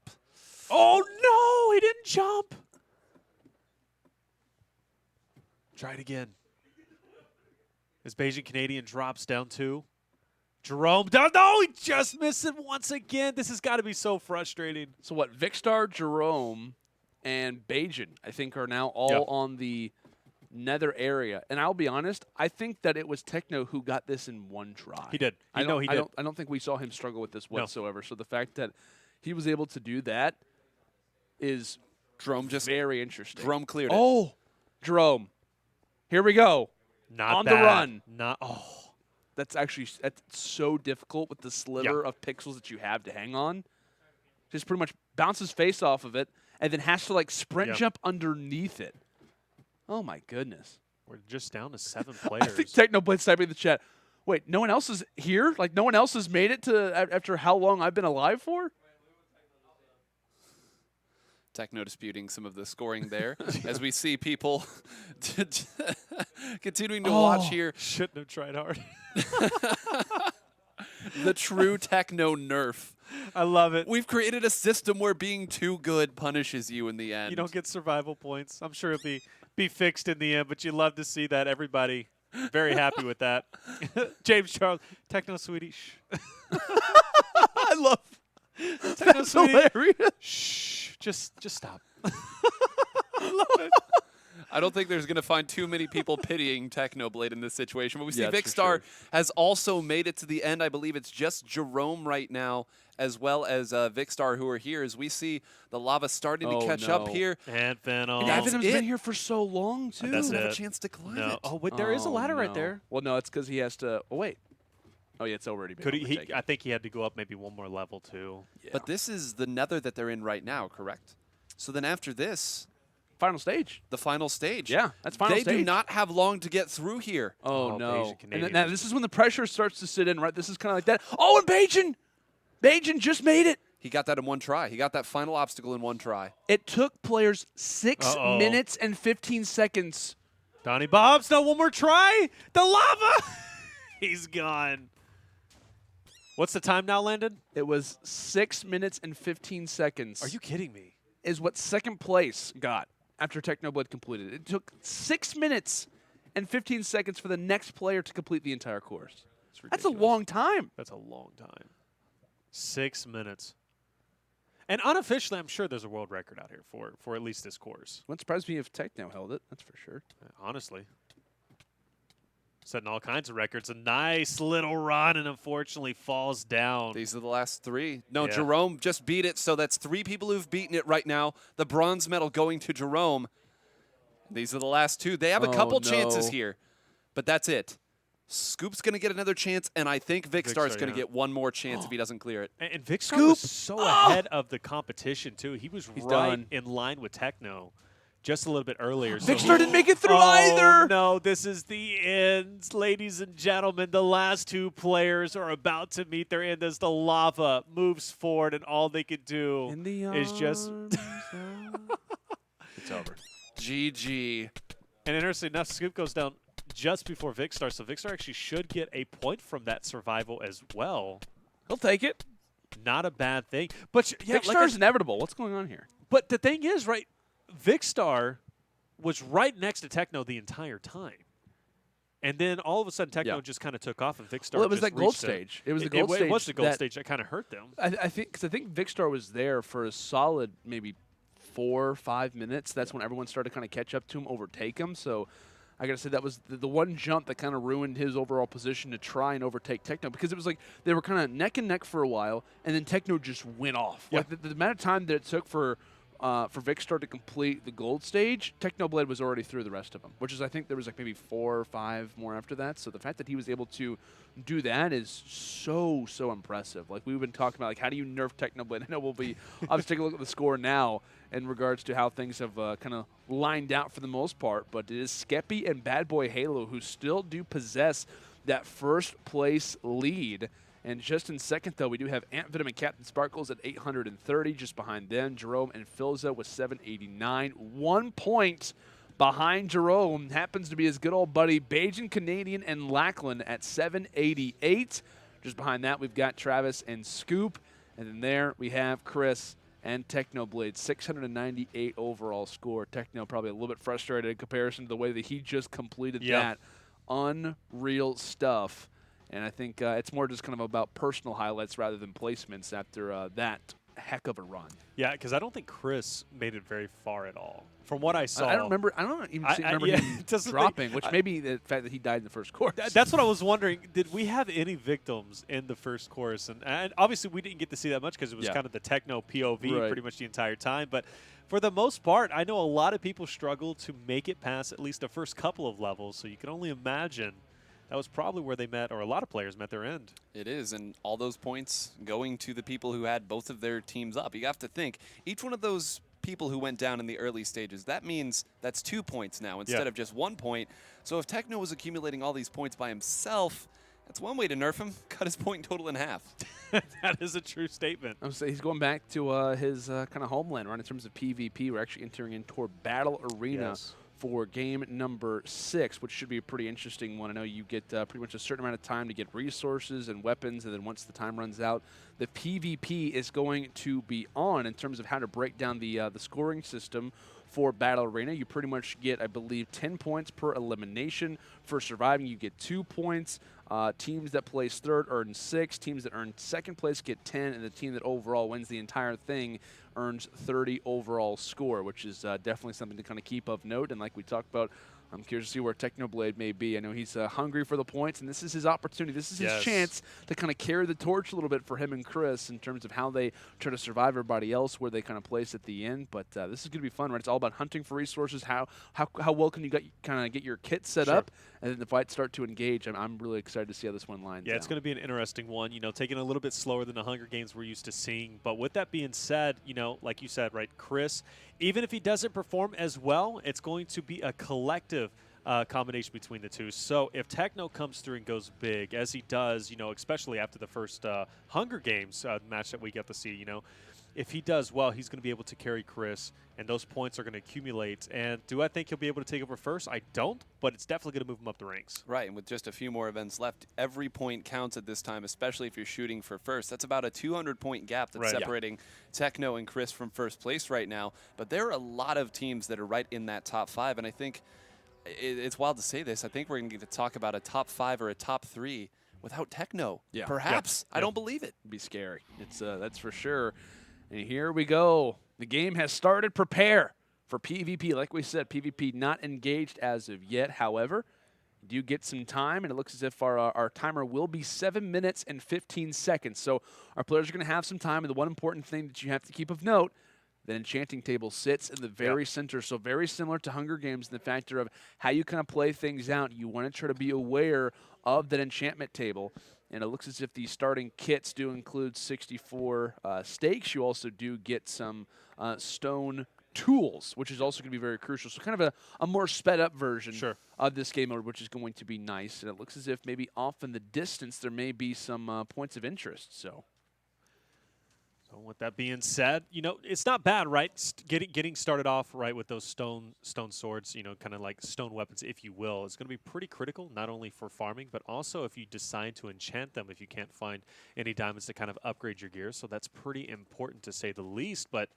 Oh no, he didn't jump. Try it again. As Beijing Canadian drops down 2. Jerome down. No, he just missed it once again. This has got to be so frustrating. So what? Vicstar, Jerome, and Bajan, I think, are now all Yep. on the nether area. And I'll be honest, I think that it was Techno who got this in one try. He did. I he did. don't think we saw him struggle with this No. whatsoever. So the fact that he was able to do that is Jerome just very interesting. Jerome cleared it. Oh, Jerome. Here we go. Not on the bad. run. Not. Oh. That's so difficult with the sliver of pixels that you have to hang on. Just pretty much bounces face off of it and then has to like sprint jump underneath it. Oh my goodness. We're just down to 7 I players. think Technoblade's typing in the chat. Wait, no one else is here? Like no one else has made it to after how long I've been alive for? Techno disputing some of the scoring there as we see people continuing to watch here. Shouldn't have tried hard. The true Techno nerf. I love it. We've created a system where being too good punishes you in the end. You don't get survival points. I'm sure it'll be fixed in the end, but you love to see that. Everybody very happy with that. James Charles, Techno Swedish. I love Techno That's Swedish. hilarious. Shh, just stop. I don't think there's going to find too many people pitying Technoblade in this situation. But we see Yeah, that's for Vicstar sure. has also made it to the end. I believe it's just Jerome right now, as well as Vicstar, who are here. As we see the lava starting to catch up no. here. And Venom. And That's Evan's it. been here for so long too. That's Doesn't have it. a chance to climb No. it. Oh, wait, there is a ladder right no. there. Well, no, it's because he has to. Oh wait. Oh yeah, it's already been. Could he? overtaken. I think he had to go up maybe one more level too. Yeah. But this is the nether that they're in right now, correct? So then after this, Final stage. the final stage. Yeah, that's final They stage. do not have long to get through here. Oh, Oh, no. Bajan And Canadian now is this is when the pressure starts to sit in, right? This is kind of like that. Oh, and Bajan just made it. He got that in one try. He got that final obstacle in one try. It took players 6 Uh-oh. minutes and 15 seconds. Donnie Bob's, no, one more try. The lava. He's gone. What's the time now, Landon? It was 6 minutes and 15 seconds. Are you kidding me? Is what second place got after Technoblade completed. It took 6 minutes and 15 seconds for the next player to complete the entire course. That's a ridiculous. long time. That's a long time. 6 minutes. And unofficially, I'm sure there's a world record out here for at least this course. Wouldn't surprise me if Techno held it. That's for sure. Honestly. Setting all kinds of records. A nice little run and unfortunately falls down. These are the last 3. No, Yeah. Jerome just beat it, so that's 3 people who've beaten it right now. The bronze medal going to Jerome. These are the last 2. They have a Oh, couple chances no. here, but that's it. Scoop's going to get another chance, and I think Vicstar's Vicstar, going to yeah. get one more chance if he doesn't clear it. And Vicstar Scoop. was so ahead of the competition, too. He was He's right done. in line with Techno just a little bit earlier. So Vicstar didn't make it through oh, either. No, this is the end. Ladies and gentlemen, the last 2 players are about to meet their end as the lava moves forward, and all they can do is just... It's over. GG. And interesting enough, Scoop goes down just before Vicstar, so Vicstar actually should get a point from that survival as well. He'll take it. Not a bad thing. But yeah, Vicstar's inevitable. What's going on here? But the thing is, right, Vicstar was right next to Techno the entire time. And then all of a sudden, Techno just kind of took off, and Vicstar Well, it was just that gold reached stage. It was the gold stage. It was the gold stage that kind of hurt them. I think because I think Vicstar was there for a solid maybe 4 or 5 minutes. That's when everyone started to kind of catch up to him, overtake him. So I got to say that was the one jump that kind of ruined his overall position to try and overtake Techno, because it was like they were kind of neck and neck for a while, and then Techno just went off. Yeah. Like the amount of time that it took for Vicstar to complete the gold stage, Technoblade was already through the rest of them, which is, I think there was like maybe 4 or 5 more after that. So the fact that he was able to do that is so impressive. Like we've been talking about, like how do you nerf Technoblade? I know we'll be obviously take a look at the score now in regards to how things have kind of lined out for the most part, but it is Skeppy and Bad Boy Halo who still do possess that first place lead. And just in second, though, we do have Ant Venom and Captain Sparkles at 830. Just behind them, Jerome and Filza with 789. 1 point behind Jerome happens to be his good old buddy Bajan Canadian and Lackland at 788. Just behind that, we've got Travis and Scoop. And then there we have Chris and Technoblade, 698 overall score. Techno probably a little bit frustrated in comparison to the way that he just completed that. Unreal stuff. And I think it's more just kind of about personal highlights rather than placements after that heck of a run. Yeah, because I don't think Chris made it very far at all. From what I saw. I don't remember. I don't even remember him dropping, which may be the fact that he died in the first course. That's what I was wondering. Did we have any victims in the first course? And obviously we didn't get to see that much because it was kind of the Techno POV pretty much the entire time. But for the most part, I know a lot of people struggled to make it past at least the first couple of levels. So you can only imagine that was probably where they met, or a lot of players met their end. It is, and all those points going to the people who had both of their teams up. You have to think, each one of those people who went down in the early stages, that means that's 2 points now instead of just 1 point. So if Techno was accumulating all these points by himself, that's one way to nerf him, cut his point total in half. That is a true statement. I would say he's going back to his kind of homeland, right, in terms of PvP. We're actually entering into our Battle Arena for game number 6, which should be a pretty interesting one. I know you get pretty much a certain amount of time to get resources and weapons, and then once the time runs out, the PvP is going to be on in terms of how to break down the scoring system for Battle Arena. You pretty much get, I believe, 10 points per elimination. For surviving, you get 2 points. Teams that place third earn 6. Teams that earn second place get 10, and the team that overall wins the entire thing earns 30 overall score, which is definitely something to kind of keep of note. And like we talked about, I'm curious to see where Technoblade may be. I know he's hungry for the points, and this is his opportunity. This is his chance to kind of carry the torch a little bit for him and Chris in terms of how they try to survive everybody else, where they kind of place at the end. But this is going to be fun, right? It's all about hunting for resources. How well can you kind of get your kit set up, and then the fights start to engage. I'm really excited to see how this one lines out. It's going to be an interesting one. You know, taking a little bit slower than the Hunger Games we're used to seeing. But with that being said, you know, like you said, right, Chris, even if he doesn't perform as well, it's going to be a collective combination between the two. So if Techno comes through and goes big, as he does, you know, especially after the first Hunger Games match that we get to see, you know, if he does well, he's going to be able to carry Chris, and those points are going to accumulate. And do I think he'll be able to take over first? I don't, but it's definitely going to move him up the ranks. Right, and with just a few more events left, every point counts at this time, especially if you're shooting for first. That's about a 200-point gap that's separating Techno and Chris from first place right now. But there are a lot of teams that are right in that top 5, and I think it's wild to say this. I think we're going to get to talk about a top 5 or a top 3 without Techno. Perhaps. I don't believe it. It'd be scary. It's that's for sure. And here we go. The game has started. Prepare for PvP. Like we said, PvP not engaged as of yet. However, you do get some time, and it looks as if our timer will be 7 minutes and 15 seconds. So our players are going to have some time. And the one important thing that you have to keep of note, the enchanting table sits in the very center. So very similar to Hunger Games in the factor of how you kind of play things out. You want to try to be aware of that enchantment table. And it looks as if the starting kits do include 64 stakes. You also do get some stone tools, which is also going to be very crucial. So kind of a more sped up version of this game mode, which is going to be nice. And it looks as if maybe off in the distance there may be some points of interest. So So with that being said, it's not bad, right? Getting started off right with those stone swords, kind of like stone weapons, if you will. It's going to be pretty critical, not only for farming, but also if you decide to enchant them if you can't find any diamonds to kind of upgrade your gear. So that's pretty important to say the least. But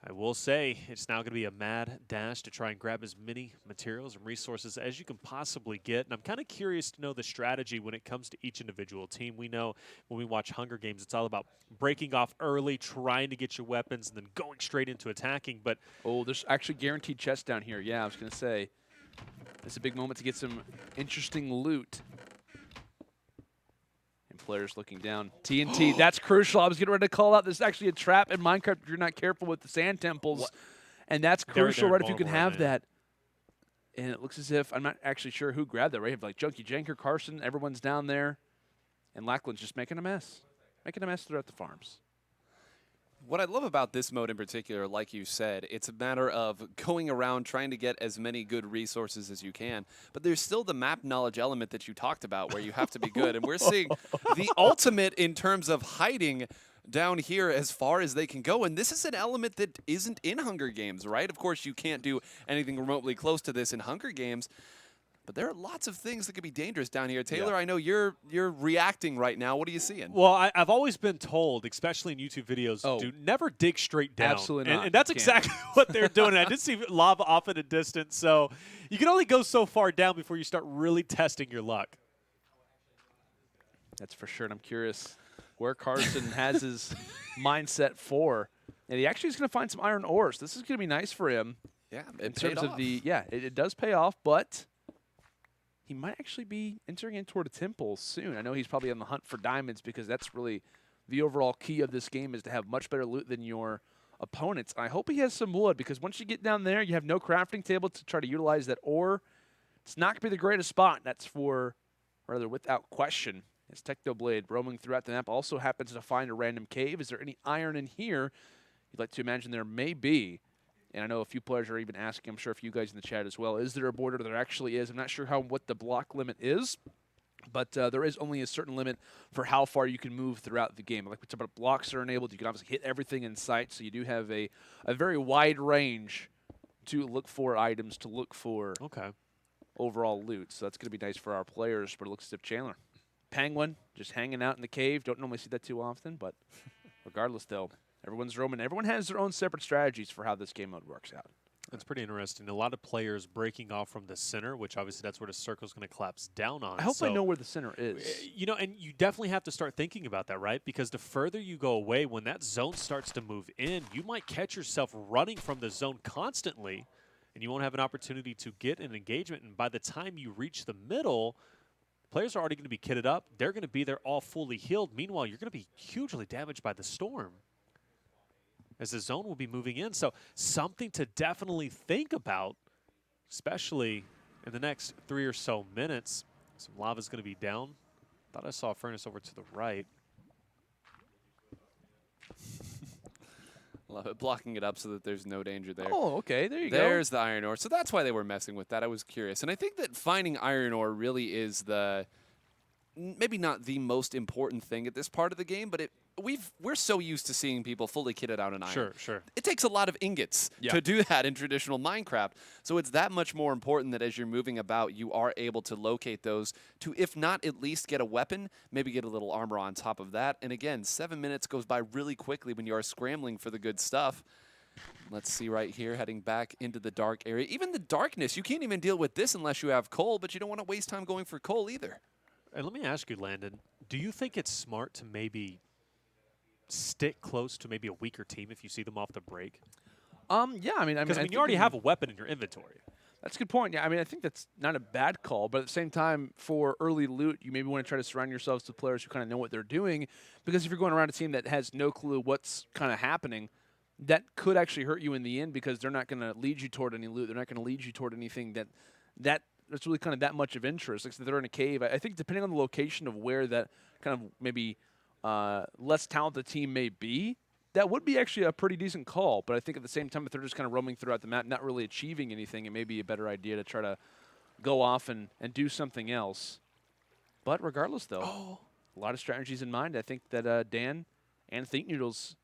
I will say it's now going to be a mad dash to try and grab as many materials and resources as you can possibly get. And I'm kind of curious to know the strategy when it comes to each individual team. We know when we watch Hunger Games, it's all about breaking off early, trying to get your weapons, and then going straight into attacking. But oh, there's actually guaranteed chests down here. Yeah, I was going to say, it's a big moment to get some interesting loot. Players looking down. TNT, that's crucial. I was getting ready to call out. This is actually a trap in Minecraft if you're not careful with the sand temples. What? And that's crucial, right, if you can have right that. And it looks as if, I'm not actually sure who grabbed that, right? You have like Junkie Janker, Carson, everyone's down there. And Lackland's just making a mess. Making a mess throughout the farms. What I love about this mode in particular, like you said, it's a matter of going around trying to get as many good resources as you can. But there's still the map knowledge element that you talked about where you have to be good. And we're seeing the ultimate in terms of hiding down here as far as they can go. And this is an element that isn't in Hunger Games, right? Of course, you can't do anything remotely close to this in Hunger Games. But there are lots of things that could be dangerous down here. Taylor, I know you're reacting right now. What are you seeing? Well, I've always been told, especially in YouTube videos, to never dig straight down. Absolutely not. And that's exactly what they're doing. I did see lava off at a distance, so you can only go so far down before you start really testing your luck. That's for sure, and I'm curious where Carson has his mindset for. And he actually is going to find some iron ores. This is going to be nice for him. Yeah, in terms of the it does pay off, but he might actually be entering in toward a temple soon. I know he's probably on the hunt for diamonds because that's really the overall key of this game is to have much better loot than your opponents. I hope he has some wood because once you get down there, you have no crafting table to try to utilize that ore. It's not going to be the greatest spot. That's for, rather without question, as Technoblade roaming throughout the map also happens to find a random cave. Is there any iron in here? You'd like to imagine there may be. And I know a few players are even asking, I'm sure a few guys in the chat as well, is there a border? There actually is. I'm not sure what the block limit is, but there is only a certain limit for how far you can move throughout the game. Like we talked about, blocks are enabled. You can obviously hit everything in sight, so you do have a very wide range to look for items, to look for overall loot. So that's going to be nice for our players, but it looks as if Chandler. Penguin, just hanging out in the cave. Don't normally see that too often, but regardless, though, everyone's roaming. Everyone has their own separate strategies for how this game mode works out. That's pretty interesting. A lot of players breaking off from the center, which obviously that's where the circle's going to collapse down on. I hope I know where the center is. And you definitely have to start thinking about that, right? Because the further you go away, when that zone starts to move in, you might catch yourself running from the zone constantly, and you won't have an opportunity to get an engagement. And by the time you reach the middle, players are already going to be kitted up. They're going to be there all fully healed. Meanwhile, you're going to be hugely damaged by the storm, as the zone will be moving in. So something to definitely think about, especially in the next 3 or so minutes. Some lava's going to be down. Thought I saw a furnace over to the right. Love it, blocking it up so that there's no danger there. Oh, okay, there you go. There's the iron ore. So that's why they were messing with that. I was curious. And I think that finding iron ore really is maybe not the most important thing at this part of the game, but we're so used to seeing people fully kitted out in iron. Sure. It takes a lot of ingots to do that in traditional Minecraft. So it's that much more important that as you're moving about, you are able to locate those to, if not at least get a weapon, maybe get a little armor on top of that. And again, 7 minutes goes by really quickly when you are scrambling for the good stuff. Let's see right here, heading back into the dark area. Even the darkness, you can't even deal with this unless you have coal, but you don't want to waste time going for coal either. And let me ask you, Landon, do you think it's smart to maybe stick close to maybe a weaker team if you see them off the break? Yeah, I mean, you already have a weapon in your inventory. That's a good point. Yeah, I mean, I think that's not a bad call, but at the same time, for early loot, you maybe want to try to surround yourselves with players who kind of know what they're doing, because if you're going around a team that has no clue what's kind of happening, that could actually hurt you in the end because they're not going to lead you toward any loot. They're not going to lead you toward anything that's really kind of that much of interest. Like, so they're in a cave. I think depending on the location of where that kind of maybe less talented team may be, that would be actually a pretty decent call. But I think at the same time, if they're just kind of roaming throughout the map, not really achieving anything, it may be a better idea to try to go off and do something else. But regardless, though, a lot of strategies in mind. I think that Dan and Think Noodles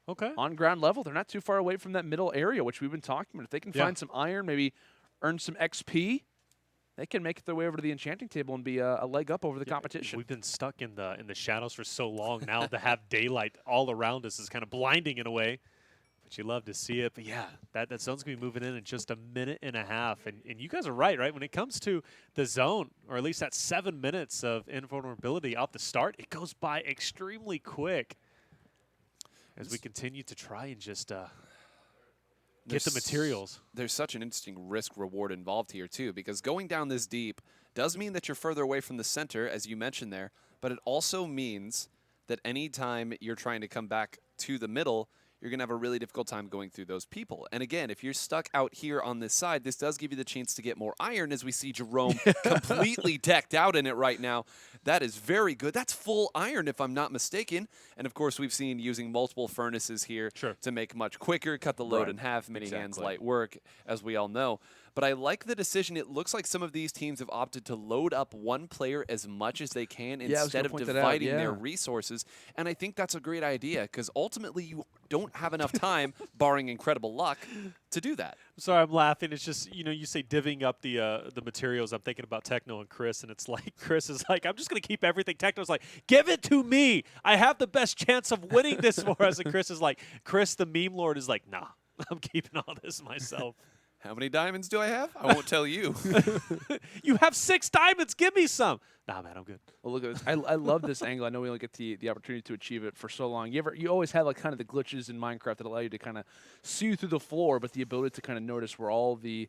Okay. on ground level. They're not too far away from that middle area, which we've been talking about. If they can find some iron, maybe earn some XP, they can make their way over to the enchanting table and be a leg up over the competition. We've been stuck in the shadows for so long now. To have daylight all around us is kind of blinding in a way. But you love to see it. But yeah, that zone's going to be moving in just a minute and a half. And you guys are right? When it comes to the zone, or at least that 7 minutes of invulnerability off the start, it goes by extremely quick as we continue to try and just get the materials. There's such an interesting risk-reward involved here, too, because going down this deep does mean that you're further away from the center, as you mentioned there, but it also means that anytime you're trying to come back to the middle, you're going to have a really difficult time going through those people. And again, if you're stuck out here on this side, this does give you the chance to get more iron, as we see Jerome completely decked out in it right now. That is very good. That's full iron, if I'm not mistaken. And of course, we've seen using multiple furnaces here to make much quicker, cut the load in half, mini hands, light work, as we all know. But I like the decision. It looks like some of these teams have opted to load up one player as much as they can instead of dividing their resources. And I think that's a great idea, because ultimately you don't have enough time, barring incredible luck, to do that. Sorry, I'm laughing. It's just, you say divvying up the materials. I'm thinking about Techno and Chris, and it's like Chris is like, I'm just going to keep everything. Techno's like, give it to me. I have the best chance of winning this for us. And Chris is like, Chris, the meme lord, is like, nah, I'm keeping all this myself. How many diamonds do I have? I won't tell you. You have 6 diamonds. Give me some. Nah, man, I'm good. Well, look at this. I love this angle. I know we only get the opportunity to achieve it for so long. You always have like kind of the glitches in Minecraft that allow you to kind of see through the floor, but the ability to kind of notice where all the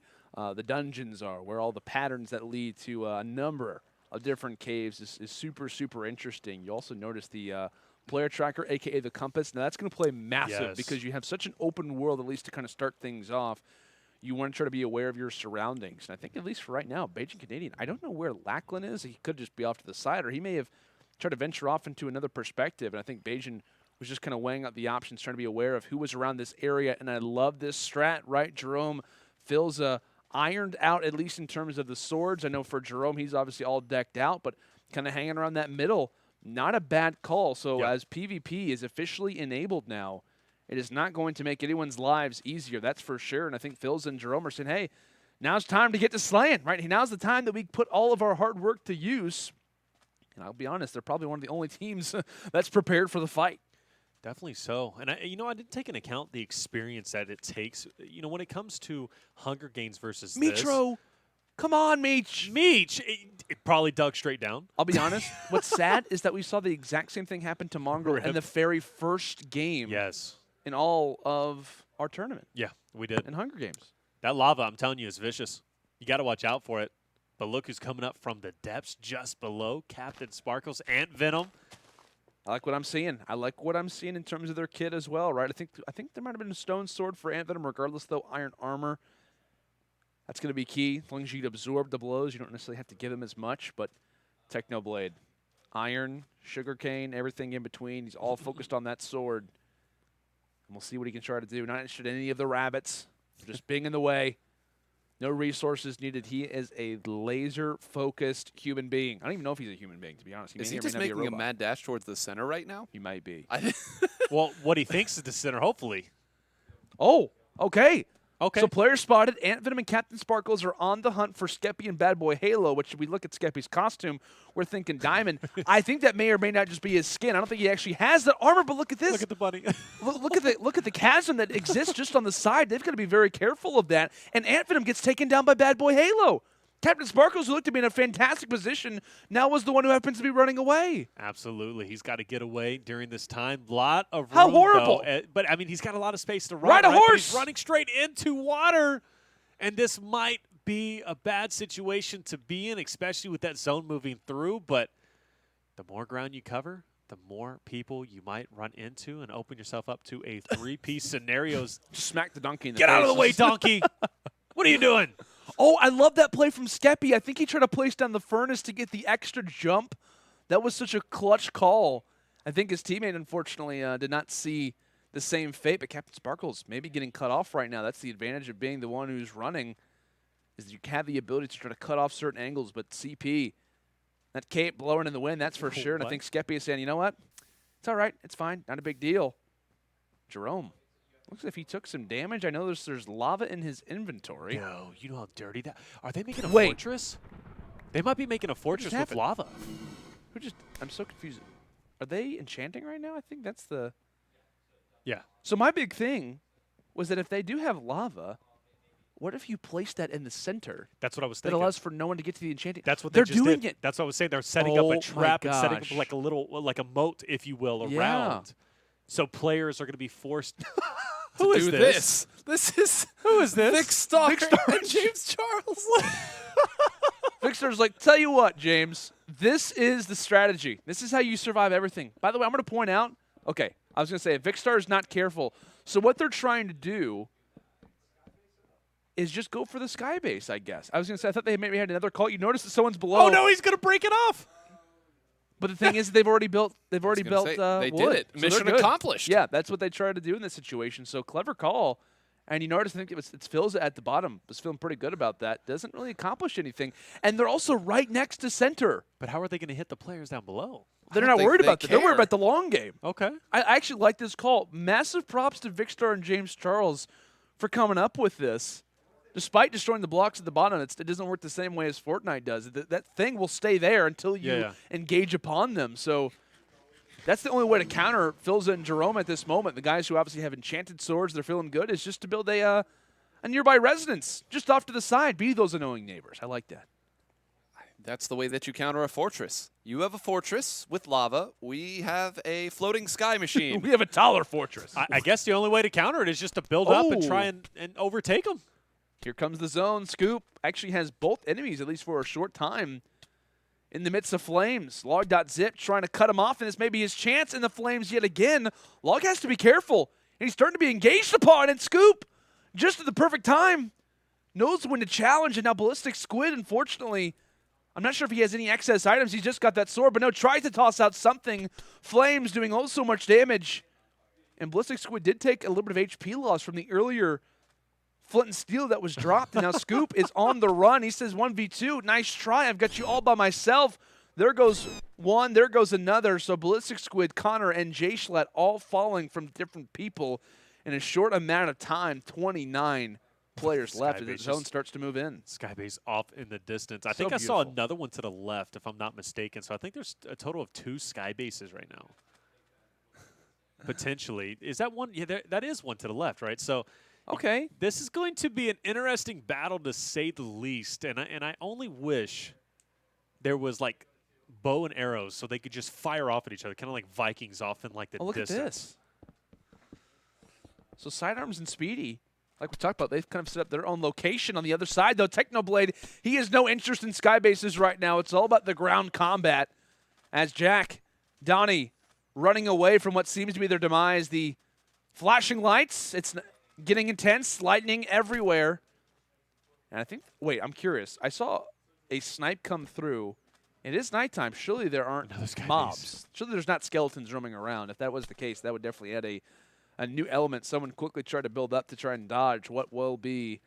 dungeons are, where all the patterns that lead to a number of different caves is super, super interesting. You also notice the player tracker, a.k.a. the compass. Now, that's going to play massive because you have such an open world, at least to kind of start things off. You want to try to be aware of your surroundings. And I think, at least for right now, Beijing Canadian, I don't know where Lachlan is. He could just be off to the side, or he may have tried to venture off into another perspective. And I think Beijing was just kind of weighing out the options, trying to be aware of who was around this area. And I love this strat, right? Jerome feels ironed out, at least in terms of the swords. I know for Jerome, he's obviously all decked out, but kind of hanging around that middle, not a bad call. So as PvP is officially enabled now, it is not going to make anyone's lives easier, that's for sure. And I think Phils and Jerome are saying, hey, now's time to get to slaying, right? Now's the time that we put all of our hard work to use. And I'll be honest, they're probably one of the only teams that's prepared for the fight. Definitely so. And I didn't take into account the experience that it takes. When it comes to Hunger Games versus Mitro, come on, Meech. Meech, it probably dug straight down. I'll be honest. What's sad is that we saw the exact same thing happen to Mongrel in the very first game. Yes. In all of our tournament. Yeah, we did. In Hunger Games. That lava, I'm telling you, is vicious. You got to watch out for it. But look who's coming up from the depths just below. Captain Sparkles and Venom. I like what I'm seeing. I like what I'm seeing in terms of their kit as well, right? I think there might have been a stone sword for Ant Venom, regardless, though. Iron armor. That's going to be key. As long as you can absorb the blows, you don't necessarily have to give him as much. But Technoblade, iron, sugarcane, everything in between. He's all focused on that sword. And we'll see what he can try to do. Not interested in any of the rabbits. Just being in the way. No resources needed. He is a laser-focused human being. I don't even know if he's a human being, to be honest. Is he just making a mad dash towards the center right now? He might be. Well, what he thinks is the center, hopefully. Oh, okay. Okay. So player spotted. Ant Venom and Captain Sparkles are on the hunt for Skeppy and Bad Boy Halo, which, if we look at Skeppy's costume, we're thinking diamond. I think that may or may not just be his skin. I don't think he actually has the armor, but look at this. Look at the bunny. look at the chasm that exists just on the side. They've got to be very careful of that. And Ant Venom gets taken down by Bad Boy Halo. Captain Sparkles, who looked to be in a fantastic position, now was the one who happens to be running away. Absolutely. He's got to get away during this time. Lot of room, How horrible. Though. But, I mean, he's got a lot of space to run. Ride a horse. But he's running straight into water. And this might be a bad situation to be in, especially with that zone moving through. But the more ground you cover, the more people you might run into and open yourself up to a three-piece scenarios. Just smack the donkey in the face. Get out of the way, donkey. What are you doing? Oh, I love that play from Skeppy. I think he tried to place down the furnace to get the extra jump. That was such a clutch call. I think his teammate, unfortunately, did not see the same fate, but Captain Sparkles maybe getting cut off right now. That's the advantage of being the one who's running, is you have the ability to try to cut off certain angles, but CP, that cape blowing in the wind, that's for sure. And I think Skeppy is saying, you know what? It's all right. It's fine. Not a big deal. Jerome. Looks as if he took some damage. I know there's lava in his inventory. No, you know how dirty that. Are they making a Wait. fortress? They might be making a fortress with happened? lava. I'm so confused. Are they enchanting right now? I think that's the. Yeah. So my big thing was that if they do have lava, what if you place that in the center? That's what I was That thinking. allows for no one to get to the enchanting. That's what they're just doing did. it. That's what I was saying. They're setting Oh up my a trap and setting up gosh. like a little, like a moat, if you will, around. So players are going to be forced. Who is this? This is Who is this? Vic Star Vic Star and James Charles. Victor's like, tell you what, James, this is the strategy. This is how you survive everything. By the way, I'm going to point out, okay, I was going to say, if Vicstar is not careful, so what they're trying to do is just go for the sky base, I guess. I was going to say, I thought they maybe had another call. You notice that someone's below. Oh no, he's going to break it off. But the thing is, they've already built. They they did wood. it. So Mission they're good. accomplished. Yeah, that's what they tried to do in this situation. So clever call. And you notice, I think it's Phil's at the bottom. Was feeling pretty good about that. Doesn't really accomplish anything. And they're also right next to center. But how are they going to hit the players down below? They're don't not think worried they about that. They're worried care. about the long game. Okay. I actually like this call. Massive props to Vicstar and James Charles for coming up with this. Despite destroying the blocks at the bottom, it doesn't work the same way as Fortnite does. That thing will stay there until you engage upon them. So that's the only way to counter Philza and Jerome at this moment. The guys who obviously have enchanted swords, they're feeling good, is just to build a nearby residence just off to the side. Be those annoying neighbors. I like that. That's the way that you counter a fortress. You have a fortress with lava. We have a floating sky machine. We have a taller fortress. I guess the only way to counter it is just to build up and try and overtake them. Here comes the zone. Scoop actually has both enemies, at least for a short time, in the midst of flames. Log.zip trying to cut him off, and this may be his chance in the flames yet again. Log has to be careful, and he's starting to be engaged upon, and Scoop, just at the perfect time, knows when to challenge, and now Ballistic Squid, unfortunately, I'm not sure if he has any excess items. He's just got that sword, but no, tries to toss out something. Flames doing oh so much damage, and Ballistic Squid did take a little bit of HP loss from the earlier Flint and Steel that was dropped, and now Scoop is on the run. He says 1v2. Nice try. I've got you all by myself. There goes one. There goes another. So Ballistic Squid, Connor, and Jay Schlatt all falling from different people in a short amount of time. 29 players left as the zone starts to move in. Skybase off in the distance. I So think I saw beautiful. another one to the left, if I'm not mistaken. So I think there's a total of 2 Skybases right now. Potentially. Is that one? Yeah, that is one to the left, right? So Okay. this is going to be an interesting battle, to say the least. And I only wish there was, like, bow and arrows so they could just fire off at each other, kind of like Vikings off in, like, the Oh, look distance. at this. So Sidearms and Speedy, like we talked about, they've kind of set up their own location on the other side, though. Technoblade, he has no interest in Skybases right now. It's all about the ground combat as Jack, Donnie running away from what seems to be their demise. The flashing lights, it's getting intense, lightning everywhere. And I think, wait, I'm curious. I saw a snipe come through. It is nighttime. Surely there aren't Another Skybase. mobs. Surely there's not skeletons roaming around. If that was the case, that would definitely add a new element. Someone quickly tried to build up to try and dodge what will be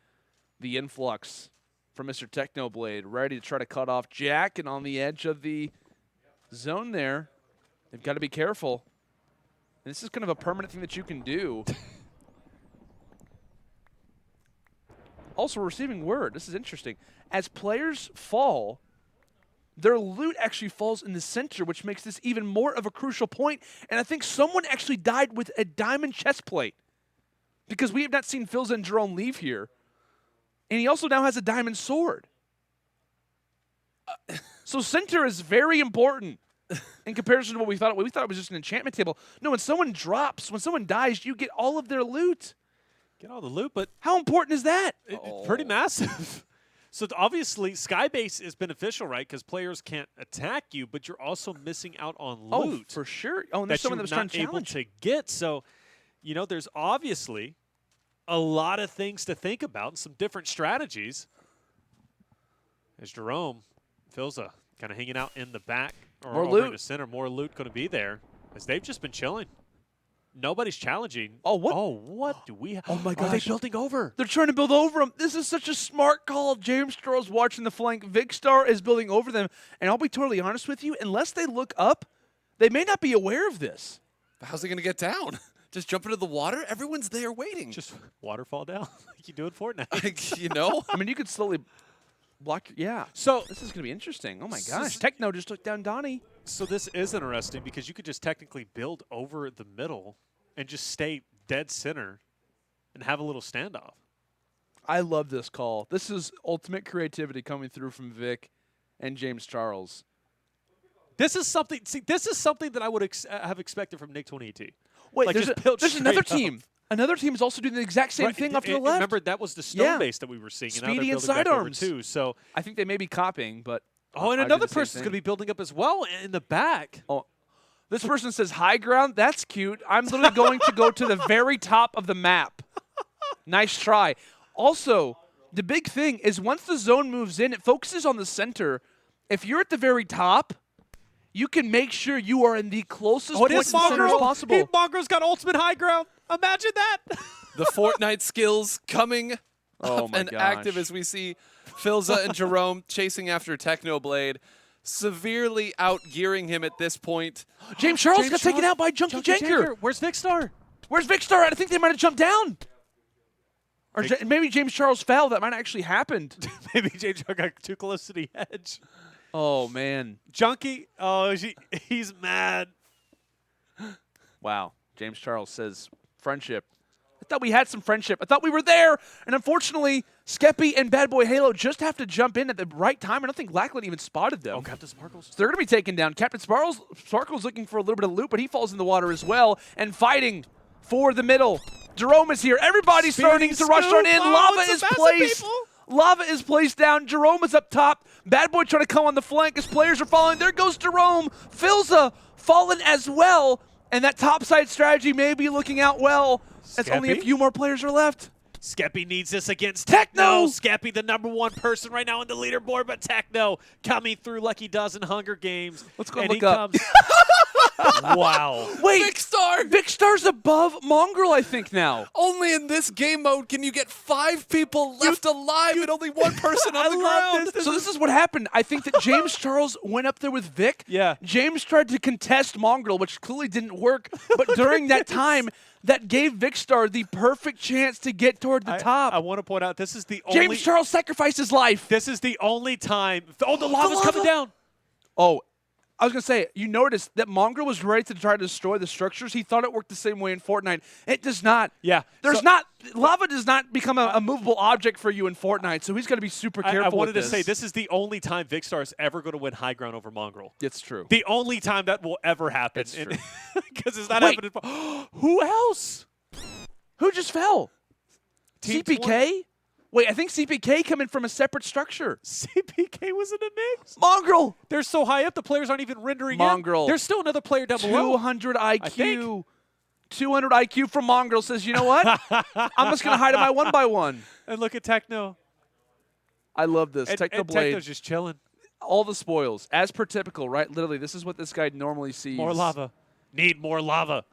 the influx from Mr. Technoblade, ready to try to cut off Jack, and on the edge of the zone there. They've got to be careful. And this is kind of a permanent thing that you can do. Also, we're receiving word. This is interesting. As players fall, their loot actually falls in the center, which makes this even more of a crucial point. And I think someone actually died with a diamond chest plate, because we have not seen Philza and Jerome leave here. And he also now has a diamond sword. So center is very important in comparison to what we thought. We thought it was just an enchantment table. No, when someone drops, when someone dies, you get all of their loot. Get all the loot, but How important is that? it's pretty massive. So obviously, Skybase is beneficial, right? Because players can't attack you, but you're also missing out on loot. Oh, for sure. Oh, and there's that someone you're that was trying not to able challenge. to get. So, you know, there's obviously a lot of things to think about and some different strategies. There's Jerome, Philza, kind of hanging out in the back or More over loot. in the center. More loot going to be there as they've just been chilling. Nobody's challenging. Oh, what? Oh, what do we have? Oh, my Are they gosh. building over? They're trying to build over them. This is such a smart call. James Charles watching the flank. Vicstar is building over them. And I'll be totally honest with you, unless they look up, they may not be aware of this. How's he going to get down? Just jump into the water? Everyone's there waiting. Just waterfall down like you do in Fortnite. You know? I mean, you could slowly block. Yeah. So This is going to be interesting. Oh, my gosh. Techno just took down Donnie. So this is interesting because you could just technically build over the middle and just stay dead center and have a little standoff. I love this call. This is ultimate creativity coming through from Vic and James Charles. This is something. See, this is something that I would have expected from Nick 2018. Wait, Like, there's, just build there's another straight up. team. Another team is also doing the exact same Right, thing off to the and left. Remember, that was the stone base that we were seeing. And now Speedy they're and building back over sidearms. too. So, I think they may be copying, but oh, and I do another the same person's going to thing. be building up as well in the back. Oh, this person says high ground. That's cute. I'm literally going to go to the very top of the map. Nice try. Also, the big thing is once the zone moves in, it focuses on the center. If you're at the very top, you can make sure you are in the closest point to the center as possible. Mongro's got ultimate high ground. Imagine that. The Fortnite skills coming Oh up my and gosh. active as we see Philza and Jerome chasing after Technoblade, severely outgearing him at this point. James Charles James got taken Charles- out by Junkie Janker. Where's Vicstar? Where's Vicstar at? I think they might have jumped down. Or maybe James Charles fell. That might have actually happened. Maybe James Charles got too close to the edge. Oh, man. Junkie, he's mad. Wow. James Charles says, friendship. I thought we had some friendship. I thought we were there. And unfortunately, Skeppy and Bad Boy Halo just have to jump in at the right time. I don't think Lackland even spotted them. Oh, Captain Sparkles. So they're going to be taken down. Captain Sparkle's looking for a little bit of loot, but he falls in the water as well. And fighting for the middle. Jerome is here. Everybody's starting to rush on in. Lava is placed. Lava is placed down. Jerome is up top. Bad Boy trying to come on the flank as players are falling. There goes Jerome. Philza fallen as well. And that topside strategy may be looking out well. As only a Skeppy? few more players are left. Skeppy needs this against Techno! Skeppy, the #1 person right now in the leaderboard, but Techno coming through like he does in Hunger Games. Let's go and look he up. comes. Wow. Wait, Vicstar! Vicstar's above Mongrel, I think, now. Only in this game mode can you get 5 people left alive and only 1 person on the ground. So this is what happened. I think that James Charles went up there with Vic. Yeah. James tried to contest Mongrel, which clearly didn't work. But during that time, that gave Vicstar the perfect chance to get toward the top. I want to point out this is the only. James Charles sacrificed his life. This is the only time. Oh, the lava's lava. coming down. Oh, I was going to say, you noticed that Mongrel was ready to try to destroy the structures. He thought it worked the same way in Fortnite. It does not. Yeah. There's So- not. Lava does not become a movable object for you in Fortnite, so he's got to be super careful I wanted with to say this is the only time Vicstar is ever going to win high ground over Mongrel. It's true. The only time that will ever happen. It's true. Because it's not Wait. happening. Who else? Who just fell? Team CPK? Wait, I think CPK coming from a separate structure. CPK was in the mix. Mongrel! They're so high up, the players aren't even rendering Mongrel. in. There's still another player down below. 200 IQ. think. 200 IQ from Mongrel says, you know what? I'm just going to hide in my 1x1. And look at Techno. I love this. And Technoblade. Techno's just chilling. All the spoils. As per typical, right? Literally, this is what this guy normally sees. More lava. Need more lava.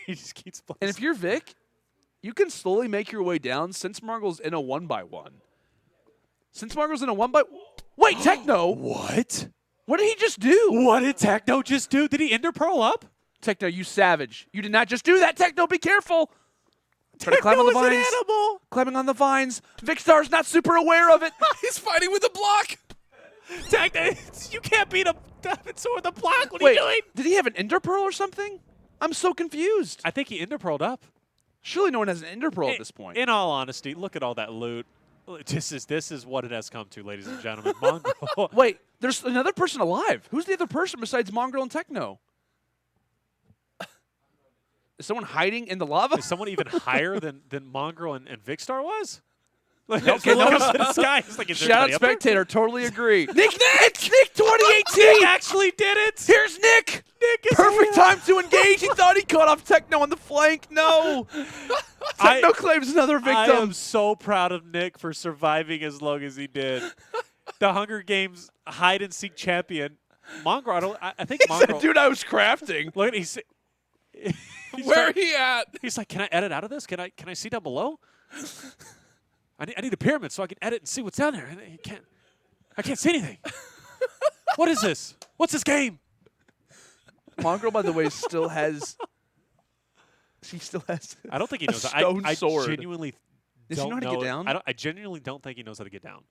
He just keeps playing. And if you're Vic, you can slowly make your way down since Mongrel's in a 1x1. Since Mongrel's in a 1x... Wait, Techno! What? What did he just do? What did Techno just do? Did he ender pearl up? Techno, you savage. You did not just do that, Techno. Be careful. Try to climb on the Techno is vines. an animal. Climbing on the vines. Vicstar's not super aware of it. He's fighting with a block. Techno, you can't beat a diamond sword with a block. What are Wait, you doing? did he have an ender pearl or something? I'm so confused. I think he ender pearled up. Surely no one has an ender pearl at this point. In all honesty, look at all that loot. This is what it has come to, ladies and gentlemen. Mongrel. Wait, there's another person alive. Who's the other person besides Mongrel and Techno? Is someone hiding in the lava? Is someone even higher than Mongrel and Vicstar was? Okay, look no. up to the sky. It's like, is there Shout out anybody up there? Spectator, totally agree. Nick 2018! He actually did it. Here's Nick! Nick is Perfect alive. time to engage. He thought he caught off Techno on the flank. No! Techno claims another I victim. am so proud of Nick for surviving as long as he did. The Hunger Games hide and seek champion, Mongrel. I think He Mongrel. said, dude, I was crafting. Look, he's Where he at? He's like, can I edit out of this? Can I see down below? I need a pyramid so I can edit and see what's down there. And I can't see anything. What is this? What's this game? Mongrel, by the way, still has He still has. I don't think he a knows. stone I sword. genuinely Does he don't know how to get down? I genuinely don't think he knows how to get down.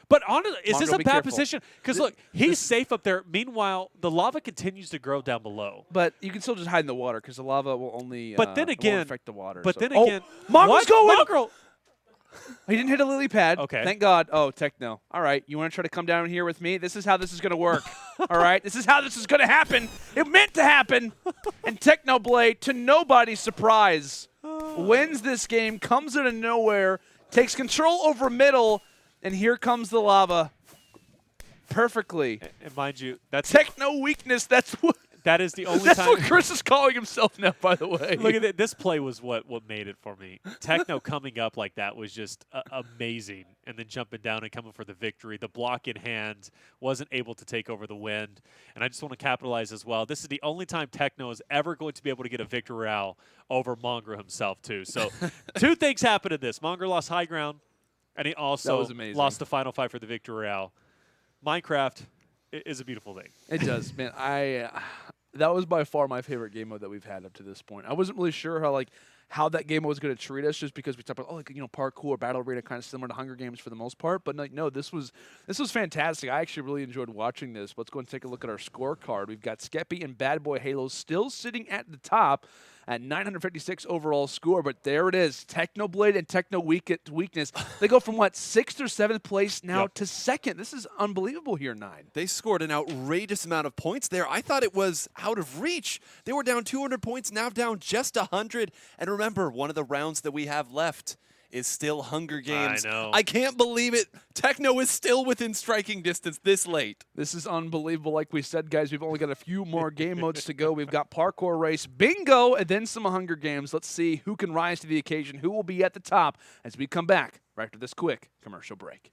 But honestly, is this Mongo, a be bad careful. position? Because look, he's safe up there. Meanwhile, the lava continues to grow down below. But you can still just hide in the water because the lava will only. But then it won't again, affect the water. But so. then Oh, again, Mongo's what? going. Mongrel! He didn't hit a lily pad. Okay. Thank God. Oh, Techno. All right. You want to try to come down here with me? This is how this is going to work. All right. This is how this is going to happen. It meant to happen. And Technoblade, to nobody's surprise, wins this game, comes out of nowhere, takes control over middle, and here comes the lava. Perfectly. And mind you, that's Techno weakness. That's what. that is the only That's time. what Chris is calling himself now, by the way. Look at it. This play was what made it for me. Techno coming up like that was just amazing, and then jumping down and coming for the victory. The block in hand, wasn't able to take over the wind, and I just want to capitalize as well. This is the only time Techno is ever going to be able to get a victory royale over Mongrel himself too. So 2 things happened in this. Mongrel lost high ground, and he also lost the final fight for the victory royale. Minecraft is a beautiful thing. It does, man. That was by far my favorite game mode that we've had up to this point. I wasn't really sure how that game mode was going to treat us, just because we talked about parkour, battle arena, kind of similar to Hunger Games for the most part. But no, this was fantastic. I actually really enjoyed watching this. Let's go and take a look at our scorecard. We've got Skeppy and Bad Boy Halo still sitting at the top at 956 overall score, but there it is. Technoblade and Techno Weakness. They go from 6th or 7th place now to 2nd. This is unbelievable here, 9. They scored an outrageous amount of points there. I thought it was out of reach. They were down 200 points, now down just 100. And remember, one of the rounds that we have left is still Hunger Games. I know. I can't believe it. Techno is still within striking distance this late. This is unbelievable. Like we said, guys, we've only got a few more game modes to go. We've got Parkour Race, Bingo, and then some Hunger Games. Let's see who can rise to the occasion, who will be at the top as we come back right after this quick commercial break.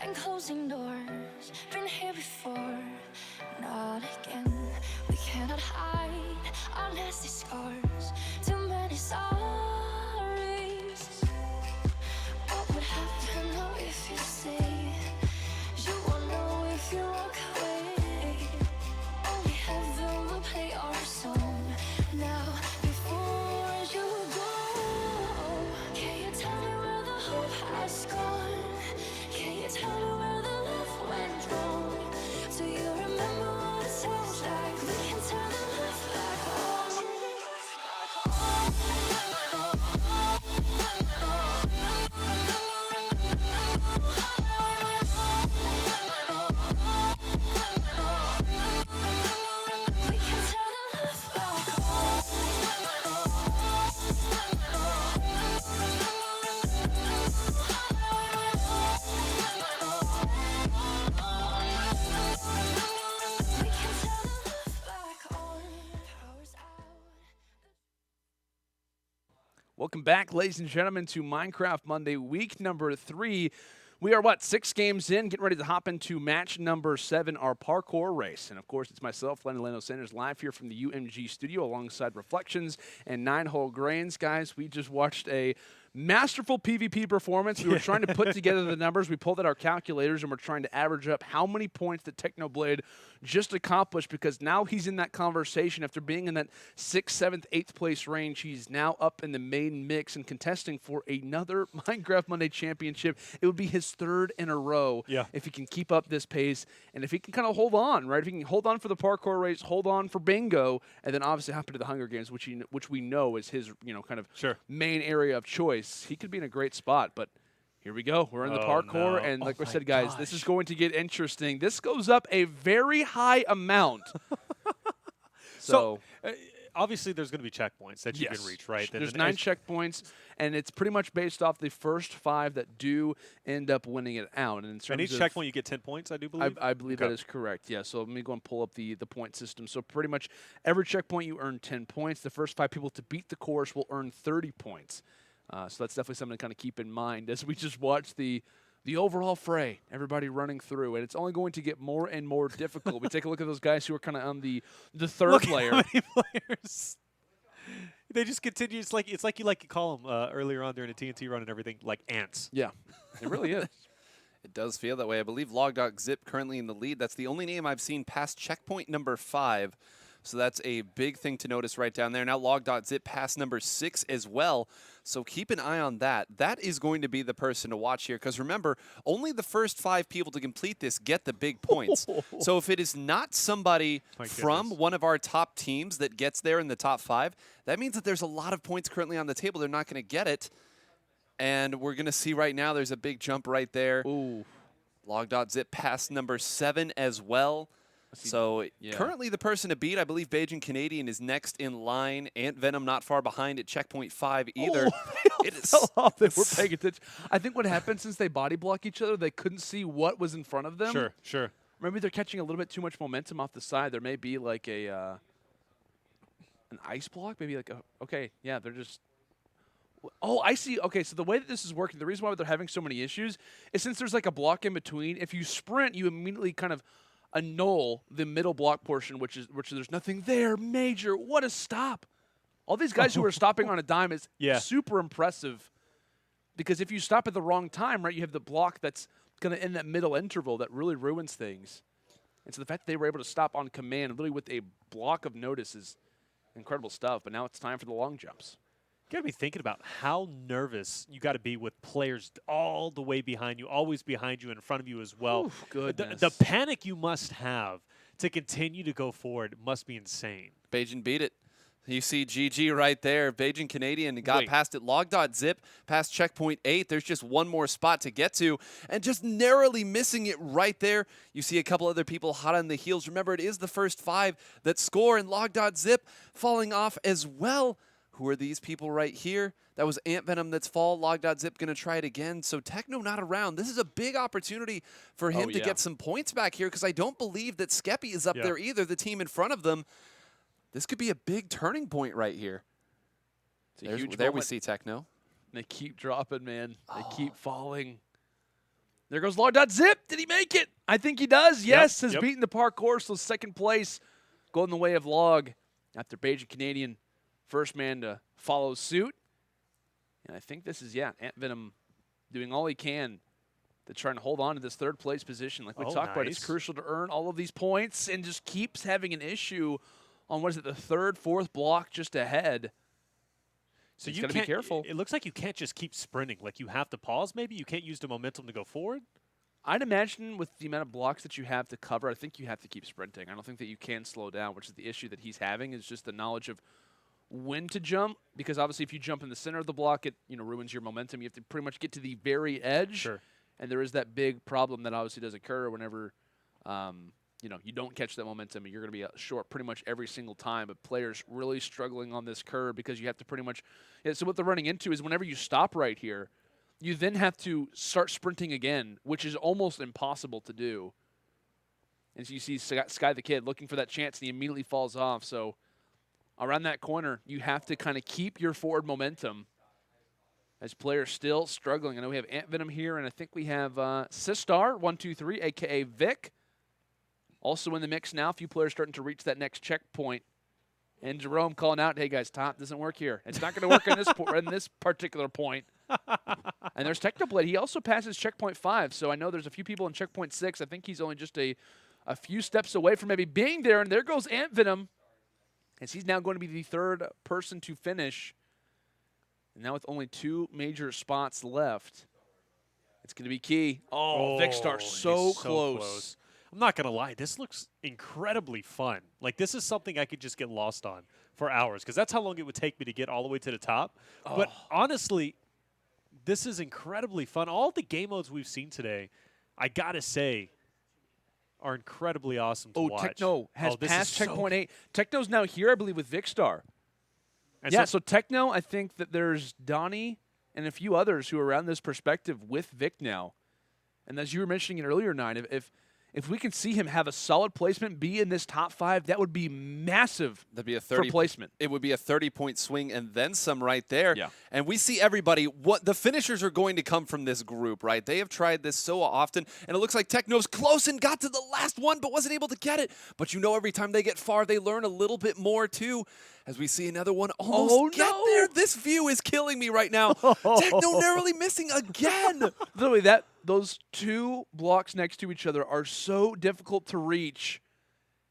and closing doors. Been here before, not again. We cannot hide our nasty scars. Too many sorries. What would happen now if you stay? You won't know if you walk away. Only heaven will play our song now before you go. Can you tell me where the hope has gone? Can you tell me where the love went wrong? Do you remember what it sounds like? We can turn the love back on. We can turn the love back on. Powers out. Welcome back, ladies and gentlemen, to Minecraft Monday, week number 3. We are, 6 games in, getting ready to hop into match number 7, our parkour race. And, of course, it's myself, Lando Sanders, live here from the UMG studio alongside Reflections and 9-Hole Grains. Guys, we just watched a masterful PvP performance. We were trying to put together the numbers. We pulled out our calculators, and we're trying to average up how many points that Technoblade just accomplished, because now he's in that conversation. After being in that 6th, 7th, 8th place range, he's now up in the main mix and contesting for another Minecraft Monday championship. It would be his 3rd in a row if he can keep up this pace, and if he can kind of hold on, right? If he can hold on for the parkour race, hold on for bingo, and then obviously hop into the Hunger Games, which we know is his kind of main area of choice. He could be in a great spot, but here we go. We're in the parkour, and like we said, guys, this is going to get interesting. This goes up a very high amount. So obviously, there's going to be checkpoints that you can reach, right? There's 9 checkpoints, and it's pretty much based off the first 5 that do end up winning it out. And each checkpoint, you get 10 points, I do believe? I believe that is correct, yeah. So let me go and pull up the point system. So pretty much every checkpoint, you earn 10 points. The first 5 people to beat the course will earn 30 points. So that's definitely something to kind of keep in mind as we just watch the overall fray, everybody running through, and it's only going to get more and more difficult. We take a look at those guys who are kind of on the 3rd layer. How many players? They just continue. It's like you call them earlier on during the TNT run and everything, like ants. Yeah, it really is. It does feel that way. I believe Log.Zip currently in the lead. That's the only name I've seen past checkpoint number 5. So that's a big thing to notice right down there. Now Log.Zip past number 6 as well. So keep an eye on that. That is going to be the person to watch here, because remember, only the first 5 people to complete this get the big points. So if it is not somebody from one of our top teams that gets there in the top 5, that means that there's a lot of points currently on the table. They're not going to get it. And we're going to see right now there's a big jump right there. Ooh. Log.Zip past number 7 as well. So currently the person to beat, I believe Bajan Canadian is next in line. Ant Venom not far behind at checkpoint 5 either. It fell off. They were paying attention. I think what happened, since they body block each other, they couldn't see what was in front of them. Sure. Maybe they're catching a little bit too much momentum off the side. There may be like an ice block, maybe like they're just. Oh, I see. Okay, so the way that this is working, the reason why they're having so many issues is since there's like a block in between. If you sprint, you immediately kind of annul the middle block portion, which there's nothing there. Major, what a stop! All these guys who are stopping on a dime is super impressive, because if you stop at the wrong time, right, you have the block that's going to end that middle interval that really ruins things. And so the fact that they were able to stop on command, literally with a block of notice, is incredible stuff. But now it's time for the long jumps. You got to be thinking about how nervous you got to be with players all the way behind you, always behind you, in front of you as well. Oof, goodness. The panic you must have to continue to go forward must be insane. Bajan beat it. You see GG right there. Bajan Canadian got past it. Log.Zip past checkpoint 8. There's just one more spot to get to, and just narrowly missing it right there. You see a couple other people hot on the heels. Remember, it is the first 5 that score, and Log.Zip falling off as well. Who are these people right here? That was Ant Venom that's fall. Log.Zip going to try it again. So Techno not around. This is a big opportunity for him to get some points back here, because I don't believe that Skeppy is up there either, the team in front of them. This could be a big turning point right here. It's a huge there moment. we see Techno. They keep dropping, man. They keep falling. There goes Log.Zip. Did he make it? I think he does. Yes, has yep. beaten the Parkour, so second place going the way of Log after Beijing Canadian, first man to follow suit. And I think this is, Ant Venom doing all he can to try and hold on to this third place position. Like we talked about, it's crucial to earn all of these points and just keeps having an issue on, what is it, the third, fourth block just ahead. So you you got to can't be careful. It looks like you can't just keep sprinting. Like you have to pause maybe? You can't use the momentum to go forward? I'd imagine with the amount of blocks that you have to cover, I think you have to keep sprinting. I don't think that you can slow down, which is the issue that he's having, is just the knowledge of when to jump, because obviously if you jump in the center of the block, it ruins your momentum. You have to pretty much get to the very edge. Sure. And there is that big problem that obviously does occur whenever you don't catch that momentum, and you're going to be short pretty much every single time. But players really struggling on this curve because you have to pretty much so what they're running into is whenever you stop right here, you then have to start sprinting again, which is almost impossible to do. And so you see Sky the Kid looking for that chance, and he immediately falls off. So around that corner, you have to kind of keep your forward momentum as players still struggling. I know we have Ant Venom here, and I think we have Sistar123, a.k.a. Vic, also in the mix now. A few players starting to reach that next checkpoint. And Jerome calling out, hey, guys, top doesn't work here. It's not going to work in this particular point. And there's Technoblade. He also passes checkpoint 5, so I know there's a few people in checkpoint 6. I think he's only just a few steps away from maybe being there, and there goes Ant Venom, as he's now going to be the third person to finish. And now with only 2 major spots left, it's going to be key. Oh, Vicstar so close. I'm not going to lie. This looks incredibly fun. Like, this is something I could just get lost on for hours, because that's how long it would take me to get all the way to the top. Oh. But honestly, this is incredibly fun. All the game modes we've seen today, I got to say, are incredibly awesome to watch. Techno has passed checkpoint 8. Techno's now here, I believe, with Vicstar. And so Techno, I think that there's Donnie and a few others who are around this perspective with Vic now. And as you were mentioning it earlier, Nine, if we can see him have a solid placement, be in this top 5, that would be massive. That'd be a for placement. It would be a 30-point swing and then some right there. Yeah. And we see everybody. What the finishers are going to come from this group, right? They have tried this so often, and it looks like Techno's close and got to the last one, but wasn't able to get it. But every time they get far, they learn a little bit more too. As we see another one almost get there. This view is killing me right now. Techno narrowly missing again. Literally, those 2 blocks next to each other are so difficult to reach.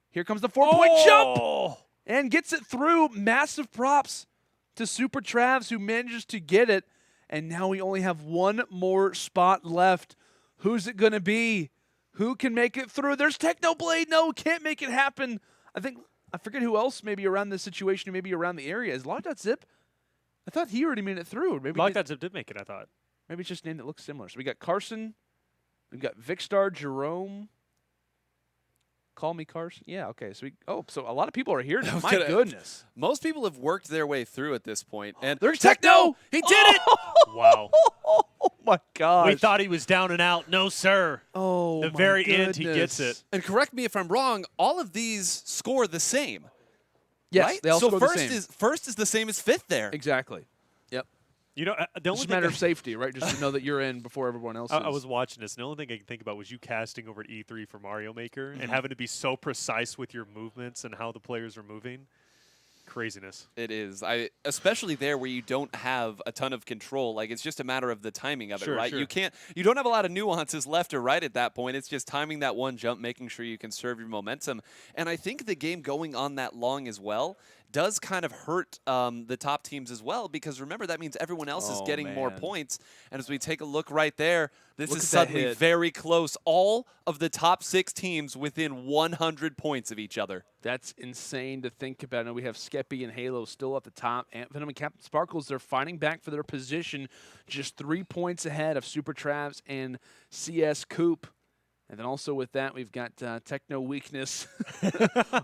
Here comes the 4-point jump and gets it through. Massive props to Super Travs, who manages to get it. And now we only have 1 more spot left. Who's it going to be? Who can make it through? There's Technoblade. No, can't make it happen. I forget who else maybe around this situation, maybe around the area. Is Log.Zip? I thought he already made it through. Maybe Log.Zip did make it, I thought. Maybe it's just a name that looks similar. So we got Carson. We've got Vicstar, Jerome. Call me Carson. Yeah, okay. So a lot of people are here now. My goodness. Most people have worked their way through at this point. And there's Techno! He did it! Wow. Oh, my gosh. We thought he was down and out. No, sir. Oh, the very end, he gets it. And correct me if I'm wrong, all of these score the same. Yes, right? they all score the same. First is the same as 5th there. Exactly. Yep. The only it's a matter of safety, right? Just to know that you're in before everyone else is. I was watching this, and the only thing I can think about was you casting over at E3 for Mario Maker and having to be so precise with your movements and how the players are moving. Craziness. It is. Especially there where you don't have a ton of control. Like, it's just a matter of the timing of it, right? Sure. You don't have a lot of nuances left or right at that point. It's just timing that one jump, making sure you conserve your momentum. And I think the game going on that long as well does kind of hurt the top teams as well, because remember, that means everyone else is getting more points. And as we take a look right there, this is suddenly very close. All of the top 6 teams within 100 points of each other. That's insane to think about. I know we have Skeppy and Halo still at the top. Ant Venom and Captain Sparkles, they're fighting back for their position, just 3 points ahead of Super Travs and CS Coop. And then also with that, we've got Techno Weakness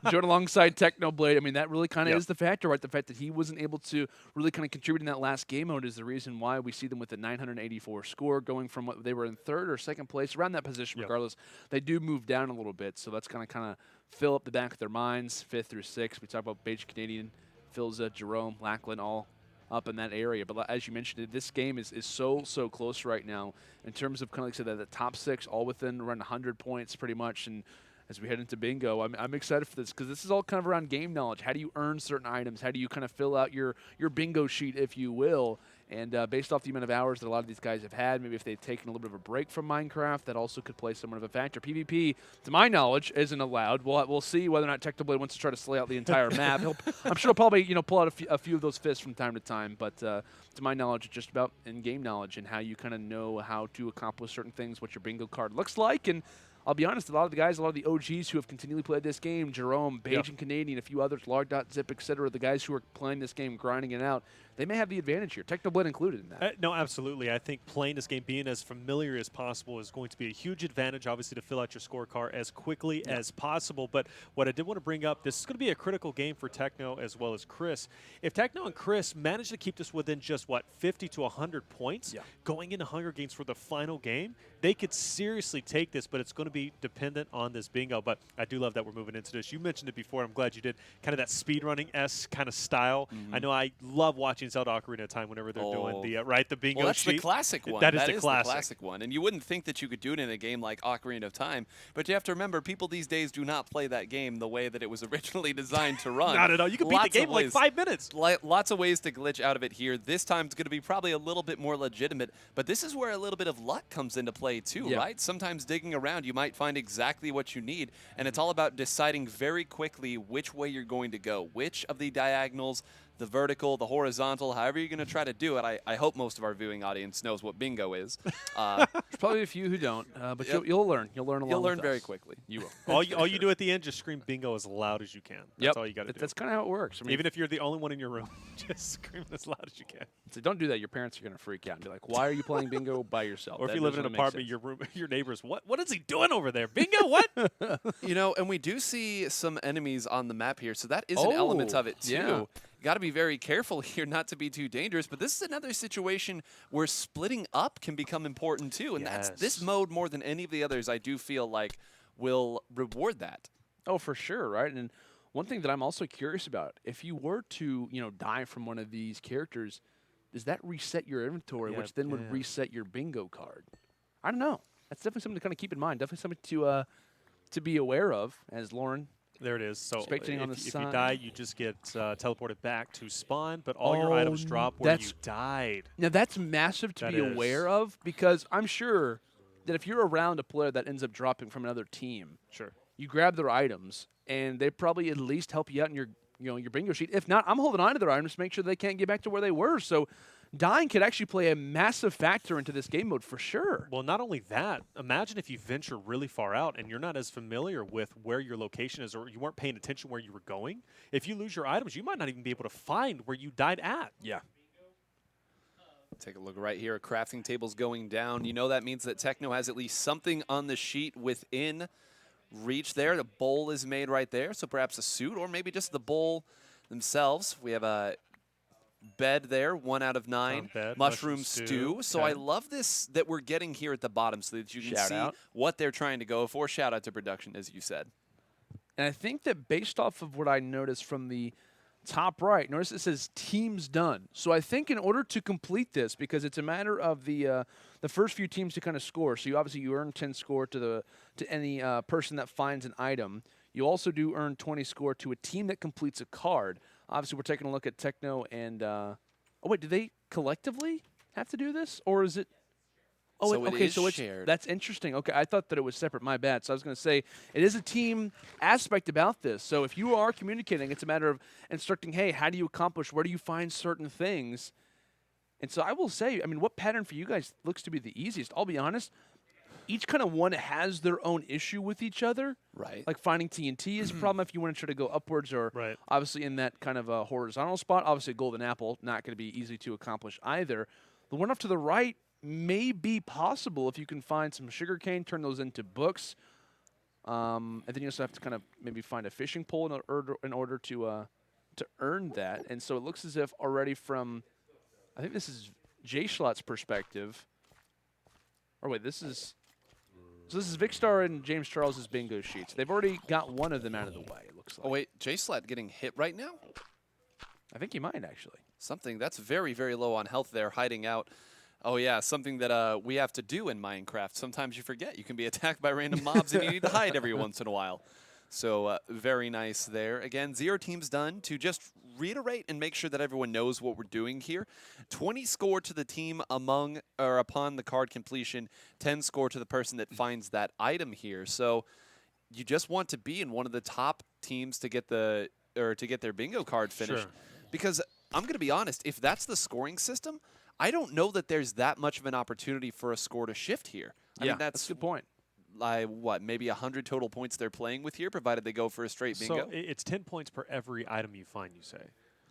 joined alongside Technoblade. I mean, that really kind of is the factor, right? The fact that he wasn't able to really kind of contribute in that last game mode is the reason why we see them with a 984 score, going from what they were in 3rd or 2nd place, around that position regardless. They do move down a little bit, so that's going to kind of fill up the back of their minds, 5th through 6th. We talk about Beige Canadian, Philza, Jerome, Lackland, all up in that area. But as you mentioned, this game is so close right now in terms of kind of like I said, the top 6 all within around 100 points pretty much. And as we head into bingo, I'm excited for this because this is all kind of around game knowledge. How do you earn certain items? How do you kind of fill out your bingo sheet, if you will? And based off the amount of hours that a lot of these guys have had, maybe if they've taken a little bit of a break from Minecraft, that also could play somewhat of a factor. PvP, to my knowledge, isn't allowed. We'll see whether or not Technoblade wants to try to slay out the entire map. I'm sure he'll probably pull out a few of those fists from time to time. But to my knowledge, it's just about in-game knowledge and how you kind of know how to accomplish certain things, what your bingo card looks like. And I'll be honest, a lot of the OGs who have continually played this game, Jerome, Beige and Canadian, a few others, Log.Zip, etc., the guys who are playing this game, grinding it out, they may have the advantage here. Technoblade included in that. No, absolutely. I think playing this game, being as familiar as possible, is going to be a huge advantage, obviously, to fill out your scorecard as quickly as possible. But what I did want to bring up, this is going to be a critical game for Techno as well as Chris. If Techno and Chris manage to keep this within just, 50 to 100 points, going into Hunger Games for the final game, they could seriously take this, but it's going to be dependent on this bingo. But I do love that we're moving into this. You mentioned it before. I'm glad you did. Kind of that speedrunning-esque kind of style. I know I love watching Zelda Ocarina of Time whenever they're doing the bingo that's sheet. the classic one. That is the the classic. classic one. And you wouldn't think that you could do it in a game like Ocarina of Time, but you have to remember, people these days do not play that game the way that it was originally designed to run. Not at all. You can beat the game in like 5 minutes. Lots of ways to glitch out of it here. This time it's going to be probably a little bit more legitimate, but this is where a little bit of luck comes into play too, right? Sometimes digging around, you might find exactly what you need, and it's all about deciding very quickly which way you're going to go, which of the diagonals, the vertical, the horizontal, however you're going to try to do it. I hope most of our viewing audience knows what bingo is. There's probably a few who don't, but you'll learn. You'll learn along You'll learn with very us. quickly. You will. all you do at the end, just scream bingo as loud as you can. That's all you got to do. That's kind of how it works. I mean, Even if you're the only one in your room, just scream as loud as you can. so don't do that. Your parents are going to freak out and be like, "Why are you playing bingo by yourself?" Or if That you live in doesn't an make apartment, sense. your neighbors, what is he doing over there? Bingo, what? And we do see some enemies on the map here, so that is an element of it too. Yeah. Got to be very careful here not to be too dangerous, but this is another situation where splitting up can become important too, and that's this mode more than any of the others. I do feel like will reward that. Oh, for sure, right? And one thing that I'm also curious about, if you were to, die from one of these characters, does that reset your inventory, which then would reset your bingo card? I don't know. That's definitely something to kind of keep in mind. Definitely something to be aware of, as Lauren. There it is. So Spectating on the if you side. die, you just get teleported back to spawn, but all your items drop where you died. Now, that's massive to be aware of, because I'm sure that if you're around a player that ends up dropping from another team, you grab their items, and they probably at least help you out in your bingo sheet. If not, I'm holding on to their items to make sure they can't get back to where they were. So dying could actually play a massive factor into this game mode for sure. Well, not only that, imagine if you venture really far out and you're not as familiar with where your location is, or you weren't paying attention where you were going. If you lose your items, you might not even be able to find where you died at. Yeah. Take a look right here. Crafting tables going down. That means that Techno has at least something on the sheet within reach there. The bowl is made right there, so perhaps a suit, or maybe just the bowl themselves. We have a bed there, 1 out of 9. Mushroom stew. So I love this that we're getting here at the bottom so that you can see what they're trying to go for. Shout out to production, as you said. And I think that based off of what I noticed from the top right, notice it says teams done. So I think in order to complete this, because it's a matter of the first few teams to kind of score. So you earn 10 score to any person that finds an item. You also do earn 20 score to a team that completes a card. Obviously, we're taking a look at Techno and oh wait, do they collectively have to do this, or is it? Oh, so okay, so it's shared. That's interesting. Okay, I thought that it was separate. My bad. So I was going to say it is a team aspect about this. So if you are communicating, it's a matter of instructing. Hey, how do you accomplish? Where do you find certain things? And so I will say, I mean, what pattern for you guys looks to be the easiest? I'll be honest. Each kind of one has their own issue with each other. Right. Like finding TNT is a problem if you want to try to go upwards, or obviously in that kind of a horizontal spot. Obviously, golden apple, not going to be easy to accomplish either. The one off to the right may be possible if you can find some sugarcane, turn those into books. And then you also have to kind of maybe find a fishing pole in order to earn that. And so it looks as if already from, I think this is Jay Schlatt's perspective. Or wait, this is Vicstar and James Charles's bingo sheets. They've already got one of them out of the way, it looks like. Oh, wait, J-Slat getting hit right now? I think he might, actually. Something that's very, very low on health there, hiding out. Oh, yeah, something that we have to do in Minecraft. Sometimes you forget. You can be attacked by random mobs, and you need to hide every once in a while. So very nice there. Again, 0 teams done. To just reiterate and make sure that everyone knows what we're doing here. 20 score to the team among or upon the card completion. 10 score to the person that finds that item here. So you just want to be in one of the top teams to get their bingo card finished. Sure. Because I'm going to be honest, if that's the scoring system, I don't know that there's that much of an opportunity for a score to shift here. I mean, that's a good point. What, maybe 100 total points they're playing with here, provided they go for a straight bingo? So it's 10 points per every item you find, you say?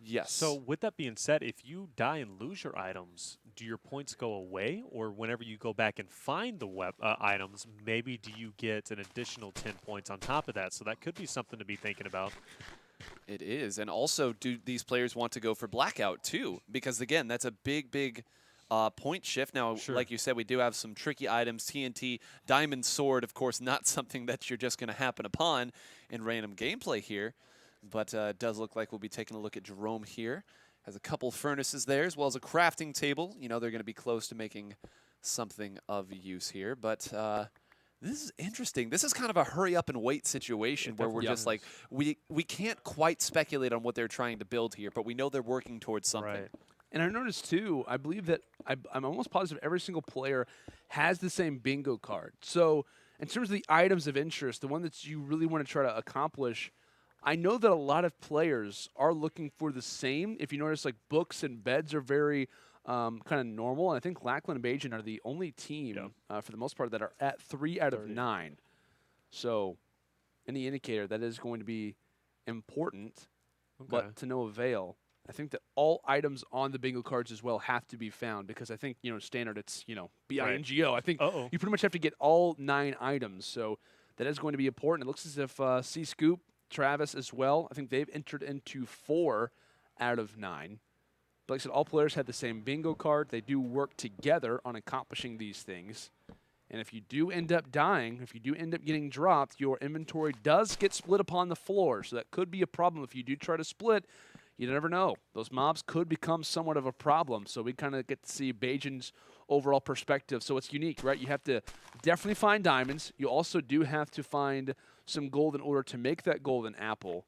Yes. So with that being said, if you die and lose your items, do your points go away? Or whenever you go back and find the items, maybe do you get an additional 10 points on top of that? So that could be something to be thinking about. It is. And also, do these players want to go for blackout, too? Because, again, that's a big, big point shift. Now, like you said, we do have some tricky items. TNT, Diamond Sword, of course, not something that you're just going to happen upon in random gameplay here. But it does look like we'll be taking a look at Jerome here. Has a couple furnaces there, as well as a crafting table. You know, they're going to be close to making something of use here. But this is interesting. This is kind of a hurry-up-and-wait situation where we're just like, we can't quite speculate on what they're trying to build here, but we know they're working towards something. Right. And I noticed, too, I believe that I'm almost positive every single player has the same bingo card. So in terms of the items of interest, the one that you really want to try to accomplish, I know that a lot of players are looking for the same. If you notice, like, books and beds are very kind of normal. And I think Lackland and Bajan are the only team, for the most part, that are at 3 out of 9. So any indicator, that is going to be important, but to no avail. I think that all items on the bingo cards as well have to be found because I think, standard it's, B-I-N-G-O. I think you pretty much have to get all 9 items. So that is going to be important. It looks as if C-Scoop, Travis as well, I think they've entered into 4 out of 9. But like I said, all players had the same bingo card. They do work together on accomplishing these things. And if you do end up dying, if you do end up getting dropped, your inventory does get split upon the floor. So that could be a problem if you do try to split. You never know. Those mobs could become somewhat of a problem. So we kind of get to see Bajan's overall perspective. So it's unique, right? You have to definitely find diamonds. You also do have to find some gold in order to make that golden apple.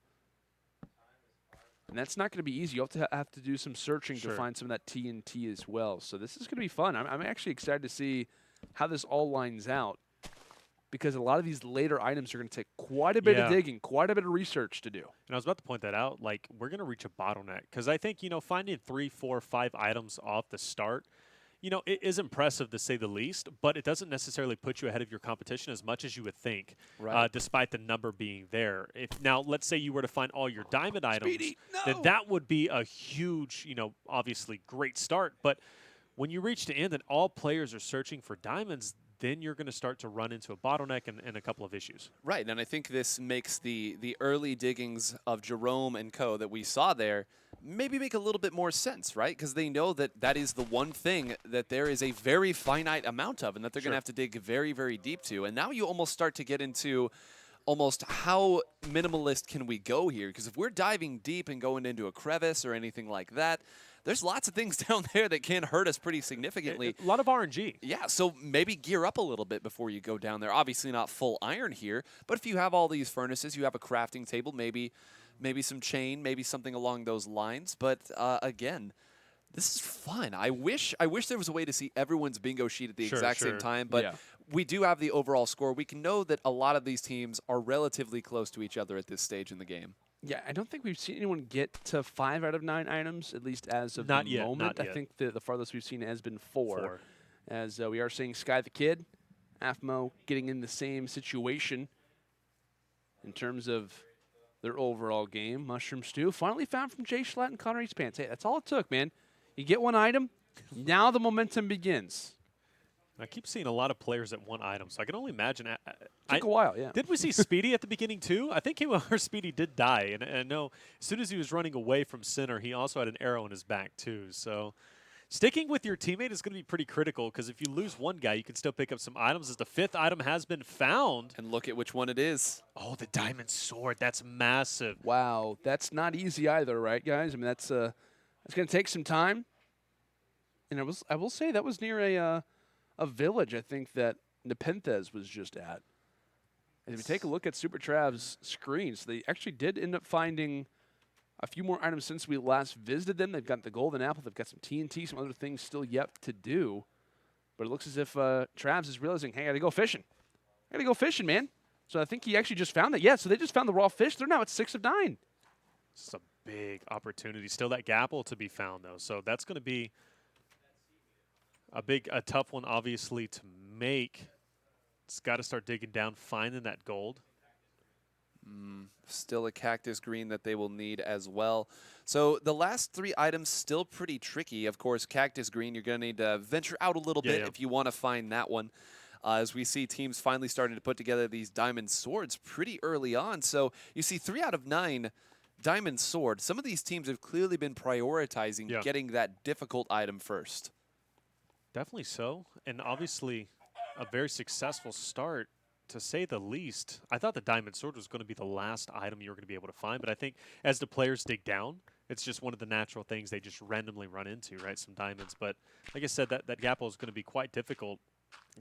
And that's not going to be easy. You have to do some searching to find some of that TNT as well. So this is going to be fun. I'm actually excited to see how this all lines out, because a lot of these later items are going to take quite a bit of digging, quite a bit of research to do. And I was about to point that out. Like, we're going to reach a bottleneck because I think, finding 3, 4, 5 items off the start, it is impressive to say the least, but it doesn't necessarily put you ahead of your competition as much as you would think, despite the number being there. Now, let's say you were to find all your diamond items, then that would be a huge, obviously great start. But when you reach the end and all players are searching for diamonds, then you're going to start to run into a bottleneck and a couple of issues. Right, and I think this makes the early diggings of Jerome and co. that we saw there maybe make a little bit more sense, right? Because they know that that is the one thing that there is a very finite amount of and that they're going to have to dig very, very deep to. And now you almost start to get into almost how minimalist can we go here? Because if we're diving deep and going into a crevice or anything like that, there's lots of things down there that can hurt us pretty significantly. A lot of RNG. Yeah, so maybe gear up a little bit before you go down there. Obviously not full iron here, but if you have all these furnaces, you have a crafting table, maybe some chain, maybe something along those lines. But again, this is fun. I wish there was a way to see everyone's bingo sheet at the exact same time, but we do have the overall score. We can know that a lot of these teams are relatively close to each other at this stage in the game. Yeah, I don't think we've seen anyone get to 5 out of 9 items, at least as of Not the yet, moment. not yet. I think the farthest we've seen has been 4. As we are seeing Sky the Kid, Afmo getting in the same situation in terms of their overall game. Mushroom Stew, finally found from Jay Schlatt and Connor Eastpants. Hey, that's all it took, man. You get one item, now the momentum begins. I keep seeing a lot of players at one item, so I can only imagine. Took a while, yeah. Did we see Speedy at the beginning, too? I think Speedy did die. And I know as soon as he was running away from center, he also had an arrow in his back, too. So Sticking with your teammate is going to be pretty critical because if you lose one guy, you can still pick up some items as the 5th item has been found. And look at which one it is. Oh, the diamond sword. That's massive. Wow, that's not easy either, right, guys? I mean, that's going to take some time. And I will say that was near a village, I think, that Nepenthes was just at. And if you take a look at Super Trav's screens, they actually did end up finding a few more items since we last visited them. They've got the golden apple. They've got some TNT, some other things still yet to do. But it looks as if Travs is realizing, hey, I got to go fishing. I got to go fishing, man. So I think he actually just found that. Yeah, so they just found the raw fish. They're now at 6 of 9. It's a big opportunity. Still that gapple to be found, though. So that's going to be a tough one, obviously, to make. It's got to start digging down, finding that gold. Still a cactus green that they will need as well. So the last 3 items still pretty tricky. Of course, cactus green, you're going to need to venture out a little bit if you want to find that one. As we see teams finally starting to put together these diamond swords pretty early on. So you see 3 out of 9 diamond sword. Some of these teams have clearly been prioritizing getting that difficult item first. Definitely so. And obviously a very successful start, to say the least. I thought the diamond sword was going to be the last item you were going to be able to find, but I think as the players dig down, it's just one of the natural things they just randomly run into, right? Some diamonds. But like I said, that gapple is going to be quite difficult.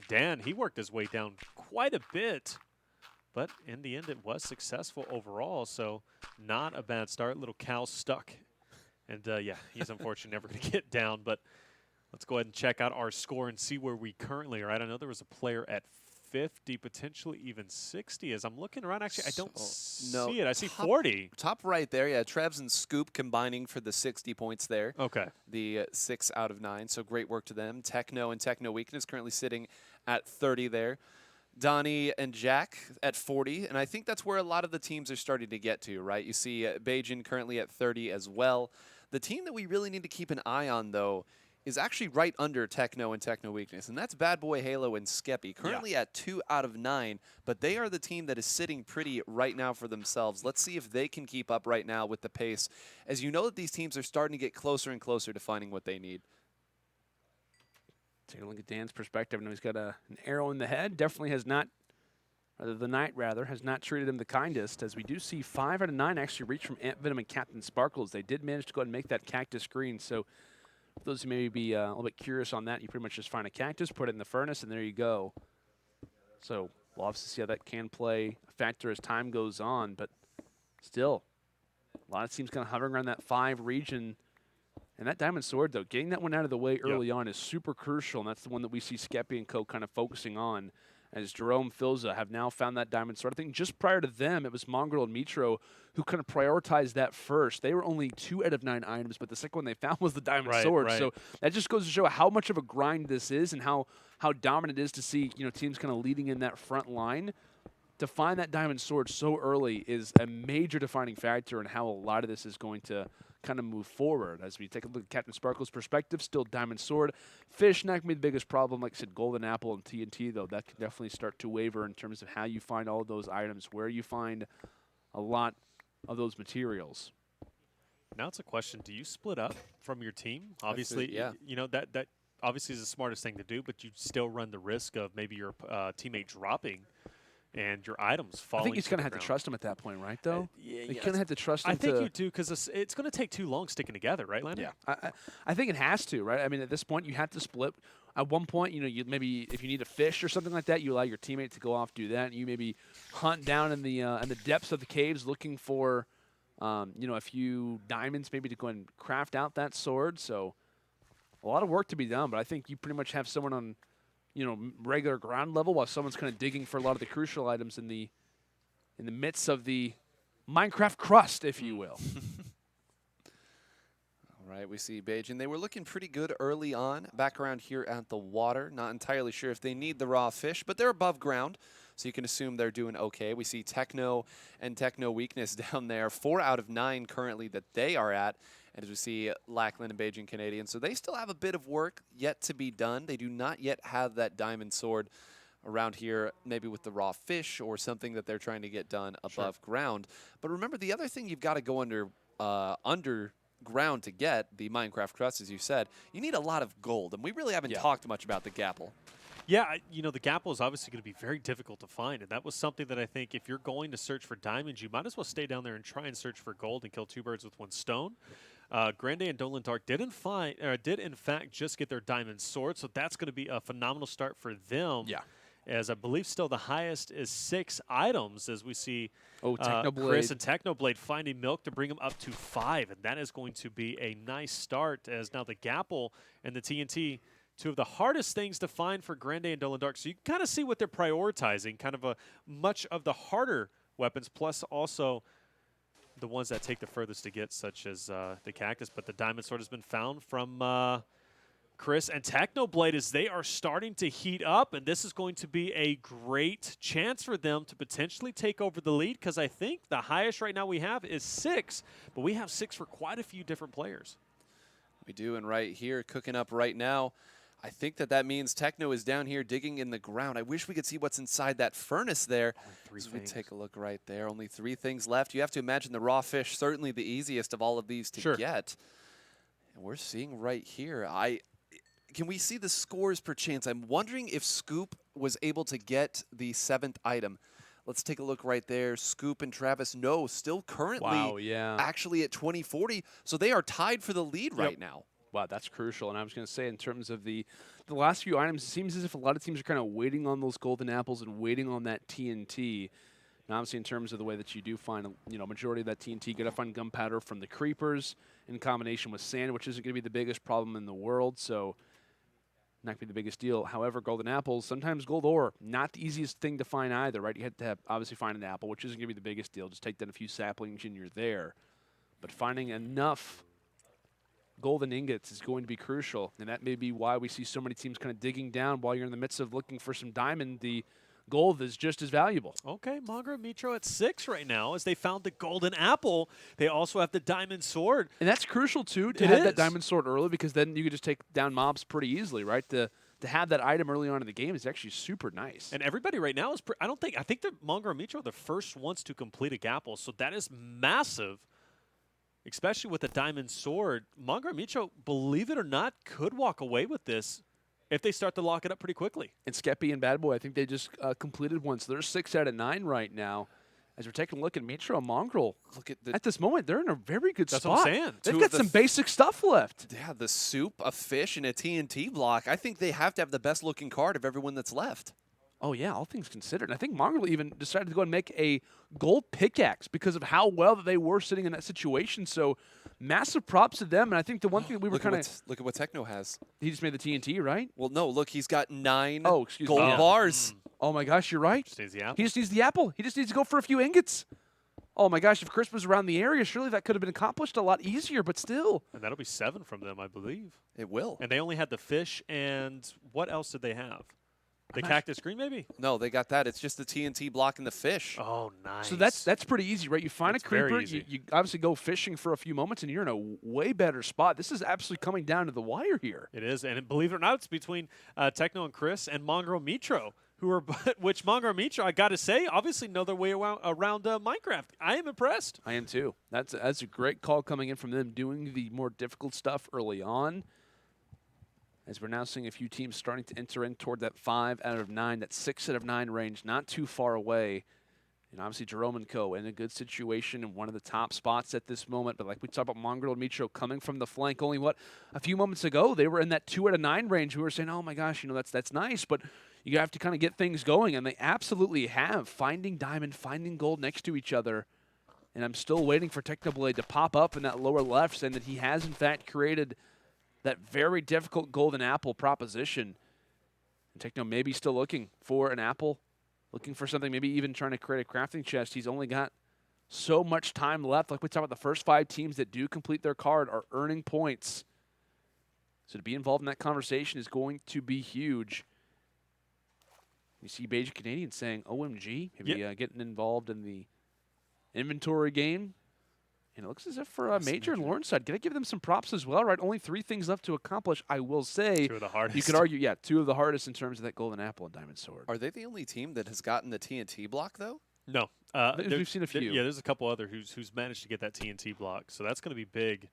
Dan, he worked his way down quite a bit, but in the end it was successful overall, so not a bad start. Little Cal stuck. And yeah, he's unfortunately never going to get down, but let's go ahead and check out our score and see where we currently are at. I know there was a player at 50, potentially even 60. As I'm looking around, actually, I don't see it. I see 40. Top right there, yeah. Trevs and Scoop combining for the 60 points there. Okay. The 6 out of 9, so great work to them. Techno and Techno Weakness currently sitting at 30 there. Donnie and Jack at 40, and I think that's where a lot of the teams are starting to get to, right? You see Bajan currently at 30 as well. The team that we really need to keep an eye on, though, is actually right under Techno and Techno Weakness, and that's Bad Boy Halo and Skeppy, currently at 2 out of 9, but they are the team that is sitting pretty right now for themselves. Let's see if they can keep up right now with the pace, as you know that these teams are starting to get closer and closer to finding what they need. Take a look at Dan's perspective. I know he's got an arrow in the head. Definitely has not, or the knight rather, has not treated him the kindest, as we do see 5 out of 9 actually reach from Ant Venom and Captain Sparkles. They did manage to go ahead and make that cactus green, so for those who may be a little bit curious on that, you pretty much just find a cactus, put it in the furnace, and there you go. So we'll obviously see how that can play a factor as time goes on, but still, a lot of teams kind of hovering around that 5 region. And that diamond sword, though, getting that one out of the way early on is super crucial, and that's the one that we see Skeppy and Co. kind of focusing on, as Jerome Filza have now found that diamond sword. I think just prior to them, it was Mongrel and Mitro who kind of prioritized that first. They were only 2 out of 9 items, but the second one they found was the diamond sword. Right. So that just goes to show how much of a grind this is and how dominant it is to see teams kind of leading in that front line. To find that diamond sword so early is a major defining factor in how a lot of this is going to kind of move forward. As we take a look at Captain Sparkle's perspective, still diamond sword. Fish not going to be the biggest problem. Like I said, golden apple and TNT, though, that can definitely start to waver in terms of how you find all of those items, where you find a lot of those materials. Now it's a question, do you split up from your team? Obviously, yeah. That obviously is the smartest thing to do, but you still run the risk of maybe your teammate dropping and your items falling. I think he's going to have to trust him at that point, right, though? Yeah, You're going to have to trust him. I think you do, because it's going to take too long sticking together, right, Landon? Yeah, I think it has to, right? I mean, at this point, you have to split. At one point, you maybe if you need a fish or something like that, you allow your teammate to go off, do that, and you maybe hunt down in the depths of the caves looking for, a few diamonds, maybe to go and craft out that sword. So, a lot of work to be done, but I think you pretty much have someone on, regular ground level while someone's kind of digging for a lot of the crucial items in the midst of the Minecraft crust, if you will. All right, we see Bajan. They were looking pretty good early on, back around here at the water. Not entirely sure if they need the raw fish, but they're above ground, so you can assume they're doing okay. We see Techno and Techno Weakness down there, 4 out of 9 currently that they are at. And as we see Lackland and Beijing Canadian, so they still have a bit of work yet to be done. They do not yet have that diamond sword around here, maybe with the raw fish or something that they're trying to get done above ground. But remember, the other thing you've got to go under ground to get the Minecraft crust, as you said, you need a lot of gold, and we really haven't talked much about the Gapple. Yeah, you know, the Gapple is obviously going to be very difficult to find, and that was something that I think if you're going to search for diamonds, you might as well stay down there and try and search for gold and kill 2 birds with 1 stone. Grande and Dolan Dark did in fact just get their diamond sword, so that's going to be a phenomenal start for them. Yeah. As I believe still the highest is 6 items, as we see Technoblade. Chris and Technoblade finding milk to bring them up to 5, and that is going to be a nice start, as now the Gapple and the TNT, 2 of the hardest things to find for Grande and Dolan Dark. So you can kind of see what they're prioritizing, kind of much of the harder weapons, plus also the ones that take the furthest to get, such as the Cactus. But the Diamond Sword has been found from Chris and Technoblade, as they are starting to heat up, and this is going to be a great chance for them to potentially take over the lead, because I think the highest right now we have is 6, but we have 6 for quite a few different players. We do, and right here, cooking up right now, I think that means Techno is down here digging in the ground. I wish we could see what's inside that furnace there. As we take a look right there, only 3 things left. You have to imagine the raw fish, certainly the easiest of all of these to get. And we're seeing right here, can we see the scores per chance? I'm wondering if Scoop was able to get the 7th item. Let's take a look right there. Scoop and Travis, no, still currently actually at 20-40. So they are tied for the lead right now. Wow, that's crucial. And I was going to say, in terms of the last few items, it seems as if a lot of teams are kind of waiting on those golden apples and waiting on that TNT. And obviously, in terms of the way that you do find, majority of that TNT, you got to find gunpowder from the creepers in combination with sand, which isn't going to be the biggest problem in the world. So not going to be the biggest deal. However, golden apples, sometimes gold ore, not the easiest thing to find either, right? You have to obviously find an apple, which isn't going to be the biggest deal. Just take down a few saplings and you're there. But finding enough golden ingots is going to be crucial, and that may be why we see so many teams kind of digging down while you're in the midst of looking for some diamond. The gold is just as valuable. Okay, Mongra Mitro at 6 right now, as they found the golden apple. They also have the diamond sword. And that's crucial, too, to have that diamond sword early, because then you could just take down mobs pretty easily, right? To have that item early on in the game is actually super nice. And everybody right now is, I think the Mongra Mitro are the first ones to complete a Gapple, so that is massive. Especially with the diamond sword, Mongra Mitro, believe it or not, could walk away with this if they start to lock it up pretty quickly. And Skeppy and Bad Boy, I think they just completed one, so they're 6 out of 9 right now. As we're taking a look at Mitro and Mongrel, at this moment, they're in a very good spot. That's what I'm saying. They've got some basic stuff left. Yeah, the soup, a fish, and a TNT block. I think they have to have the best-looking card of everyone that's left. Oh, yeah, all things considered. And I think Mongrel even decided to go and make a gold pickaxe because of how well that they were sitting in that situation. So massive props to them. And I think the one thing that we were kind of... Look at what Techno has. He just made the TNT, right? Well, no, look, he's got 9 gold bars. Oh, my gosh, you're right. Just needs the apple. He just needs the apple. He just needs to go for a few ingots. Oh, my gosh, if Chris was around the area, surely that could have been accomplished a lot easier, but still. And that'll be 7 from them, I believe. It will. And they only had the fish, and what else did they have? The cactus green, maybe? No, they got that. It's just the TNT block and the fish. Oh, nice. So that's pretty easy, right? You find a creeper, easy. you obviously go fishing for a few moments, and you're in a way better spot. This is absolutely coming down to the wire here. It is, and believe it or not, it's between Techno and Chris and Mongra Mitro, which Mongra Mitro, I got to say, obviously know their way around Minecraft. I am impressed. I am too. That's a great call coming in from them, doing the more difficult stuff early on. As we're now seeing a few teams starting to enter in toward that 5 out of 9, that 6 out of 9 range, not too far away. And obviously Jerome and Co. in a good situation in one of the top spots at this moment. But like we talked about Mongrel and Mitro coming from the flank, only a few moments ago, they were in that 2 out of 9 range. We were saying, oh my gosh, that's nice, but you have to kind of get things going, and they absolutely have. Finding diamond, finding gold next to each other. And I'm still waiting for Technoblade to pop up in that lower left, saying that he has in fact created that very difficult golden apple proposition. And Techno maybe still looking for an apple, looking for something, maybe even trying to create a crafting chest. He's only got so much time left. Like we talked about, the first 5 teams that do complete their card are earning points. So to be involved in that conversation is going to be huge. You see Beijing Canadian saying, OMG, maybe getting involved in the inventory game. And it looks as if for Major and Lauren's side, got to give them some props as well, right? Only 3 things left to accomplish, I will say. 2 of the hardest. You could argue, 2 of the hardest in terms of that golden apple and diamond sword. Are they the only team that has gotten the TNT block, though? No. We've seen a few. Yeah, there's a couple other who's managed to get that TNT block, so that's going to be big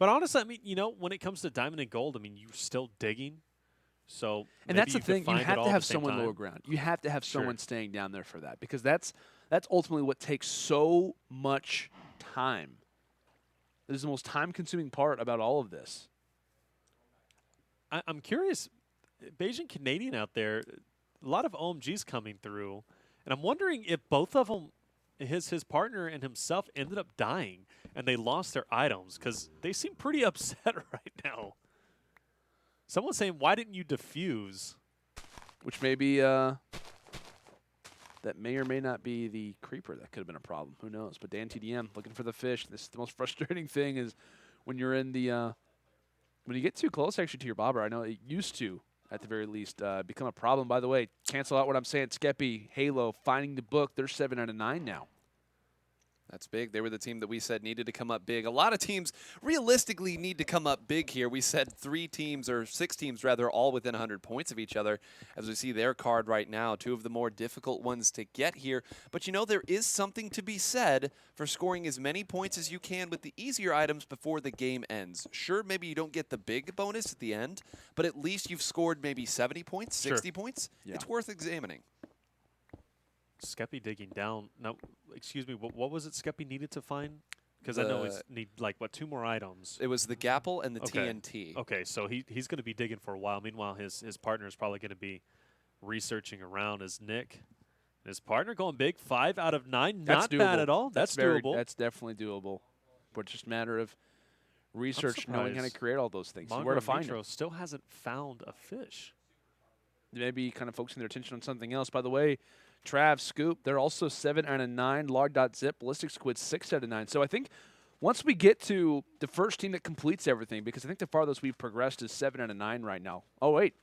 But honestly, I mean, you know, when it comes to diamond and gold, I mean, you're still digging. So And maybe that's the you've thing. You defined it have all to at have the same someone time. lower ground. You have to have Sure. someone staying down there for that, because that's ultimately what takes so much time. This is the most time-consuming part about all of this. I'm curious, Beijing Canadian out there, a lot of OMGs coming through, and I'm wondering if both of them, his partner and himself, ended up dying, and they lost their items because they seem pretty upset right now. Someone's saying, "Why didn't you defuse?" Which may be that may or may not be the creeper. That could have been a problem. Who knows? But Dan TDM looking for the fish. This is the most frustrating thing is when you're in the when you get too close actually to your bobber. I know it used to, at the very least, become a problem. By the way, cancel out what I'm saying. Skeppy, Halo, finding the book. They're 7 out of 9 now. That's big. They were the team that we said needed to come up big. A lot of teams realistically need to come up big here. We said 3 teams, or 6 teams rather, all within 100 points of each other. As we see their card right now, 2 of the more difficult ones to get here. But you know, there is something to be said for scoring as many points as you can with the easier items before the game ends. Sure, maybe you don't get the big bonus at the end, but at least you've scored maybe 70 points, 60 points. Yeah. It's worth examining. Skeppy digging down. No, excuse me. What was it Skeppy needed to find? Because I know it's need like 2 more items. It was the Gapple and the Okay. TNT. Okay, so he's going to be digging for a while. Meanwhile, his partner is probably going to be researching around. As Nick, his partner going big, 5 out of 9, That's not doable. bad at all. That's doable. That's definitely doable. But it's just a matter of research, knowing how to surprised create all those things, and Mongo where to and find Mitro them. still hasn't found a fish. Maybe kind of focusing their attention on something else. By the way, Trav, Scoop, they're also 7 out of 9. Log.zip, Ballistic Squid, 6 out of 9. So I think once we get to the first team that completes everything, because I think the farthest we've progressed is 7 out of 9 right now. Oh, wait.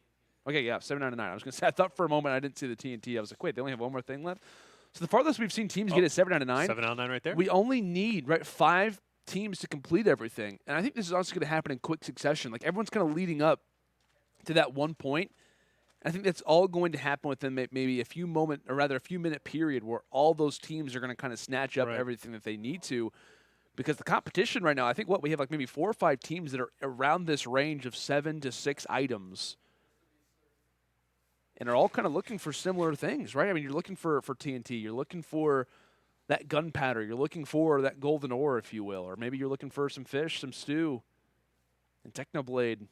Okay, yeah, 7 out of 9. I was going to say, I thought for a moment I didn't see the TNT. I was like, wait, they only have one more thing left? So the farthest we've seen teams get is 7 out of 9. 7 out of 9 right there. We only need 5 teams to complete everything. And I think this is also going to happen in quick succession. Like, everyone's kind of leading up to that one point. I think that's all going to happen within maybe a few minute period where all those teams are going to kind of snatch up everything that they need to, because the competition right now, I think we have like maybe 4 or 5 teams that are around this range of 7 to 6 items and are all kind of looking for similar things, right? I mean, you're looking for TNT, you're looking for that gunpowder, you're looking for that golden ore, if you will, or maybe you're looking for some fish, some stew, and Technoblade.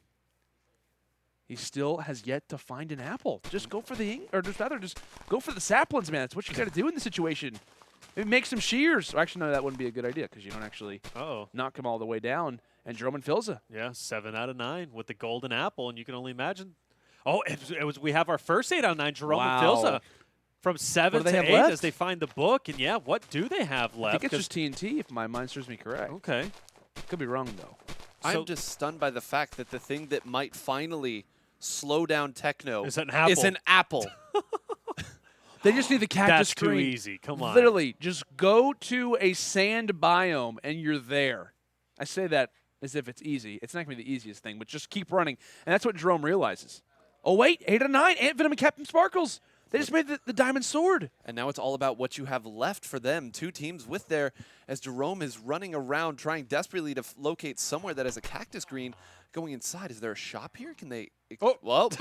He still has yet to find an apple. Just go for just go for the saplings, man. That's what you got to do in the situation. Maybe make some shears. Or actually, no, that wouldn't be a good idea because you don't actually knock him all the way down. And Jerome and Filza. Yeah, 7 out of 9 with the golden apple, and you can only imagine. Oh, it was. We have our first 8 out of 9, Jerome and Filza, from 7 to 8 left? as they find the book. And yeah, what do they have left? I think it's just TNT, if my mind serves me correct. Okay. Could be wrong though. I'm just stunned by the fact that the thing that might finally slow down Techno is an apple. Is an apple. They just need the cactus That's too screen. easy. Come on. Literally, just go to a sand biome and you're there. I say that as if it's easy. It's not going to be the easiest thing, but just keep running. And that's what Jerome realizes. Oh, wait, 8 out of 9. Ant Venom and Captain Sparkles. They just made the diamond sword. And now it's all about what you have left for them. 2 teams with there, as Jerome is running around trying desperately to locate somewhere that has a cactus green. Going inside, is there a shop here? Can they? Oh, well.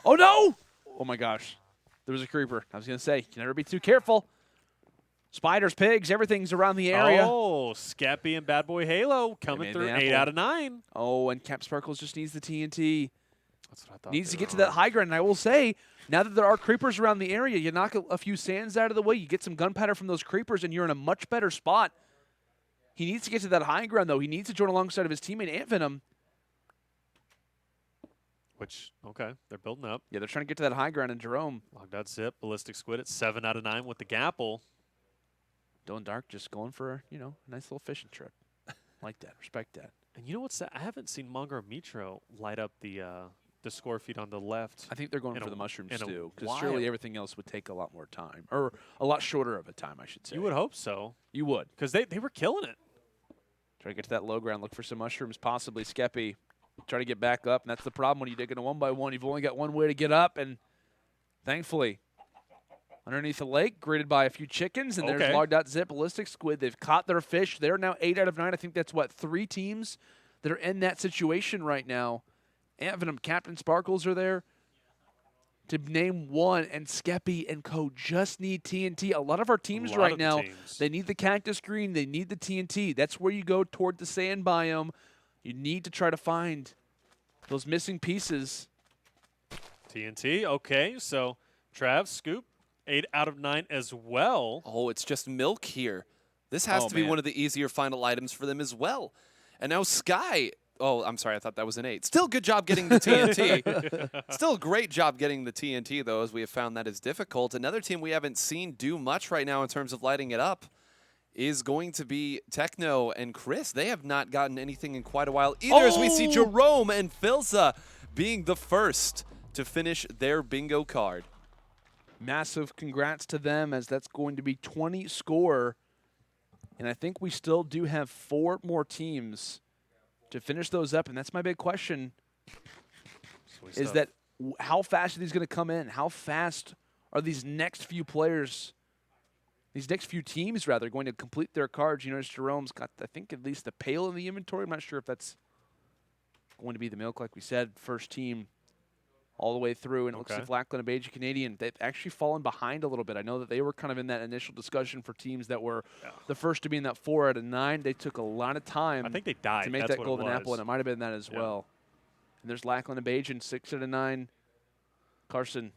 Oh no! Oh my gosh, there was a creeper. I was gonna say, you can never be too careful. Spiders, pigs, everything's around the area. Oh, Skeppy and Bad Boy Halo coming through 8 out of 9. Oh, and Cap Sparkles just needs the TNT. That's what I thought. Needs to get to that high ground. And I will say, now that there are creepers around the area, you knock a few sands out of the way, you get some gunpowder from those creepers, and you're in a much better spot. He needs to get to that high ground, though. He needs to join alongside of his teammate Ant Venom. Which, okay, they're building up. Yeah, they're trying to get to that high ground, and Jerome. Log.zip, Ballistic Squid at 7 out of 9 with the Gapple. Dylan Dark just going for, a nice little fishing trip. Like that. Respect that. And you know what's that? I haven't seen Mongo or Mitro light up the score feed on the left. I think they're going in for a- the mushrooms, in a too, because while. surely everything else would take a lot more time. Or a lot shorter of a time, I should say. You would hope so. You would. Because they were killing it. Try to get to that low ground, look for some mushrooms, possibly Skeppy. Try to get back up, and that's the problem when you dig in a 1x1. You've only got one way to get up, and thankfully, underneath the lake, greeted by a few chickens, and there's Okay. Log.Zip, Ballistic Squid. They've caught their fish. They're now 8 out of 9. I think that's, what, 3 teams that are in that situation right now. Ant Venom, Captain Sparkles are there. To name one, and Skeppy and Co. just need TNT. A lot of our teams right now, they need the Cactus Green, they need the TNT. That's where you go toward the sand biome. You need to try to find those missing pieces. TNT, okay. So, Trav, Scoop, 8 out of 9 as well. Oh, it's just milk here. This has Oh, to be man. one of the easier final items for them as well. And now Sky. Oh, I'm sorry. I thought that was an 8. Still good job getting the TNT. Still a great job getting the TNT, though, as we have found that is difficult. Another team we haven't seen do much right now in terms of lighting it up is going to be Techno and Chris. They have not gotten anything in quite a while either, as we see Jerome and Filza being the first to finish their bingo card. Massive congrats to them, as that's going to be 20 score. And I think we still do have 4 more teams to finish those up. And that's my big question, is that how fast are these going to come in? How fast are these next few players, these next few teams, rather, going to complete their cards? You notice Jerome's got, I think, at least a pail in the inventory. I'm not sure if that's going to be the milk, like we said. First team all the way through, and it looks like Lackland and Beijing Canadian, they've actually fallen behind a little bit. I know that they were kind of in that initial discussion for teams that were the first to be in that 4 out of 9. They took a lot of time I think they died. to make That's that golden what it apple, was. and it might have been that as well. And there's Lackland and Beijing, 6 out of 9. Carson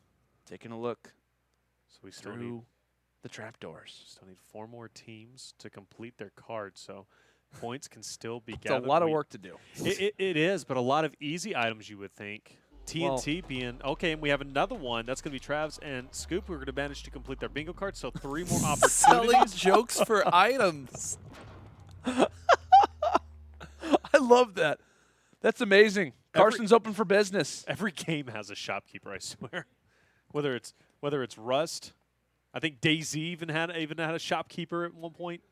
taking a look So we still need, through the trapdoors. still need 4 more teams to complete their cards, so points can still be It's gathered. a lot of work to do. It is, but a lot of easy items, you would think. TNT being okay, and we have another one. That's going to be Travs and Scoop, who are going to manage to complete their bingo card. So 3 more Selling opportunities. jokes for items. I love that. That's amazing. Carson's open for business. Every game has a shopkeeper, I swear. Whether it's Rust, I think DayZ even had a shopkeeper at one point.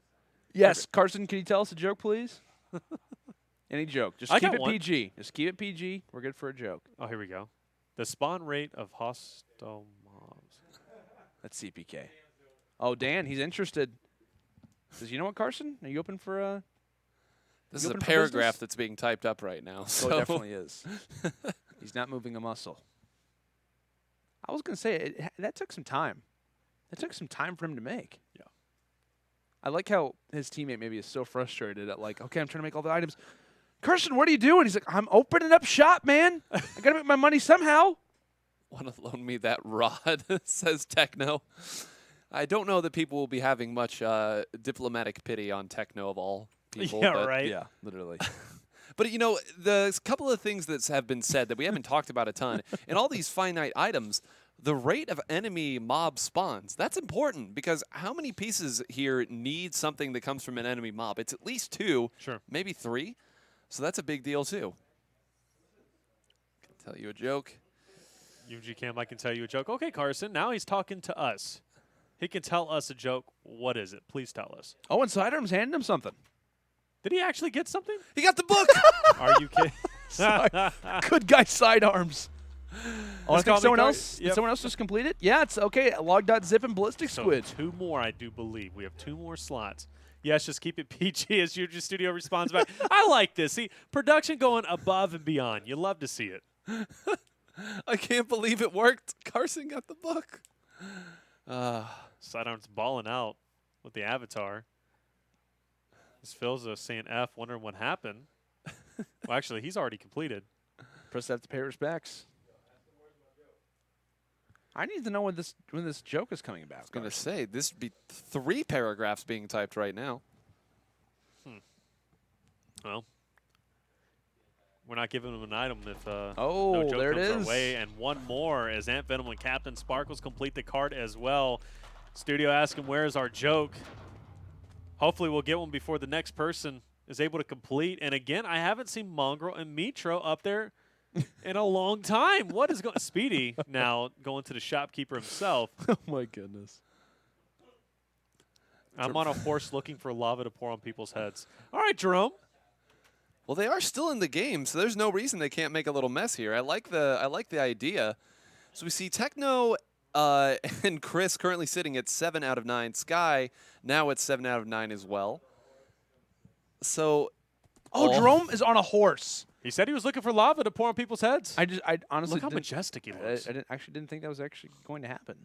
Yes, Carson, can you tell us a joke, please? Any joke. Just I keep got it one. PG. Just keep it PG. We're good for a joke. Oh, here we go. The spawn rate of hostile mobs. That's CPK. Oh, Dan, he's interested. Says, you know what, Carson? Are you open for This You is a open for paragraph business? that's being typed up right now. Oh, So it definitely is. He's not moving a muscle. I was going to say, that took some time. It took some time for him to make. Yeah. I like how his teammate maybe is so frustrated at, like, okay, I'm trying to make all the items. Carson, what are you doing? He's like, I'm opening up shop, man. I got to make my money somehow. Want to loan me that rod, says Techno. I don't know that people will be having much diplomatic pity on Techno of all people. Yeah, but right. Yeah, literally. But, you know, there's a couple of things that have been said that we haven't talked about a ton. In all these finite items, the rate of enemy mob spawns, that's important, because how many pieces here need something that comes from an enemy mob? It's at least 2, Sure. maybe 3. So that's a big deal, too. Can tell you a joke. UMG Cam, I can tell you a joke. Okay, Carson, now he's talking to us. He can tell us a joke. What is it? Please tell us. Oh, and Sidearm's handing him something. Did he actually get something? He got the book! Are you kidding? Sorry. Good guy, Sidearms. Oh, I Let's call think me someone Car- else. Did Yep. someone else just complete it? Yeah, it's okay. Log.Zip and Ballistic So Squid. 2 more, I do believe. We have 2 more slots. Yes, just keep it PG as UMG Studio responds back. I like this. See, production going above and beyond. You love to see it. I can't believe it worked. Carson got the book. Sidearm's balling out with the avatar. This Phil's saying F, wondering what happened. Well, actually, he's already completed. Press F to pay respects. I need to know when this joke is coming back. I was going to say, this would be 3 paragraphs being typed right now. Well, we're not giving him an item if Oh, no joke there it comes our is. way. And one more as Ant Venom and Captain Sparkles complete the card as well. Studio asking, where's our joke? Hopefully we'll get one before the next person is able to complete. And again, I haven't seen Mongrel and Mitro up there in a long time. What is going Speedy now going to the shopkeeper himself. Oh, my goodness. I'm on a horse looking for lava to pour on people's heads. All right, Jerome. Well, they are still in the game, so there's no reason they can't make a little mess here. I like the idea. So we see Techno And Chris currently sitting at 7 out of 9. Sky now at 7 out of 9 as well. So, Jerome is on a horse. He said he was looking for lava to pour on people's heads. I honestly Look how didn't- majestic he looks. I actually didn't think that was actually going to happen.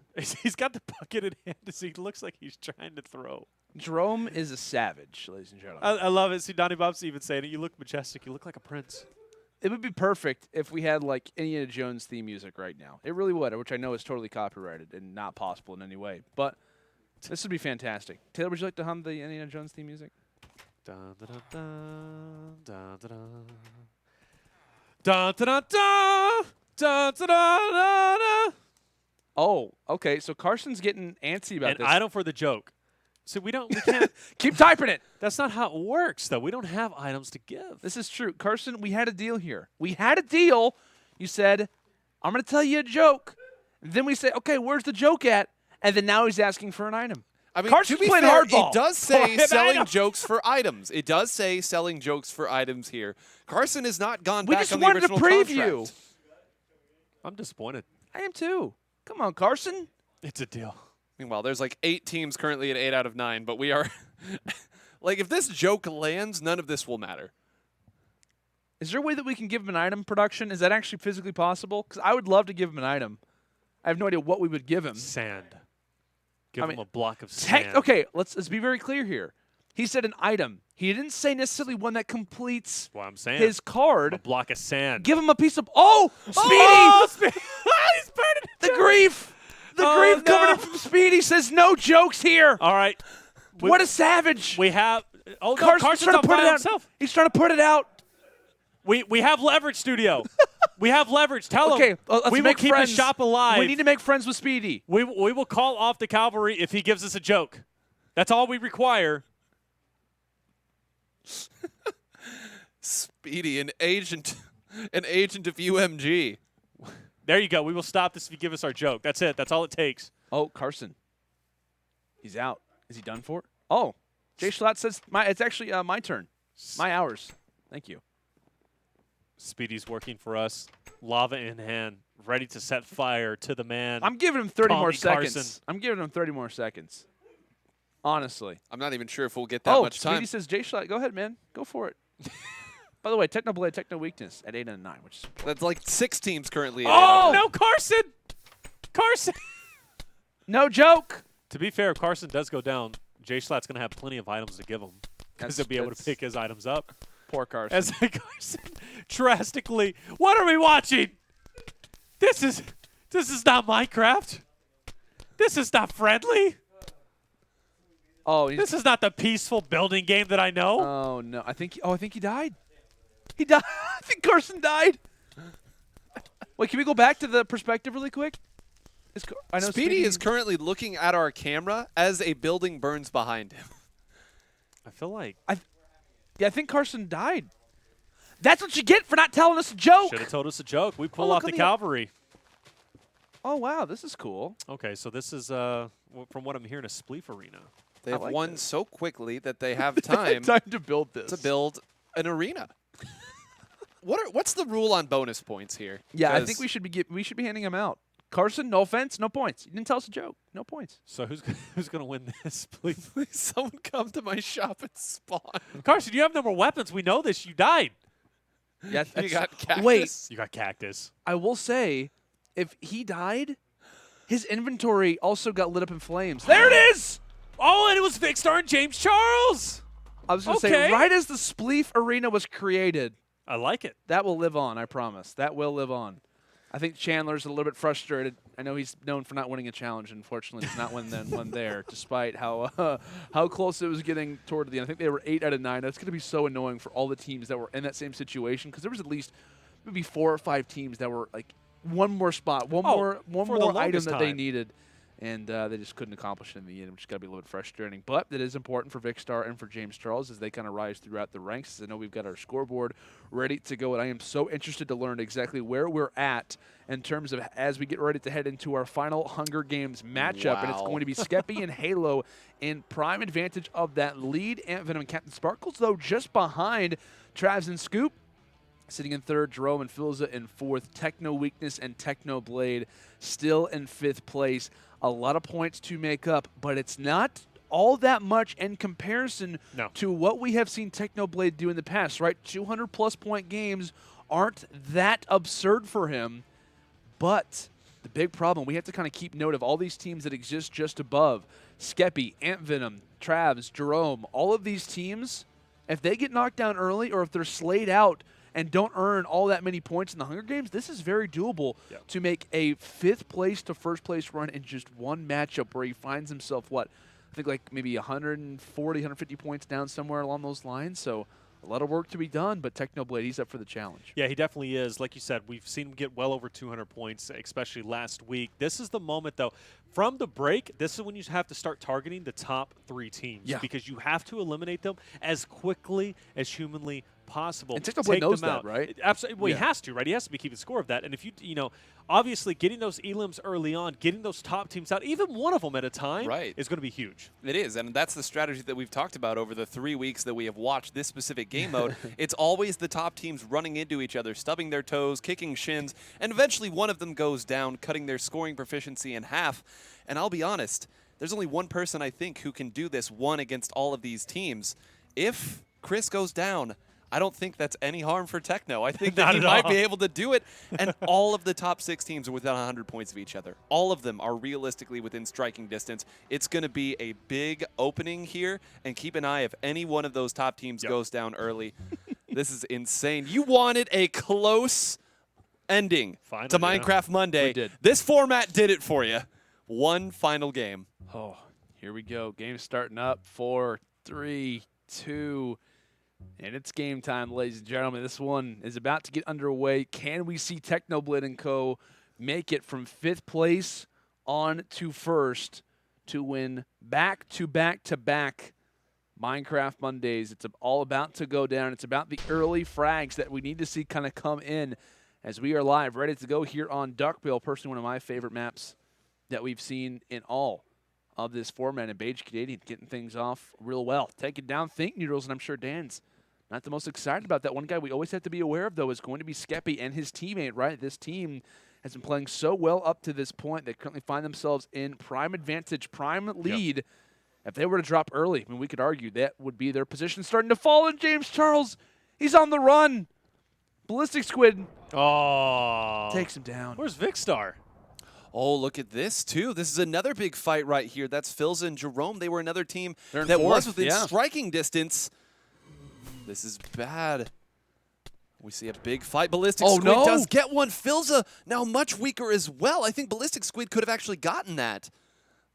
He's got the bucket in hand. He looks like he's trying to throw. Jerome is a savage, ladies and gentlemen. I love it. See, Donnie Bob's even saying it. You look majestic. You look like a prince. It would be perfect if we had like Indiana Jones theme music right now. It really would, which I know is totally copyrighted and not possible in any way. But this would be fantastic. Taylor, would you like to hum the Indiana Jones theme music? Dun, dun, dun, dun, dun, dun, dun. Dun, dun, dun, dun, dun, dun, dun, dun. Oh, okay. So Carson's getting antsy about An this. item for the joke. So we can't. Keep typing it. That's not how it works, though. We don't have items to give. This is true. Carson, we had a deal here. We had a deal. You said, I'm going to tell you a joke. Then we say, okay, where's the joke at? And then now he's asking for an item. I mean, Carson's to be playing fair, hardball. it does say For an selling item. jokes for items. It does say selling jokes for items here. Carson has not gone We back just on the wanted a original preview. contract. I'm disappointed. I am too. Come on, Carson. It's a deal. Meanwhile, there's like 8 teams currently at 8 out of 9, but we are like, if this joke lands, none of this will matter. Is there a way that we can give him an item, production? Is that actually physically possible? Because I would love to give him an item. I have no idea what we would give him. Sand. Give I him mean, a block of sand. Okay, let's be very clear here. He said an item. He didn't say necessarily one that completes That's what I'm saying. his card. A block of sand. Give him a piece of. Oh, Speedy! Oh, He's burning The grief! The grief coming in from Speedy says no jokes here. All right. What a savage! We have. Oh, no, Carson's Carson's trying not to put by it out. himself. He's trying to put it out. We have leverage, studio. We have leverage. Tell Okay, him. let's we will make keep friends. the shop alive. We need to make friends with Speedy. We will call off the cavalry if he gives us a joke. That's all we require. Speedy, an agent of UMG. There you go. We will stop this if you give us our joke. That's it. That's all it takes. Oh, Carson. He's out. Is he done for? Oh, Jay Schlatt says it's actually my turn. My hours. Thank you. Speedy's working for us. Lava in hand. Ready to set fire to the man. I'm giving him 30 Call more me seconds. Carson. I'm giving him 30 more seconds. Honestly. I'm not even sure if we'll get that much Speedy time. says, Jay Schlatt, go ahead, man. Go for it. By the way, Technoblade, Techno Weakness at 8 and 9, which is That's like 6 teams currently. At Oh, 8 out of no, Carson! Carson! no joke. To be fair, if Carson does go down, Jay Schlatt's going to have plenty of items to give him. Because he'll be able to That's- pick his items up. Poor Carson. As Carson drastically, what are we watching? This is not Minecraft. This is not friendly. This is not the peaceful building game that I know. Oh no! I think he died. He died. I think Carson died. Wait, can we go back to the perspective really quick? I know Speedy is currently looking at our camera as a building burns behind him. I feel like Yeah, I think Carson died. That's what you get for not telling us a joke. should have told us a joke. We pull look off on the the- cavalry. Oh wow, this is cool. Okay, so this is from what I'm hearing, a Spleef arena. They have like won this. so quickly that they have time Time to build this. to build an arena. What's the rule on bonus points here? Yeah, I 'Cause think we should be handing them out. Carson, no offense, no points. You didn't tell us a joke. No points. So who's gonna win this, please? someone come to my shop and spawn. Carson, you have no more weapons. We know this. You died. Yeah, You got cactus. Wait, You got cactus. I will say, if he died, his inventory also got lit up in flames. There it is! Oh, and it was Vicstar and James Charles. I was going to Okay. say, right as the Spleef arena was created, I like it. that will live on, I promise. That will live on. I think Chandler's a little bit frustrated. I know he's known for not winning a challenge. Unfortunately, he's not one there, despite how close it was getting toward the end. I think they were 8 out of 9. That's going to be so annoying for all the teams that were in that same situation, because there was at least maybe 4 or 5 teams that were like one more spot, one for the more item longest that they time. needed. And they just couldn't accomplish it in the end, which got to be a little bit frustrating. But it is important for Vicstar and for James Charles as they kind of rise throughout the ranks. I know we've got our scoreboard ready to go, and I am so interested to learn exactly where we're at in terms of as we get ready to head into our final Hunger Games matchup. And it's Wow. going to be Skeppy and Halo in prime advantage of that lead. Ant Venom and Captain Sparkles, though, just behind Travs and Scoop. sitting in third. Jerome and Filza in fourth. Techno Weakness and Techno Blade still in fifth place. A lot of points to make up, but it's not all that much in comparison to what we have seen Techno Blade do in the past, right? 200-plus point games aren't that absurd for him, but the big problem, we have to kind of keep note of all these teams that exist just above. Skeppy, Antvenom, Travs, Jerome, all of these teams, if they get knocked down early or if they're slayed out and don't earn all that many points in the Hunger Games, this is very doable to make a fifth place to first place run in just one matchup where he finds himself, I think like maybe 140, 150 points down somewhere along those lines. So a lot of work to be done, but Technoblade, he's up for the challenge. Yeah, he definitely is. Like you said, we've seen him get well over 200 points, especially last week. This is the moment, though. From the break, this is when you have to start targeting the top 3 teams because you have to eliminate them as quickly as humanly possible. And Technoblade knows that, right? Absolutely. Well, he has to, right? He has to be keeping score of that. And if obviously getting those elims early on, getting those top teams out, even one of them at a time is going to be huge. It is, and that's the strategy that we've talked about over the 3 weeks that we have watched this specific game mode. It's always the top teams running into each other, stubbing their toes, kicking shins, and eventually one of them goes down, cutting their scoring proficiency in half. And I'll be honest, there's only one person I think who can do this one against all of these teams. If Chris goes down, I don't think that's any harm for Techno. I think that he might be able to do it. And all of the top 6 teams are within 100 points of each other. All of them are realistically within striking distance. It's going to be a big opening here. And keep an eye if any one of those top teams goes down early. This is insane. You wanted a close ending to Minecraft Monday. We did. This format did it for you. One final game. Oh, here we go. Game starting up. 4, 3, 2. And it's game time, ladies and gentlemen. This one is about to get underway. Can we see Technoblade & Co. make it from 5th place on to 1st to win back-to-back-to-back Minecraft Mondays? It's all about to go down. It's about the early frags that we need to see kind of come in as we are live, ready to go here on Duckbill. Personally, one of my favorite maps that we've seen in all of this format. And Beige Canadian getting things off real well. Taking down Think Noodles, and I'm sure Dan's not the most excited about that. One guy we always have to be aware of, though, is going to be Skeppy and his teammate, right? This team has been playing so well up to this point. They currently find themselves in prime advantage, prime lead. If they were to drop early, I mean, we could argue that would be their position starting to fall. And James Charles, he's on the run. Ballistic Squid takes him down. Where's Vicstar? Oh, look at this, too. This is another big fight right here. That's Filza and Jerome. They were another team that was within striking distance. This is bad. We see a big fight. Ballistic Squid does get one. Filza now much weaker as well. I think Ballistic Squid could have actually gotten that.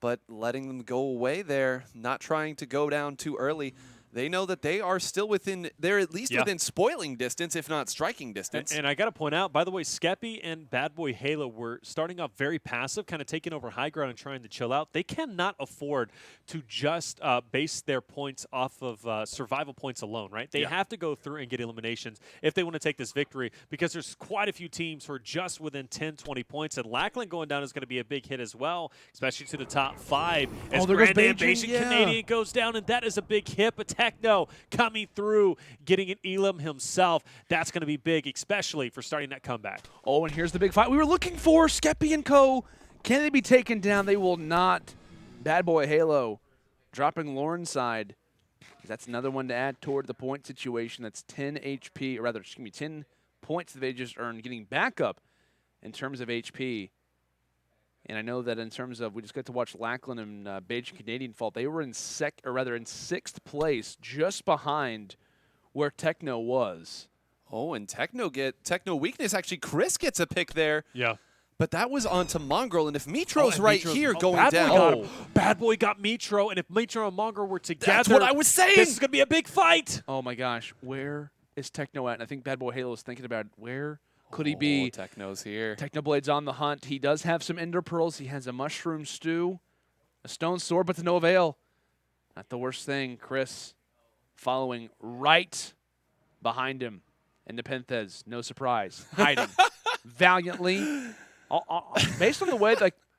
But letting them go away there, not trying to go down too early. They know that they are still within, they're at least within spoiling distance, if not striking distance. And I got to point out, by the way, Skeppy and Bad Boy Halo were starting off very passive, kind of taking over high ground and trying to chill out. They cannot afford to just base their points off of survival points alone, right? They have to go through and get eliminations if they want to take this victory, because there's quite a few teams who are just within 10, 20 points. And Lackland going down is going to be a big hit as well, especially to the top 5. As there goes Beijing Canadian goes down, and that is a big hit. But Techno coming through, getting an Elam himself. That's going to be big, especially for starting that comeback. Oh, and here's the big fight we were looking for. Skeppy and Co. Can they be taken down? They will not. Bad Boy Halo dropping Lauren's side. That's another one to add toward the point situation. That's 10 HP, or rather, 10 points that they just earned, getting back up in terms of HP. And I know that in terms of, we just got to watch Lackland and Beige Canadian fall. They were in 6th place, just behind where Techno was. Oh, and Techno weakness. Actually, Chris gets a pick there. Yeah. But that was onto Mongrel, and if Mitro's here going Bad down. Boy Bad Boy got Mitro, and if Mitro and Mongrel were together. That's what I was saying. This is going to be a big fight. Oh, my gosh. Where is Techno at? And I think Bad Boy Halo is thinking about where could he be? Techno's here. Technoblade's on the hunt. He does have some Ender Pearls. He has a Mushroom Stew, a Stone Sword, but to no avail. Not the worst thing. Chris following right behind him. And Nepenthez, no surprise, hiding valiantly. Based on the way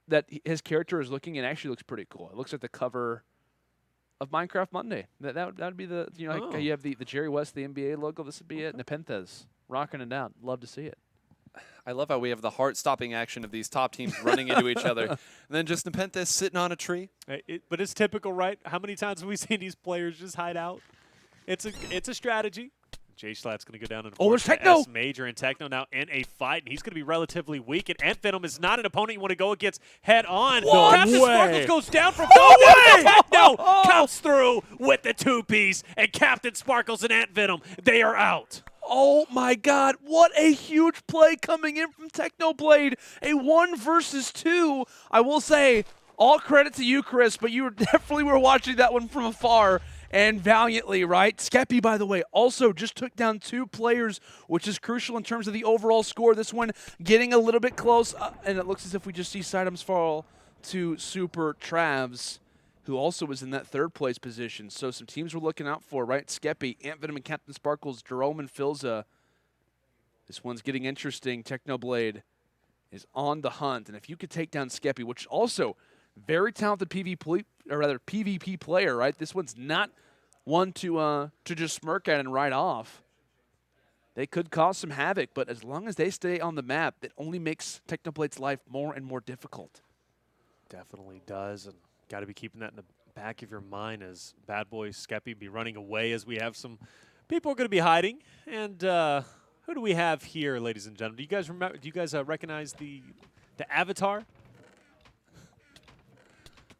that his character is looking, it actually looks pretty cool. It looks like the cover of Minecraft Monday. That would be the, you know, like Oh. you have the Jerry West, the NBA logo. This would be it. Nepenthes rocking it out. Love to see it. I love how we have the heart-stopping action of these top teams running into each other, and then just Nepenthes sitting on a tree. But it's typical, right? How many times have we seen these players just hide out? It's a strategy. Jay Schlatt's going to go down in Oh, there's Techno! S Major, and Techno now in a fight, and he's going to be relatively weak. And Ant Venom is not an opponent you want to go against head on. What? Captain No Sparkles way. goes down from way. Techno comes through with the two-piece, and Captain Sparkles and Ant Venom, they are out. Oh my God, what a huge play coming in from Technoblade. A 1 versus 2. I will say, all credit to you, Chris, but you definitely were watching that one from afar and valiantly, right? Skeppy, by the way, also just took down 2 players, which is crucial in terms of the overall score. This one getting a little bit close, and it looks as if we just see Sidems fall to Super Travs, who also was in that 3rd place position. So some teams we're looking out for, right? Skeppy, Ant Venom and Captain Sparkles, Jerome and Filza. This one's getting interesting. Technoblade is on the hunt. And if you could take down Skeppy, which also very talented PvP player, right? This one's not one to just smirk at and write off. They could cause some havoc, but as long as they stay on the map, it only makes Technoblade's life more and more difficult. Definitely does, and got to be keeping that in the back of your mind as Bad Boy Skeppy be running away, as we have some people are going to be hiding. And who do we have here, ladies and gentlemen? Do you guys remember? Do you guys recognize the avatar?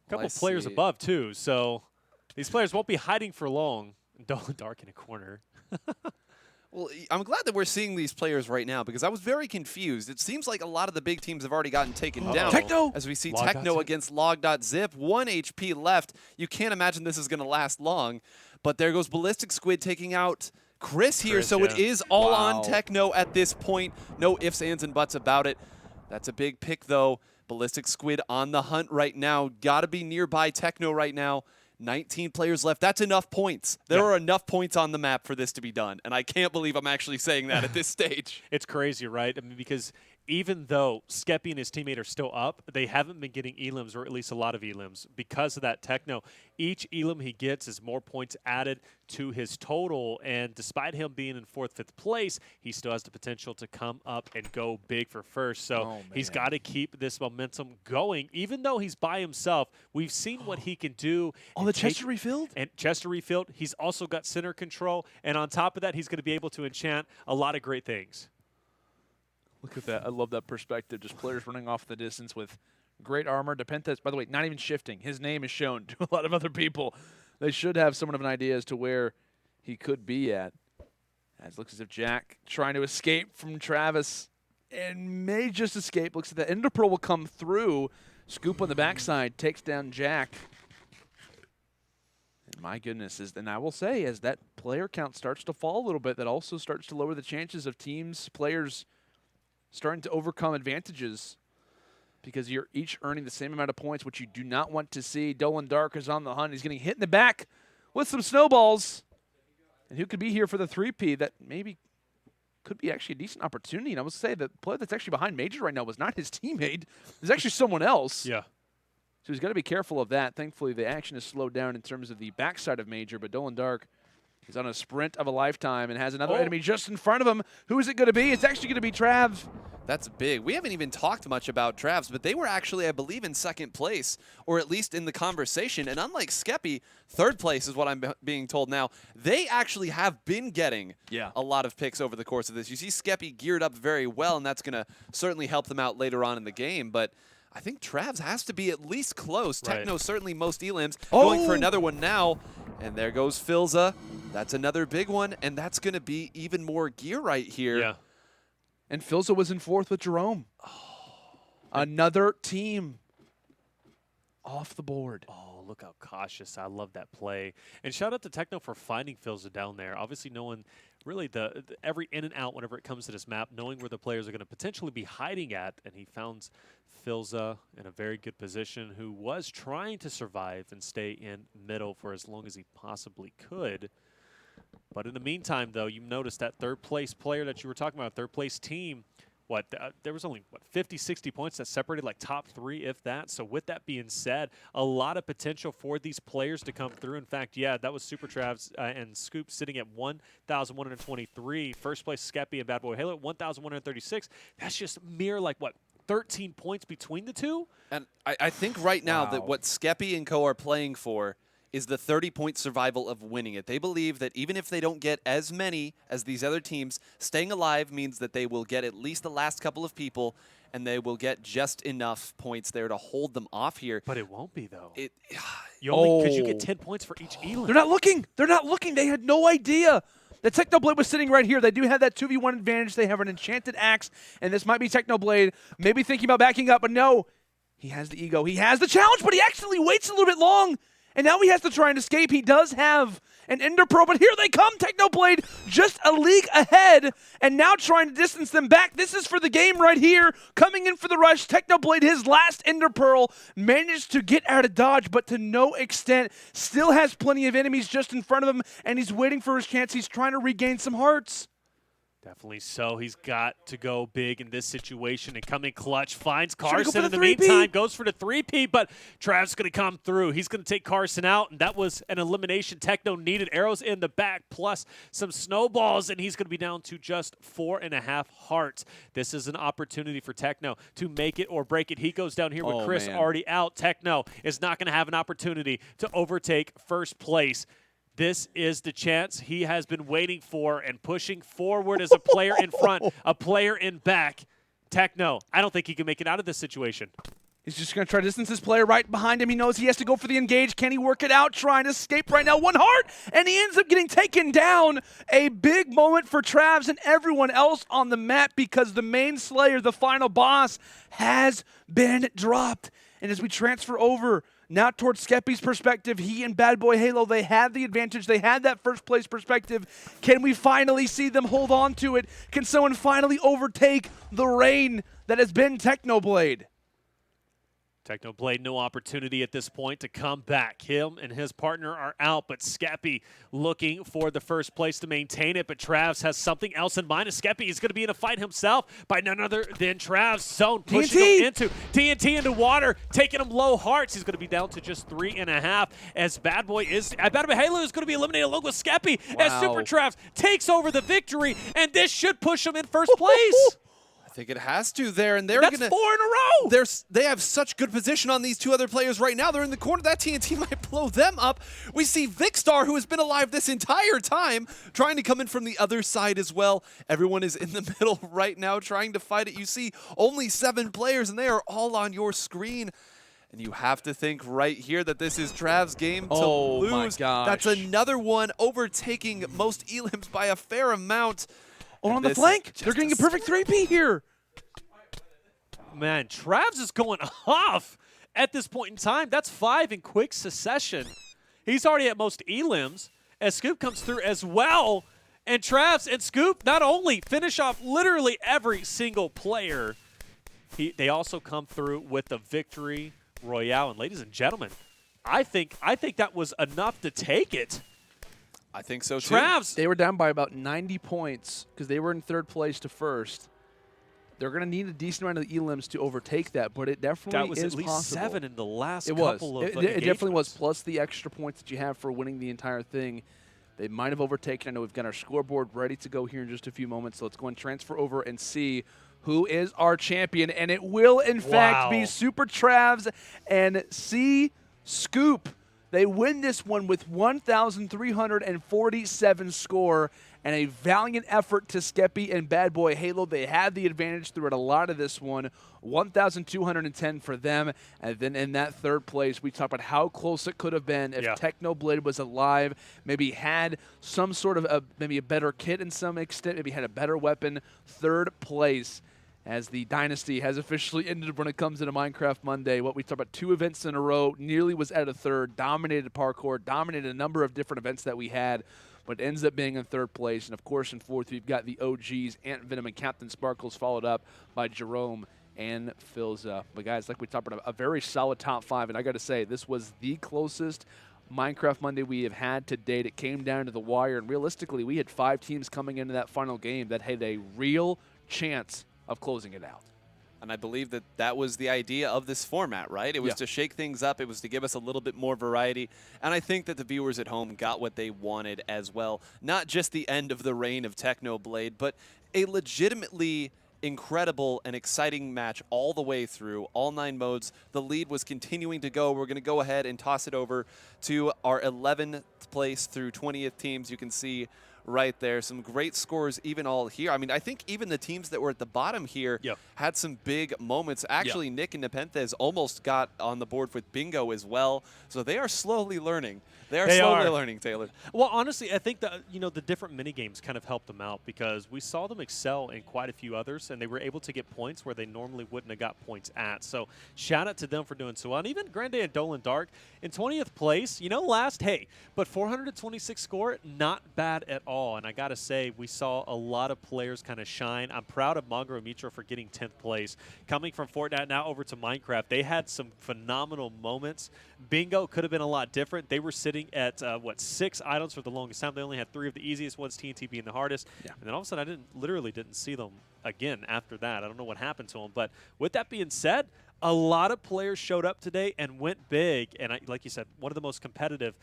A couple players above too, so these players won't be hiding for long. Dark in a corner. Well, I'm glad that we're seeing these players right now because I was very confused. It seems like a lot of the big teams have already gotten taken down. Techno! As we see Log.zip. Techno against Log.zip, 1 HP left. You can't imagine this is going to last long. But there goes Ballistic Squid taking out Chris here. Chris, So yeah. it is all Wow. on Techno at this point. No ifs, ands, and buts about it. That's a big pick, though. Ballistic Squid on the hunt right now. Got to be nearby Techno right now. 19 players left. That's enough points. There are enough points on the map for this to be done. And I can't believe I'm actually saying that at this stage. It's crazy, right? I mean, because even though Skeppy and his teammate are still up, they haven't been getting elims, or at least a lot of elims, because of that Techno. Each elim he gets is more points added to his total, and despite him being in 4th, 5th place, he still has the potential to come up and go big for first. So he's got to keep this momentum going. Even though he's by himself, we've seen what he can do. Oh, the chest refilled? And Chester refilled. He's also got center control, and on top of that, he's going to be able to enchant a lot of great things. Look at that. I love that perspective. Just players running off the distance with great armor. Nepenthes, by the way, not even shifting. His name is shown to a lot of other people. They should have somewhat of an idea as to where he could be at. As it looks as if Jack trying to escape from Travis and may just escape. Looks like the Ender Pearl will come through. Scoop on the backside takes down Jack. And my goodness, and I will say, as that player count starts to fall a little bit, that also starts to lower the chances of teams, players starting to overcome advantages because you're each earning the same amount of points, which you do not want to see. Dolan Dark is on the hunt. He's getting hit in the back with some snowballs. And who could be here for the 3P that maybe could be actually a decent opportunity. And I will say the player that's actually behind Major right now was not his teammate. It's actually someone else. Yeah. So he's got to be careful of that. Thankfully, the action is slowed down in terms of the backside of Major, but Dolan Dark is on a sprint of a lifetime and has another enemy just in front of him. Who is it going to be? It's actually going to be Trav. That's big. We haven't even talked much about Travs, but they were actually, I believe, in 2nd place, or at least in the conversation. And unlike Skeppy, 3rd place is what I'm being told now. They actually have been getting a lot of picks over the course of this. You see Skeppy geared up very well, and that's going to certainly help them out later on in the game. But I think Travs has to be at least close. Right. Techno certainly most elims. Going for another one now. And there goes Filza. That's another big one, and that's going to be even more gear right here. Yeah. And Filza was in 4th with Jerome. Another team off the board. Oh, look how cautious. I love that play. And shout out to Techno for finding Filza down there. Obviously knowing really the every in and out whenever it comes to this map, knowing where the players are going to potentially be hiding at, and he found Filza in a very good position, who was trying to survive and stay in middle for as long as he possibly could. But in the meantime, though, you notice that 3rd place player that you were talking about, 3rd place team, there was only 50, 60 points that separated like top 3, if that. So with that being said, a lot of potential for these players to come through. In fact, yeah, that was Super Travs and Scoop sitting at 1,123. First place, Skeppy and Bad Boy Halo at 1,136. That's just mere 13 points between the two. And I think right now that what Skeppy and Co are playing for is the 30-point survival of winning it. They believe that even if they don't get as many as these other teams, staying alive means that they will get at least the last couple of people, and they will get just enough points there to hold them off here. But it won't be, though. Because you get 10 points for each elim. They're not looking. They're not looking. They had no idea. The Technoblade was sitting right here. They do have that 2v1 advantage. They have an enchanted axe, and this might be Technoblade maybe thinking about backing up, but no. He has the ego. He has the challenge, but he actually waits a little bit long. And now he has to try and escape. He does have an Ender Pearl, but here they come. Technoblade just a league ahead, and now trying to distance them back. This is for the game right here. Coming in for the rush. Technoblade, his last Ender Pearl, managed to get out of dodge, but to no extent. Still has plenty of enemies just in front of him, and he's waiting for his chance. He's trying to regain some hearts. Definitely so. He's got to go big in this situation and come in clutch. Finds Go Carson for in the the 3P. meantime. Goes for the 3P, but Trav's going to come through. He's going to take Carson out, and that was an elimination. Techno needed arrows in the back plus some snowballs, and he's going to be down to just 4.5 hearts. This is an opportunity for Techno to make it or break it. He goes down here with Chris already out. Techno is not going to have an opportunity to overtake first place. This is the chance he has been waiting for and pushing forward as a player in front, a player in back. Techno, I don't think he can make it out of this situation. He's just going to try to distance his player right behind him. He knows he has to go for the engage. Can he work it out? Trying to escape right now. 1 heart, and he ends up getting taken down. A big moment for Travs and everyone else on the map because the main slayer, the final boss, has been dropped. And as we transfer over now towards Skeppy's perspective, he and Bad Boy Halo, they had the advantage. They had that first place perspective. Can we finally see them hold on to it? Can someone finally overtake the reign that has been Technoblade? Technoblade, no opportunity at this point to come back. Him and his partner are out, but Skeppy looking for the first place to maintain it. But Travs has something else in mind. Skeppy is going to be in a fight himself by none other than Travs. Zone pushing him into TNT into water, taking him low hearts. He's going to be down to just 3.5 as Bad Boy Halo is going to be eliminated along with Skeppy as Super Travs takes over the victory, and this should push him in first place. I think it has to there, and they're That's gonna 4 in a row. They have such good position on these two other players right now. They're in the corner. That TNT might blow them up. We see Vicstar, who has been alive this entire time, trying to come in from the other side as well. Everyone is in the middle right now trying to fight it. You see only 7 players, and they are all on your screen. And you have to think right here that this is Trav's game to lose. My gosh. That's another one overtaking most elims by a fair amount. On the flank, they're getting a perfect 3P here. Man, Travs is going off at this point in time. That's 5 in quick succession. He's already at most elims as Scoop comes through as well. And Travs and Scoop not only finish off literally every single player, they also come through with the victory royale. And ladies and gentlemen, I think that was enough to take it. I think so too. Travs, They were down by about 90 points because they were in 3rd place to 1st. They're going to need a decent amount of the elims to overtake that, but it definitely that was is at least possible. 7 in the last It was. couple of It definitely was. engagements. Plus the extra points that you have for winning the entire thing. They might have overtaken. I know we've got our scoreboard ready to go here in just a few moments, so let's go and transfer over and see who is our champion. And it will, in fact, be Super Travs and C Scoop. They win this one with 1,347 score and a valiant effort to Skeppy and Bad Boy Halo. They had the advantage throughout a lot of this one. 1,210 for them. And then in that 3rd place, we talked about how close it could have been if Technoblade was alive, maybe had some sort of maybe a better kit in some extent, maybe had a better weapon. 3rd place, as the dynasty has officially ended when it comes into Minecraft Monday. What we talked about, 2 events in a row, nearly was at a 3rd, dominated parkour, dominated a number of different events that we had, but ends up being in 3rd place. And of course, in 4th, we've got the OGs, Ant Venom and Captain Sparkles, followed up by Jerome and Philza. But guys, like we talked about, a very solid top 5. And I got to say, this was the closest Minecraft Monday we have had to date. It came down to the wire, and realistically, we had 5 teams coming into that final game that had a real chance of closing it out. And I believe that that was the idea of this format, right? It was to shake things up. It was to give us a little bit more variety. And I think that the viewers at home got what they wanted as well. Not just the end of the reign of Technoblade, but a legitimately incredible and exciting match all the way through, all 9 modes. The lead was continuing to go. We're going to go ahead and toss it over to our 11th place through 20th teams. You can see right there some great scores even all here. I mean, I think even the teams that were at the bottom here had some big moments. Actually, Nick and Nepenthes almost got on the board with bingo as well. So they are slowly learning. They are slowly learning, Taylor. Well, honestly, I think that the different mini games kind of helped them out because we saw them excel in quite a few others, and they were able to get points where they normally wouldn't have got points at. So shout out to them for doing so well. And even Grande and Dolan Dark in 20th place, last, but 426 score, not bad at all. And I got to say, we saw a lot of players kind of shine. I'm proud of Magro Mitra for getting 10th place. Coming from Fortnite now over to Minecraft, they had some phenomenal moments. Bingo could have been a lot different. They were sitting at, 6 items for the longest time. They only had 3 of the easiest ones, TNT being the hardest. And then all of a sudden, I literally didn't see them again after that. I don't know what happened to them. But with that being said, a lot of players showed up today and went big. And like you said, one of the most competitive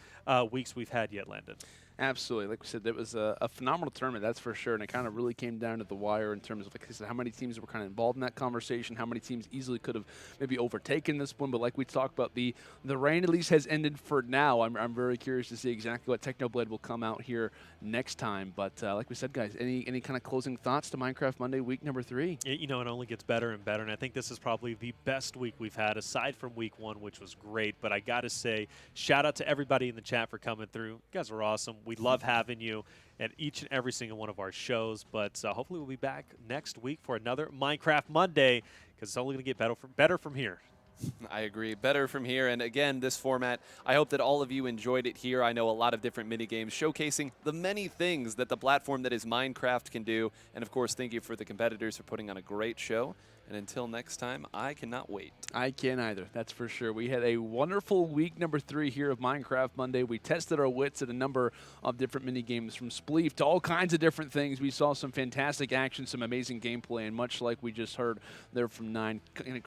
weeks we've had yet, Landon. Absolutely. Like we said, it was a phenomenal tournament, that's for sure. And it kind of really came down to the wire in terms of, like I said, how many teams were kind of involved in that conversation, how many teams easily could have maybe overtaken this one. But like we talked about, the reign at least has ended for now. I'm very curious to see exactly what Technoblade will come out here next time. But like we said, guys, any kind of closing thoughts to Minecraft Monday week number 3? It only gets better and better. And I think this is probably the best week we've had, aside from week 1, which was great. But I got to say, shout out to everybody in the chat for coming through. You guys are awesome. We love having you at each and every single one of our shows. But hopefully we'll be back next week for another Minecraft Monday, because it's only going to get better from here. I agree. Better from here. And again, this format, I hope that all of you enjoyed it here. I know a lot of different mini games showcasing the many things that the platform that is Minecraft can do. And of course, thank you for the competitors for putting on a great show. And until next time, I cannot wait. I can't either, that's for sure. We had a wonderful week number 3 here of Minecraft Monday. We tested our wits at a number of different mini games, from Spleef to all kinds of different things. We saw some fantastic action, some amazing gameplay, and much like we just heard there from 9,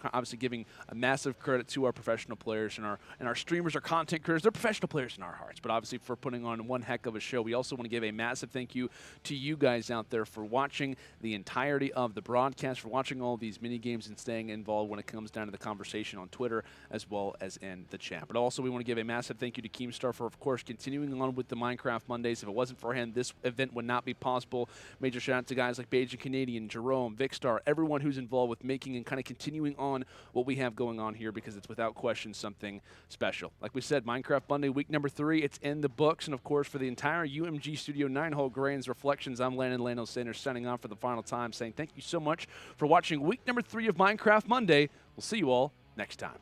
obviously giving a massive credit to our professional players and our streamers, our content creators. They're professional players in our hearts, but obviously for putting on one heck of a show. We also want to give a massive thank you to you guys out there for watching the entirety of the broadcast, for watching all these mini games and staying involved when it comes down to the conversation on Twitter as well as in the chat. But also we want to give a massive thank you to Keemstar for, of course, continuing on with the Minecraft Mondays. If it wasn't for him, this event would not be possible. Major shout out to guys like Beijing Canadian, Jerome, Vicstar, everyone who's involved with making and kind of continuing on what we have going on here, because it's without question something special. Like we said, Minecraft Monday week number 3, it's in the books. And of course, for the entire UMG Studio 9-hole Grains Reflections, I'm Landon Lano Sanders signing off for the final time, saying thank you so much for watching week number 3 of Minecraft Monday. We'll see you all next time.